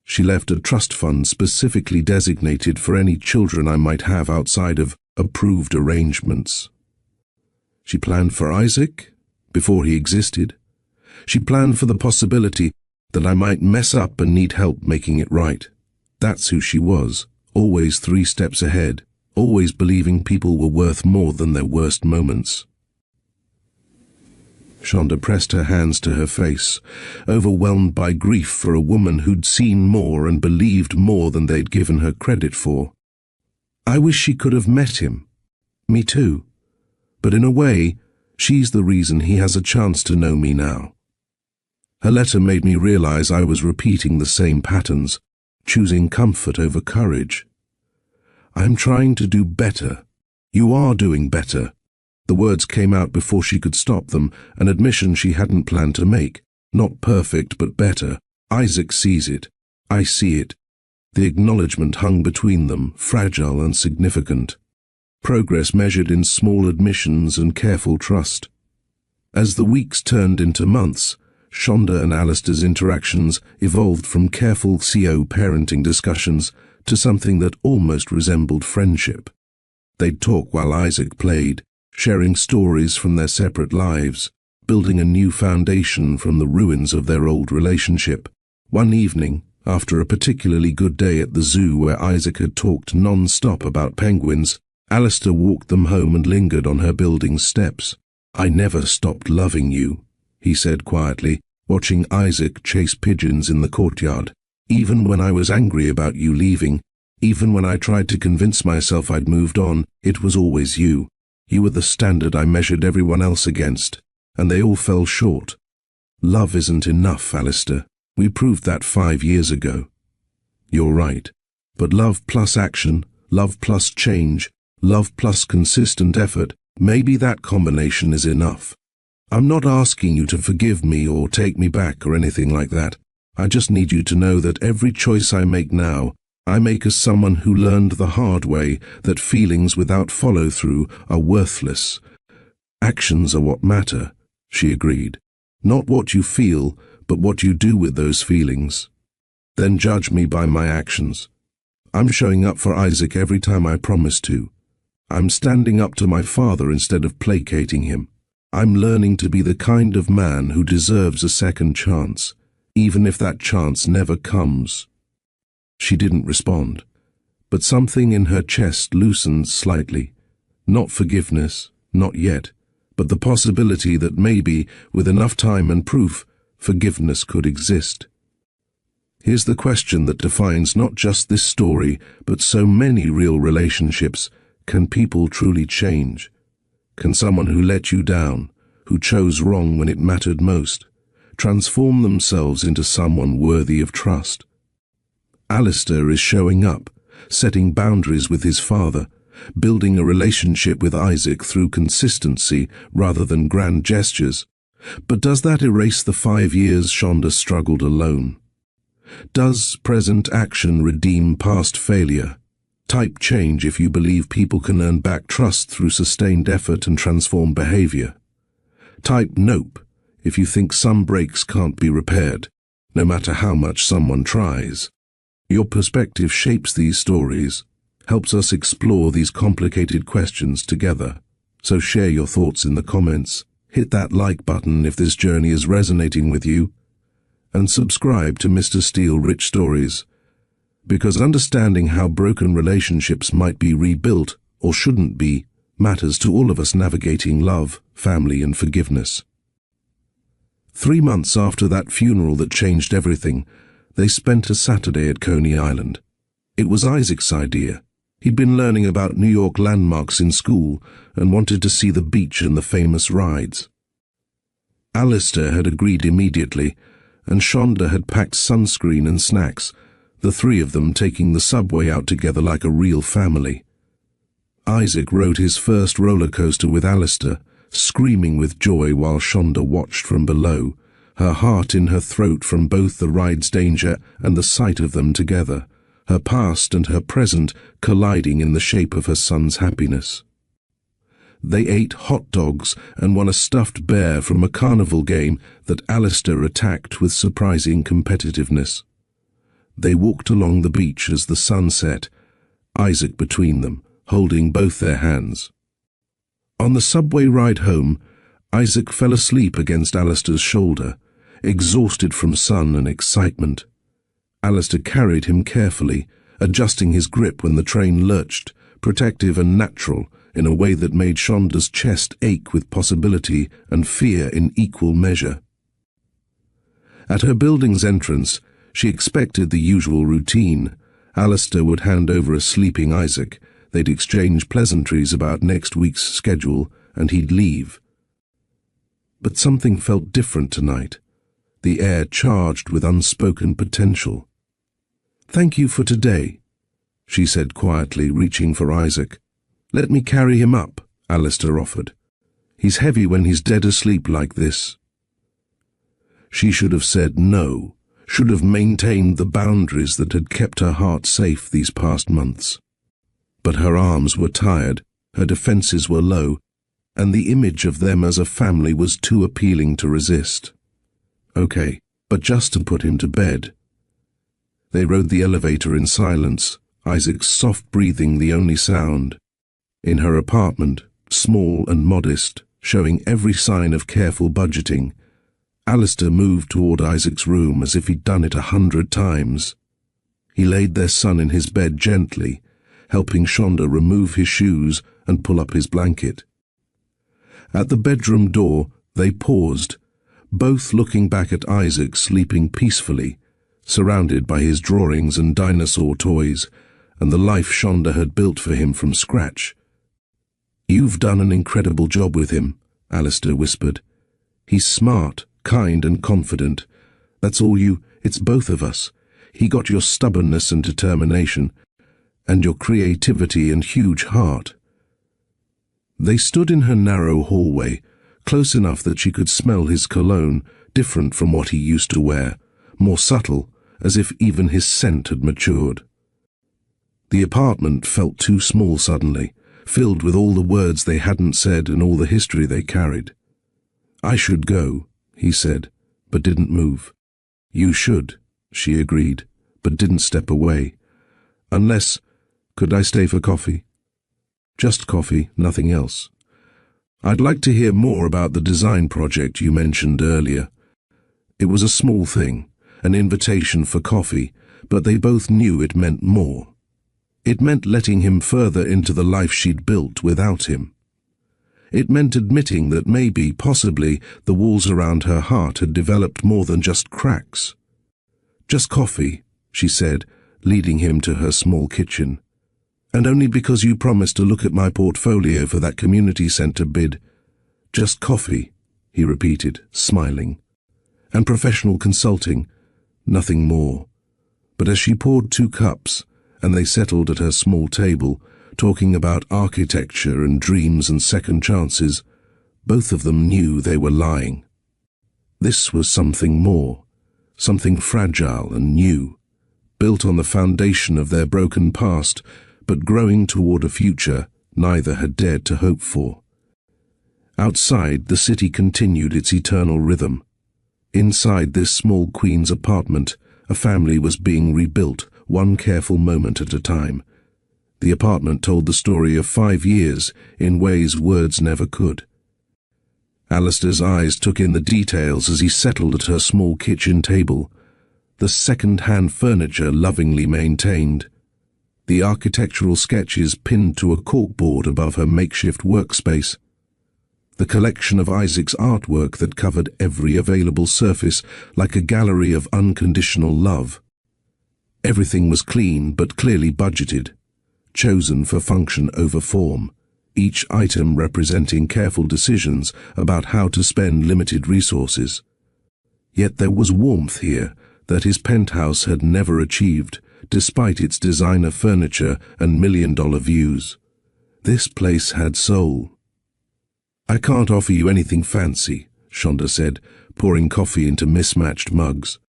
She left a trust fund specifically designated for any children I might have outside of approved arrangements. She planned for Isaac before he existed. She planned for the possibility that I might mess up and need help making it right. That's who she was, always 3 steps ahead, always believing people were worth more than their worst moments. Shonda pressed her hands to her face, overwhelmed by grief for a woman who'd seen more and believed more than they'd given her credit for. I wish she could have met him. Me too. But in a way, she's the reason he has a chance to know me now. Her letter made me realize I was repeating the same patterns, choosing comfort over courage. I'm trying to do better. You are doing better. The words came out before she could stop them, an admission she hadn't planned to make. Not perfect, but better. Isaac sees it. I see it. The acknowledgement hung between them, fragile and significant. Progress measured in small admissions and careful trust. As the weeks turned into months, Shonda and Alistair's interactions evolved from careful co-parenting discussions to something that almost resembled friendship. They'd talk while Isaac played, sharing stories from their separate lives, building a new foundation from the ruins of their old relationship. One evening, after a particularly good day at the zoo where Isaac had talked non-stop about penguins, Alistair walked them home and lingered on her building's steps. I never stopped loving you, he said quietly, watching Isaac chase pigeons in the courtyard. Even when I was angry about you leaving, even when I tried to convince myself I'd moved on, it was always you. You were the standard I measured everyone else against, and they all fell short. Love isn't enough, Alistair. We proved that 5 years ago. You're right. But love plus action, love plus change, love plus consistent effort, maybe that combination is enough. I'm not asking you to forgive me or take me back or anything like that. I just need you to know that every choice I make now, I make as someone who learned the hard way that feelings without follow-through are worthless. Actions are what matter, she agreed. Not what you feel, but what you do with those feelings. Then judge me by my actions. I'm showing up for Isaac every time I promise to. I'm standing up to my father instead of placating him. I'm learning to be the kind of man who deserves a second chance, even if that chance never comes. She didn't respond, but something in her chest loosened slightly. Not forgiveness, not yet, but the possibility that maybe, with enough time and proof, forgiveness could exist. Here's the question that defines not just this story, but so many real relationships. Can people truly change? Can someone who let you down, who chose wrong when it mattered most, transform themselves into someone worthy of trust? Alistair is showing up, setting boundaries with his father, building a relationship with Isaac through consistency rather than grand gestures. But does that erase the 5 years Shonda struggled alone? Does present action redeem past failure? Type change if you believe people can earn back trust through sustained effort and transform behavior. Type nope if you think some breaks can't be repaired, no matter how much someone tries. Your perspective shapes these stories, helps us explore these complicated questions together. So share your thoughts in the comments, hit that like button if this journey is resonating with you, and subscribe to Mr. Steele Rich Stories, because understanding how broken relationships might be rebuilt or shouldn't be matters to all of us navigating love, family, and forgiveness. 3 months after that funeral that changed everything, they spent a Saturday at Coney Island. It was Isaac's idea. He'd been learning about New York landmarks in school and wanted to see the beach and the famous rides. Alistair had agreed immediately, and Shonda had packed sunscreen and snacks, the three of them taking the subway out together like a real family. Isaac rode his first roller coaster with Alistair, screaming with joy while Shonda watched from below, her heart in her throat from both the ride's danger and the sight of them together, her past and her present colliding in the shape of her son's happiness. They ate hot dogs and won a stuffed bear from a carnival game that Alistair attacked with surprising competitiveness. They walked along the beach as the sun set, Isaac between them, holding both their hands. On the subway ride home, Isaac fell asleep against Alistair's shoulder, exhausted from sun and excitement. Alistair carried him carefully, adjusting his grip when the train lurched, protective and natural, in a way that made Shonda's chest ache with possibility and fear in equal measure. At her building's entrance, she expected the usual routine. Alistair would hand over a sleeping Isaac, they'd exchange pleasantries about next week's schedule, and he'd leave. But something felt different tonight, the air charged with unspoken potential. "Thank you for today," she said quietly, reaching for Isaac. "Let me carry him up," Alistair offered. "He's heavy when he's dead asleep like this." She should have said no, should have maintained the boundaries that had kept her heart safe these past months. But her arms were tired, her defenses were low, and the image of them as a family was too appealing to resist. Okay, but just to put him to bed. They rode the elevator in silence, Isaac's soft breathing the only sound. In her apartment, small and modest, showing every sign of careful budgeting, Alistair moved toward Isaac's room as if he'd done it 100 times. He laid their son in his bed gently, helping Shonda remove his shoes and pull up his blanket. At the bedroom door, they paused, both looking back at Isaac sleeping peacefully, surrounded by his drawings and dinosaur toys, and the life Shonda had built for him from scratch. "You've done an incredible job with him," Alistair whispered. "He's smart, kind and confident. That's all it's both of us. He got your stubbornness and determination, and your creativity and huge heart." They stood in her narrow hallway, close enough that she could smell his cologne, different from what he used to wear, more subtle, as if even his scent had matured. The apartment felt too small suddenly, filled with all the words they hadn't said and all the history they carried. "I should go," he said, but didn't move. "You should," she agreed, but didn't step away. "Unless, could I stay for coffee?" "Just coffee, nothing else." "I'd like to hear more about the design project you mentioned earlier." It was a small thing, an invitation for coffee, but they both knew it meant more. It meant letting him further into the life she'd built without him. It meant admitting that maybe, possibly, the walls around her heart had developed more than just cracks. "Just coffee," she said, leading him to her small kitchen. "And only because you promised to look at my portfolio for that community center bid." "Just coffee," he repeated, smiling. "And professional consulting, nothing more." But as she poured 2 cups, and they settled at her small table, talking about architecture and dreams and second chances, both of them knew they were lying. This was something more, something fragile and new, built on the foundation of their broken past, but growing toward a future neither had dared to hope for. Outside, the city continued its eternal rhythm. Inside this small queen's apartment, a family was being rebuilt, one careful moment at a time. The apartment told the story of 5 years in ways words never could. Alistair's eyes took in the details as he settled at her small kitchen table, the second-hand furniture lovingly maintained, the architectural sketches pinned to a corkboard above her makeshift workspace, the collection of Isaac's artwork that covered every available surface like a gallery of unconditional love. Everything was clean but clearly budgeted, chosen for function over form, each item representing careful decisions about how to spend limited resources. Yet there was warmth here that his penthouse had never achieved, despite its designer furniture and million-dollar views. This place had soul. "I can't offer you anything fancy," Shonda said, pouring coffee into mismatched mugs.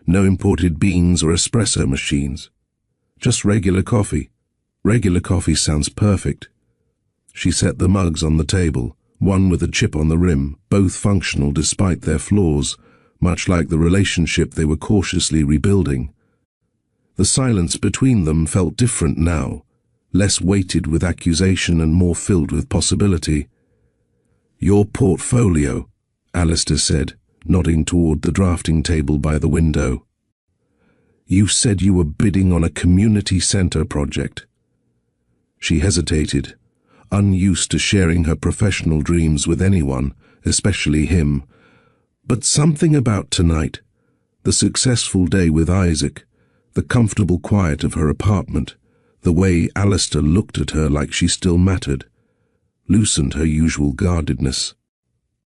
"No imported beans or espresso machines. Just regular coffee. Regular coffee sounds perfect." She set the mugs on the table, one with a chip on the rim, both functional despite their flaws, much like the relationship they were cautiously rebuilding. The silence between them felt different now, less weighted with accusation and more filled with possibility. "Your portfolio," Alistair said, nodding toward the drafting table by the window. "You said you were bidding on a community center project." She hesitated, unused to sharing her professional dreams with anyone, especially him. But something about tonight, the successful day with Isaac, the comfortable quiet of her apartment, the way Alistair looked at her like she still mattered, loosened her usual guardedness.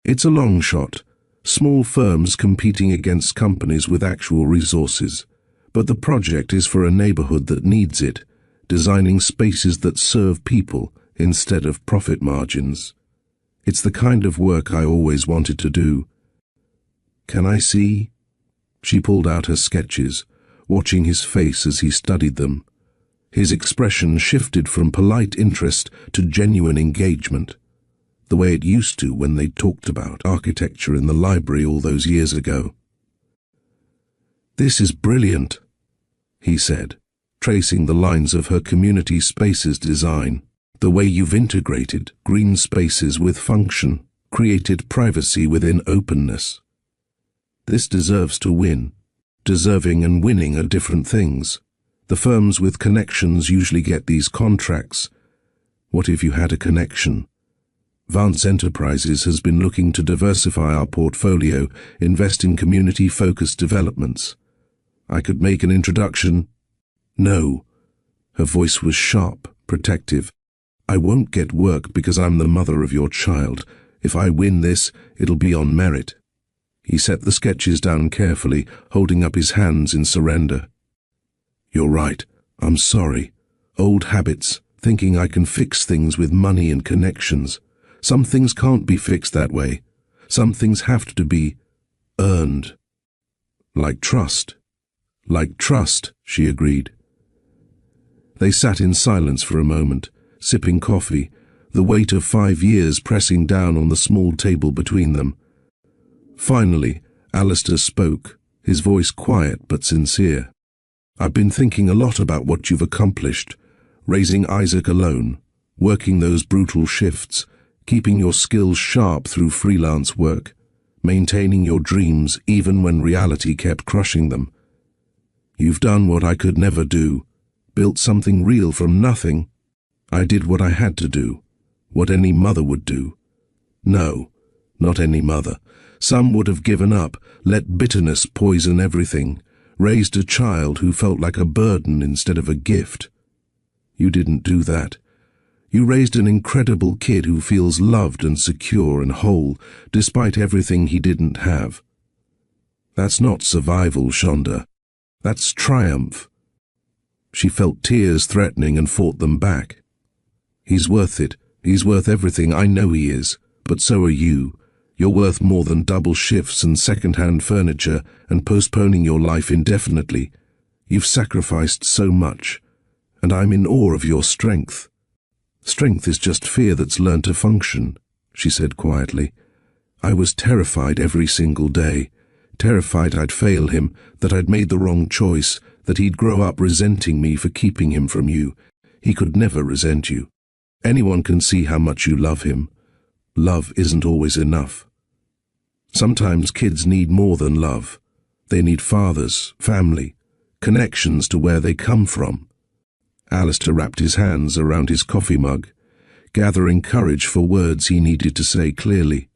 "It's a long shot, small firms competing against companies with actual resources, but the project is for a neighborhood that needs it, designing spaces that serve people instead of profit margins. It's the kind of work I always wanted to do." "Can I see?" She pulled out her sketches, watching his face as he studied them. His expression shifted from polite interest to genuine engagement, the way it used to when they talked about architecture in the library all those years ago. "This is brilliant," he said, tracing the lines of her community spaces design. "The way you've integrated green spaces with function, created privacy within openness. This deserves to win." Deserving and winning are different things. The firms with connections usually get these contracts. What if you had a connection? Vance Enterprises has been looking to diversify our portfolio, invest in community-focused developments. I could make an introduction. "No." Her voice was sharp, protective. "I won't get work because I'm the mother of your child. If I win this, it'll be on merit." He set the sketches down carefully, holding up his hands in surrender. "You're right. I'm sorry. Old habits, thinking I can fix things with money and connections. Some things can't be fixed that way. Some things have to be earned." "Like trust." "Like trust," she agreed. They sat in silence for a moment, sipping coffee, the weight of 5 years pressing down on the small table between them. Finally, Alistair spoke, his voice quiet but sincere. "I've been thinking a lot about what you've accomplished, raising Isaac alone, working those brutal shifts, keeping your skills sharp through freelance work, maintaining your dreams even when reality kept crushing them. You've done what I could never do, built something real from nothing. I did what I had to do, what any mother would do. No, not any mother. Some would have given up, let bitterness poison everything, raised a child who felt like a burden instead of a gift. You didn't do that. You raised an incredible kid who feels loved and secure and whole, despite everything he didn't have. That's not survival, Shonda. That's triumph." She felt tears threatening and fought them back. "He's worth it. He's worth everything. I know he is. But so are you. You're worth more than double shifts and second-hand furniture and postponing your life indefinitely. You've sacrificed so much, and I'm in awe of your strength." "Strength is just fear that's learned to function," she said quietly. "I was terrified every single day, terrified I'd fail him, that I'd made the wrong choice, that he'd grow up resenting me for keeping him from you. He could never resent you. Anyone can see how much you love him. Love isn't always enough. Sometimes kids need more than love. They need fathers, family, connections to where they come from." Alistair wrapped his hands around his coffee mug, gathering courage for words he needed to say clearly.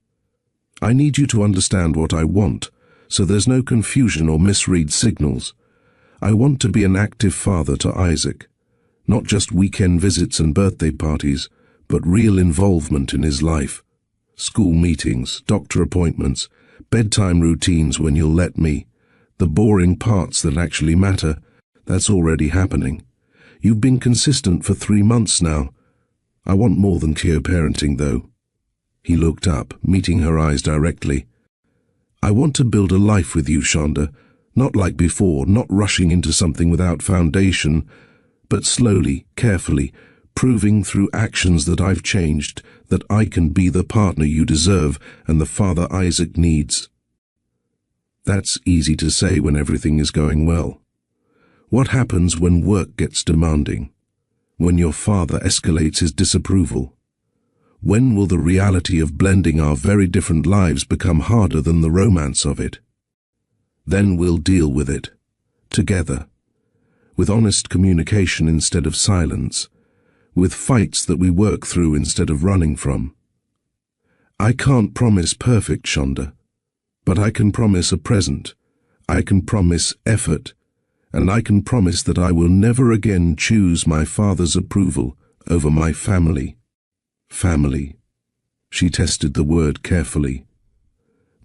"I need you to understand what I want, so there's no confusion or misread signals. I want to be an active father to Isaac. Not just weekend visits and birthday parties, but real involvement in his life. School meetings, doctor appointments, bedtime routines when you'll let me. The boring parts that actually matter, that's already happening. You've been consistent for 3 months now. I want more than co-parenting, though. He looked up, meeting her eyes directly. I want to build a life with you, Shonda. Not like before, not rushing into something without foundation, but slowly, carefully, proving through actions that I've changed, that I can be the partner you deserve and the father Isaac needs. That's easy to say when everything is going well. What happens when work gets demanding? When your father escalates his disapproval? When will the reality of blending our very different lives become harder than the romance of it? Then we'll deal with it, together, with honest communication instead of silence, with fights that we work through instead of running from. I can't promise perfect, Shonda, but I can promise a present, I can promise effort, and I can promise that I will never again choose my father's approval over my family. Family. She tested the word carefully.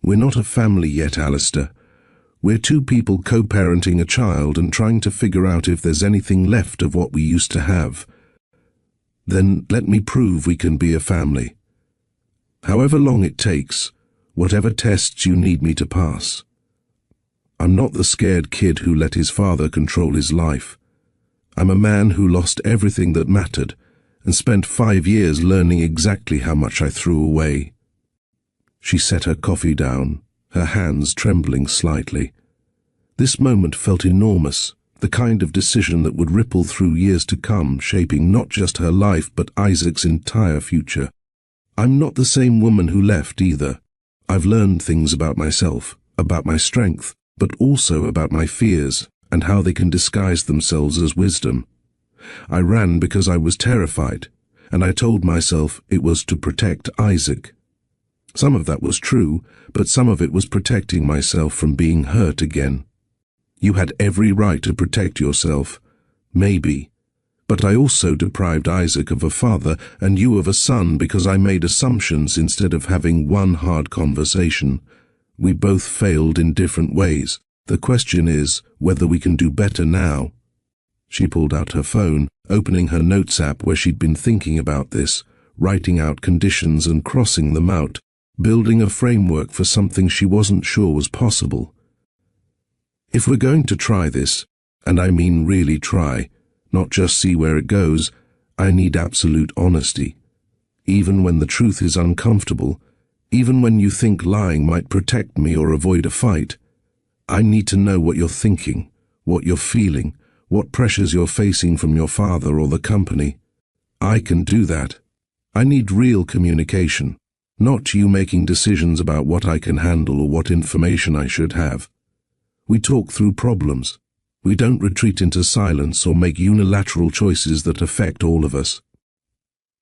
We're not a family yet, Alistair. We're two people co-parenting a child and trying to figure out if there's anything left of what we used to have. Then let me prove we can be a family. However long it takes, whatever tests you need me to pass. I'm not the scared kid who let his father control his life. I'm a man who lost everything that mattered and spent 5 years learning exactly how much I threw away. She set her coffee down, her hands trembling slightly. This moment felt enormous, the kind of decision that would ripple through years to come, shaping not just her life but Isaac's entire future. I'm not the same woman who left either. I've learned things about myself, about my strength, but also about my fears and how they can disguise themselves as wisdom. I ran because I was terrified, and I told myself it was to protect Isaac. Some of that was true, but some of it was protecting myself from being hurt again. You had every right to protect yourself, maybe, but I also deprived Isaac of a father and you of a son because I made assumptions instead of having one hard conversation. We both failed in different ways. The question is whether we can do better now. She pulled out her phone, opening her notes app where she'd been thinking about this, writing out conditions and crossing them out, building a framework for something she wasn't sure was possible. If we're going to try this, and I mean really try, not just see where it goes, I need absolute honesty. Even when the truth is uncomfortable, even when you think lying might protect me or avoid a fight, I need to know what you're thinking, what you're feeling, what pressures you're facing from your father or the company. I can do that. I need real communication, not you making decisions about what I can handle or what information I should have. We talk through problems. We don't retreat into silence or make unilateral choices that affect all of us.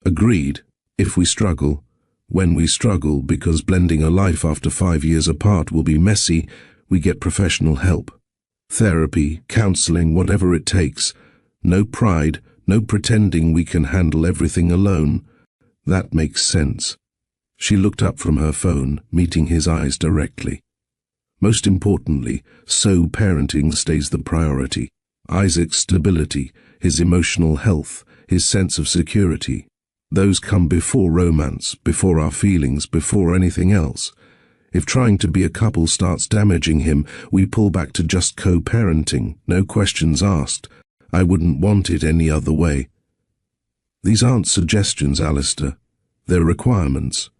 Agreed, if we struggle, when we struggle because blending a life after 5 years apart will be messy, we get professional help. Therapy, counseling, whatever it takes. No pride, no pretending we can handle everything alone. That makes sense. She looked up from her phone, meeting his eyes directly. Most importantly, so parenting stays the priority. Isaac's stability, his emotional health, his sense of security. Those come before romance, before our feelings, before anything else. If trying to be a couple starts damaging him, we pull back to just co-parenting, no questions asked. I wouldn't want it any other way. These aren't suggestions, Alistair. They're requirements.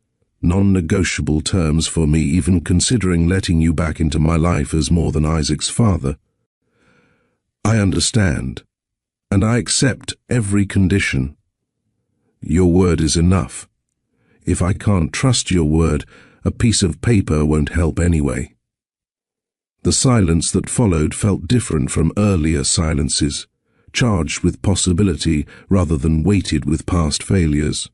Non-negotiable terms for me, even considering letting you back into my life as more than Isaac's father. I understand, and I accept every condition. Your word is enough. If I can't trust your word, a piece of paper won't help anyway. The silence that followed felt different from earlier silences, charged with possibility rather than weighted with past failures.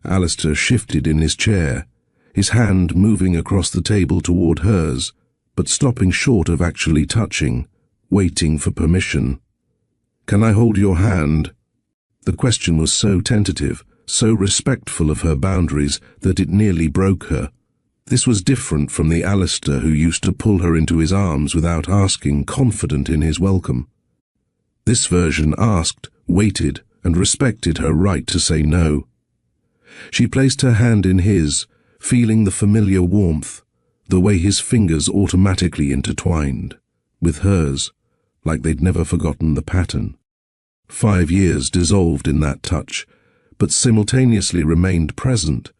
Alistair shifted in his chair, his hand moving across the table toward hers, but stopping short of actually touching, waiting for permission. "Can I hold your hand?" The question was so tentative, so respectful of her boundaries, that it nearly broke her. This was different from the Alistair who used to pull her into his arms without asking, confident in his welcome. This version asked, waited, and respected her right to say no. She placed her hand in his, feeling the familiar warmth, the way his fingers automatically intertwined with hers, like they'd never forgotten the pattern. 5 years dissolved in that touch, but simultaneously remained present.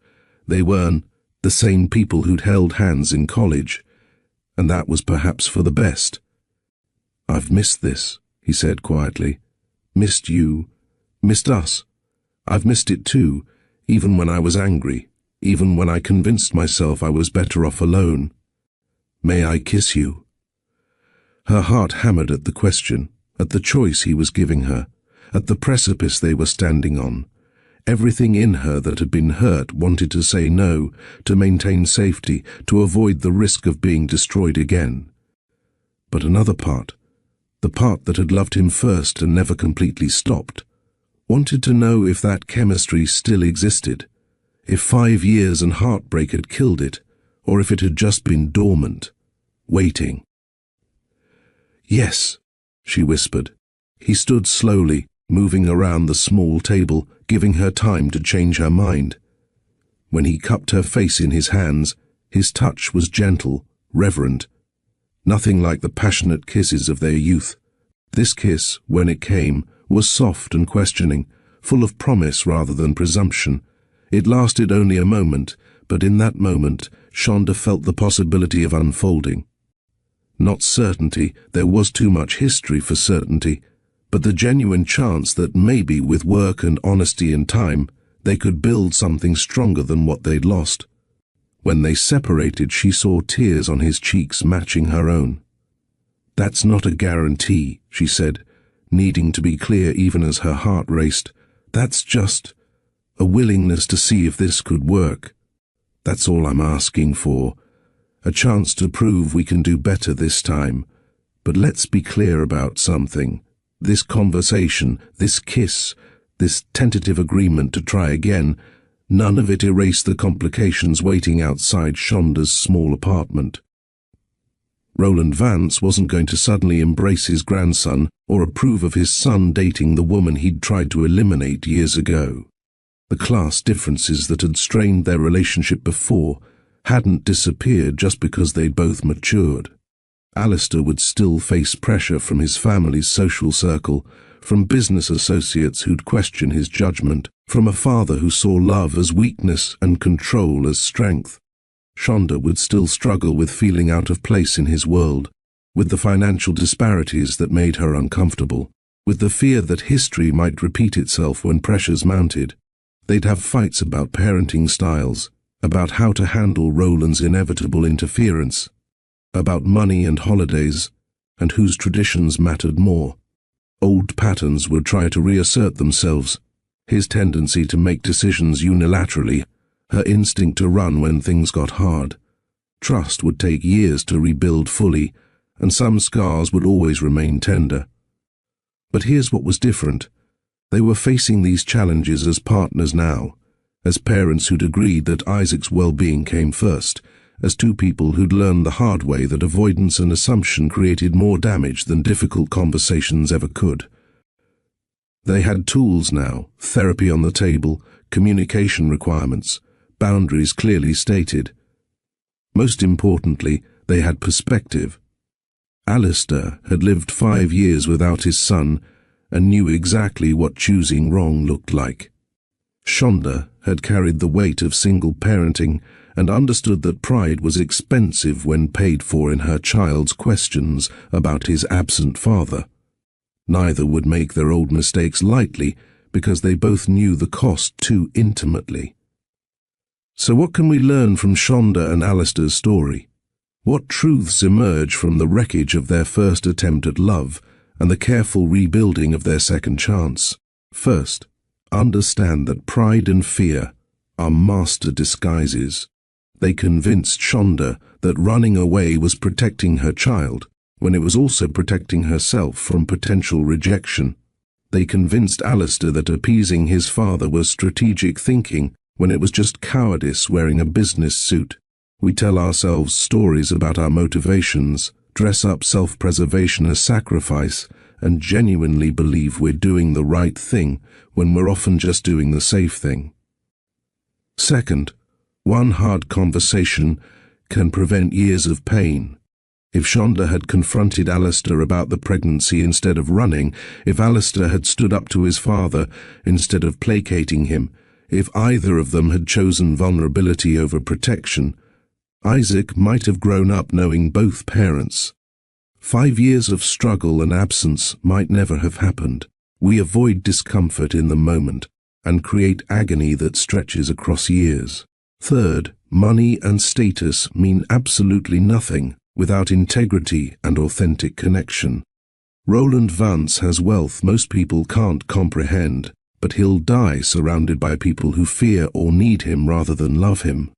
They weren't the same people who'd held hands in college, and that was perhaps for the best. "I've missed this," he said quietly. "Missed you, missed us. I've missed it too, even when I was angry, even when I convinced myself I was better off alone. May I kiss you?" Her heart hammered at the question, at the choice he was giving her, at the precipice they were standing on. Everything in her that had been hurt wanted to say no, to maintain safety, to avoid the risk of being destroyed again. But another part, the part that had loved him first and never completely stopped, wanted to know if that chemistry still existed, if 5 years and heartbreak had killed it, or if it had just been dormant, waiting. "Yes," she whispered. He stood slowly, moving around the small table, giving her time to change her mind. When he cupped her face in his hands, his touch was gentle, reverent, nothing like the passionate kisses of their youth. This kiss, when it came, was soft and questioning, full of promise rather than presumption. It lasted only a moment, but in that moment, Shonda felt the possibility of unfolding. Not certainty, there was too much history for certainty, but the genuine chance that maybe with work and honesty and time, they could build something stronger than what they'd lost. When they separated, she saw tears on his cheeks matching her own. "That's not a guarantee," she said, needing to be clear even as her heart raced. "That's just a willingness to see if this could work. That's all I'm asking for. A chance to prove we can do better this time. But let's be clear about something. This conversation, this kiss, this tentative agreement to try again, none of it erased the complications waiting outside Shonda's small apartment. Roland Vance wasn't going to suddenly embrace his grandson or approve of his son dating the woman he'd tried to eliminate years ago. The class differences that had strained their relationship before hadn't disappeared just because they'd both matured. Alistair would still face pressure from his family's social circle, from business associates who'd question his judgment, from a father who saw love as weakness and control as strength. Shonda would still struggle with feeling out of place in his world, with the financial disparities that made her uncomfortable, with the fear that history might repeat itself when pressures mounted. They'd have fights about parenting styles, about how to handle Roland's inevitable interference, about money and holidays, and whose traditions mattered more. Old patterns would try to reassert themselves, his tendency to make decisions unilaterally, her instinct to run when things got hard. Trust would take years to rebuild fully, and some scars would always remain tender. But here's what was different. They were facing these challenges as partners now, as parents who'd agreed that Isaac's well-being came first, as two people who'd learned the hard way that avoidance and assumption created more damage than difficult conversations ever could. They had tools now, therapy on the table, communication requirements, boundaries clearly stated. Most importantly, they had perspective. Alistair had lived 5 years without his son and knew exactly what choosing wrong looked like. Shonda had carried the weight of single parenting and understood that pride was expensive when paid for in her child's questions about his absent father. Neither would make their old mistakes lightly because they both knew the cost too intimately. So what can we learn from Shonda and Alistair's story? What truths emerge from the wreckage of their first attempt at love and the careful rebuilding of their second chance? First, understand that pride and fear are master disguises. They convinced Shonda that running away was protecting her child, when it was also protecting herself from potential rejection. They convinced Alistair that appeasing his father was strategic thinking, when it was just cowardice wearing a business suit. We tell ourselves stories about our motivations, dress up self-preservation as sacrifice, and genuinely believe we're doing the right thing when we're often just doing the safe thing. Second, one hard conversation can prevent years of pain. If Shonda had confronted Alistair about the pregnancy instead of running, if Alistair had stood up to his father instead of placating him, if either of them had chosen vulnerability over protection, Isaac might have grown up knowing both parents. 5 years of struggle and absence might never have happened. We avoid discomfort in the moment and create agony that stretches across years. Third, money and status mean absolutely nothing without integrity and authentic connection. Roland Vance has wealth most people can't comprehend, but he'll die surrounded by people who fear or need him rather than love him.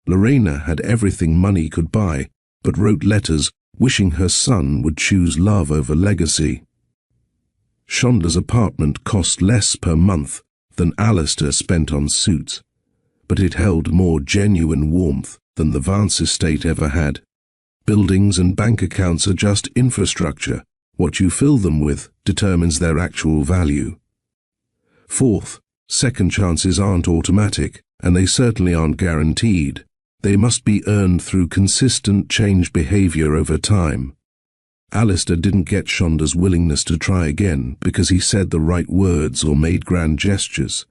Lorena had everything money could buy, but wrote letters wishing her son would choose love over legacy. Shonda's apartment cost less per month than Alistair spent on suits, but it held more genuine warmth than the Vance estate ever had. Buildings and bank accounts are just infrastructure. What you fill them with determines their actual value. Fourth, second chances aren't automatic, and they certainly aren't guaranteed. They must be earned through consistent change behavior over time. Alistair didn't get Shonda's willingness to try again because he said the right words or made grand gestures.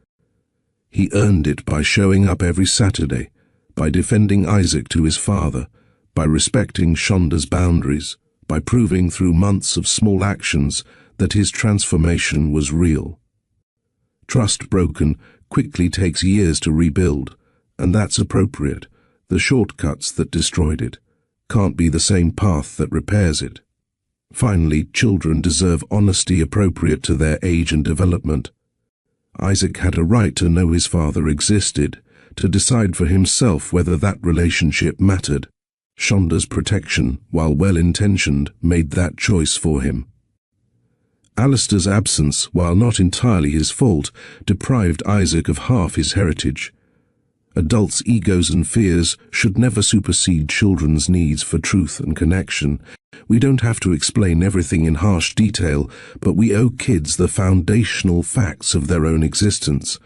He earned it by showing up every Saturday, by defending Isaac to his father, by respecting Shonda's boundaries, by proving through months of small actions that his transformation was real. Trust broken quickly takes years to rebuild, and that's appropriate. The shortcuts that destroyed it can't be the same path that repairs it. Finally, children deserve honesty appropriate to their age and development. Isaac had a right to know his father existed, to decide for himself whether that relationship mattered. Shonda's protection, while well-intentioned, made that choice for him. Alistair's absence, while not entirely his fault, deprived Isaac of half his heritage. Adults' egos and fears should never supersede children's needs for truth and connection. We don't have to explain everything in harsh detail, but we owe kids the foundational facts of their own existence.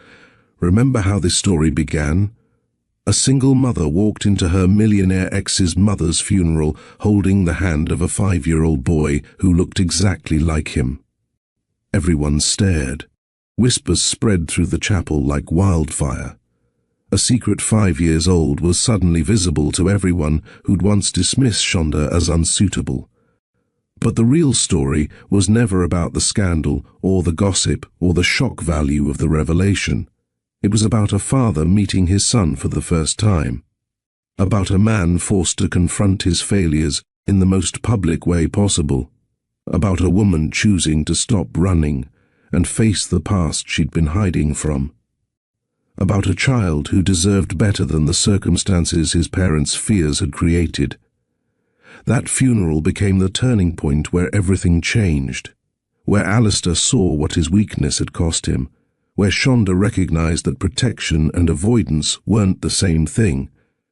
Remember how this story began? A single mother walked into her millionaire ex's mother's funeral holding the hand of a 5-year-old boy who looked exactly like him. Everyone stared. Whispers spread through the chapel like wildfire. A secret 5 years old was suddenly visible to everyone who'd once dismissed Shonda as unsuitable. But the real story was never about the scandal or the gossip or the shock value of the revelation. It was about a father meeting his son for the first time. About a man forced to confront his failures in the most public way possible. About a woman choosing to stop running and face the past she'd been hiding from. About a child who deserved better than the circumstances his parents' fears had created. That funeral became the turning point where everything changed, where Alistair saw what his weakness had cost him, where Shonda recognized that protection and avoidance weren't the same thing,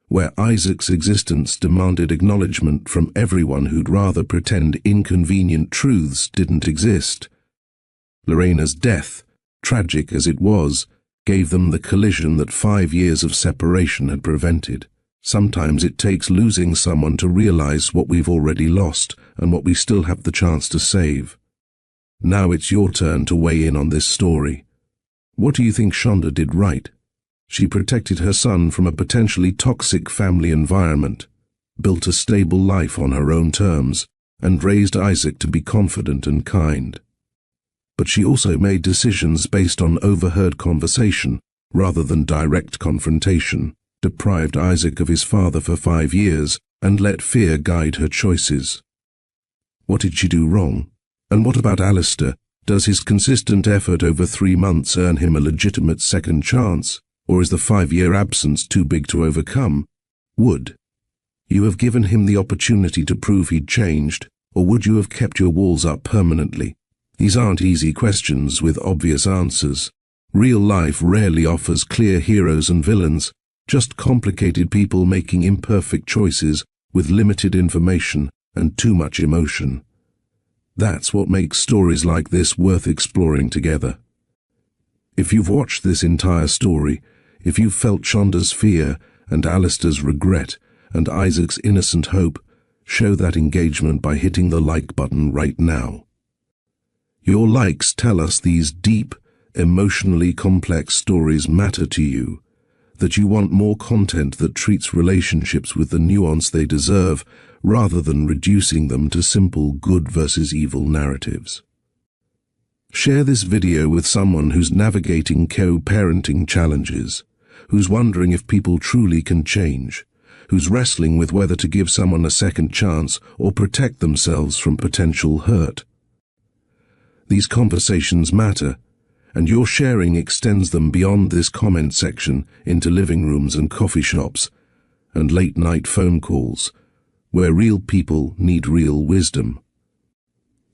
where Isaac's existence demanded acknowledgement from everyone who'd rather pretend inconvenient truths didn't exist. Lorena's death, tragic as it was, gave them the collision that 5 years of separation had prevented. Sometimes it takes losing someone to realize what we've already lost and what we still have the chance to save. Now it's your turn to weigh in on this story. What do you think Shonda did right? She protected her son from a potentially toxic family environment, built a stable life on her own terms, and raised Isaac to be confident and kind. But she also made decisions based on overheard conversation rather than direct confrontation, deprived Isaac of his father for 5 years, and let fear guide her choices. What did she do wrong? And what about Alistair? Does his consistent effort over 3 months earn him a legitimate second chance, or is the 5-year absence too big to overcome? You have given him the opportunity to prove he'd changed, Or would you have kept your walls up permanently? These aren't easy questions with obvious answers. Real life rarely offers clear heroes and villains, just complicated people making imperfect choices with limited information and too much emotion. That's what makes stories like this worth exploring together. If you've watched this entire story, if you've felt Shonda's fear and Alistair's regret and Isaac's innocent hope, show that engagement by hitting the like button right now. Your likes tell us these deep, emotionally complex stories matter to you, that you want more content that treats relationships with the nuance they deserve, rather than reducing them to simple good versus evil narratives. Share this video with someone who's navigating co-parenting challenges, who's wondering if people truly can change, who's wrestling with whether to give someone a second chance or protect themselves from potential hurt. These conversations matter, and your sharing extends them beyond this comment section into living rooms and coffee shops and late-night phone calls, where real people need real wisdom.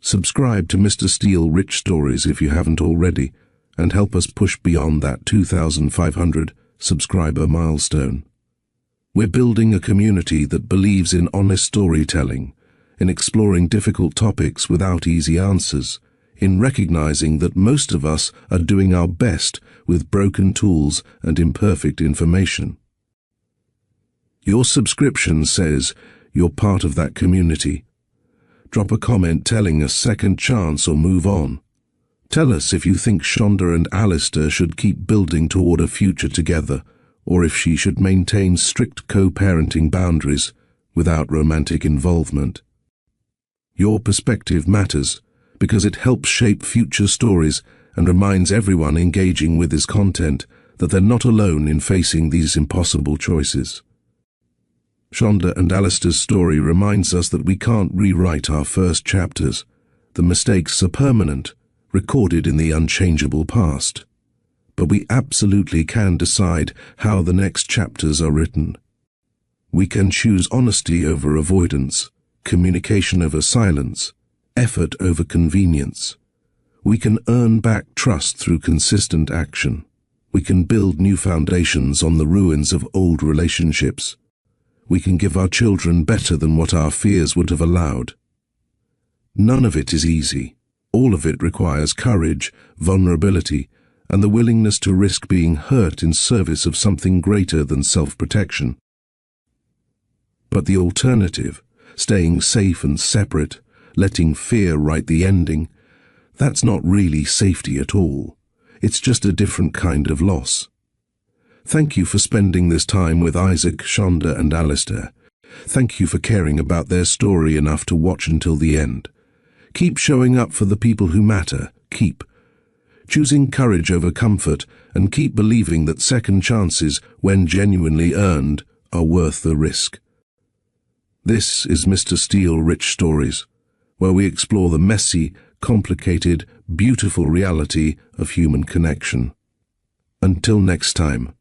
Subscribe to Mr. Steele Rich Stories if you haven't already, and help us push beyond that 2,500 subscriber milestone. We're building a community that believes in honest storytelling, in exploring difficult topics without easy answers, in recognizing that most of us are doing our best with broken tools and imperfect information. Your subscription says you're part of that community. Drop a comment telling us second chance or move on. Tell us if you think Shonda and Alistair should keep building toward a future together, or if she should maintain strict co-parenting boundaries without romantic involvement. Your perspective matters, because it helps shape future stories and reminds everyone engaging with this content that they're not alone in facing these impossible choices. Shonda and Alistair's story reminds us that we can't rewrite our first chapters. The mistakes are permanent, recorded in the unchangeable past. But we absolutely can decide how the next chapters are written. We can choose honesty over avoidance, communication over silence, effort over convenience. We can earn back trust through consistent action. We can build new foundations on the ruins of old relationships. We can give our children better than what our fears would have allowed. None of it is easy. All of it requires courage, vulnerability, and the willingness to risk being hurt in service of something greater than self-protection. But the alternative, staying safe and separate, letting fear write the ending, that's not really safety at all. It's just a different kind of loss. Thank you for spending this time with Isaac, Shonda, and Alistair. Thank you for caring about their story enough to watch until the end. Keep showing up for the people who matter. Keep choosing courage over comfort, and keep believing that second chances, when genuinely earned, are worth the risk. This is Mr. Steele Rich Stories, where we explore the messy, complicated, beautiful reality of human connection. Until next time.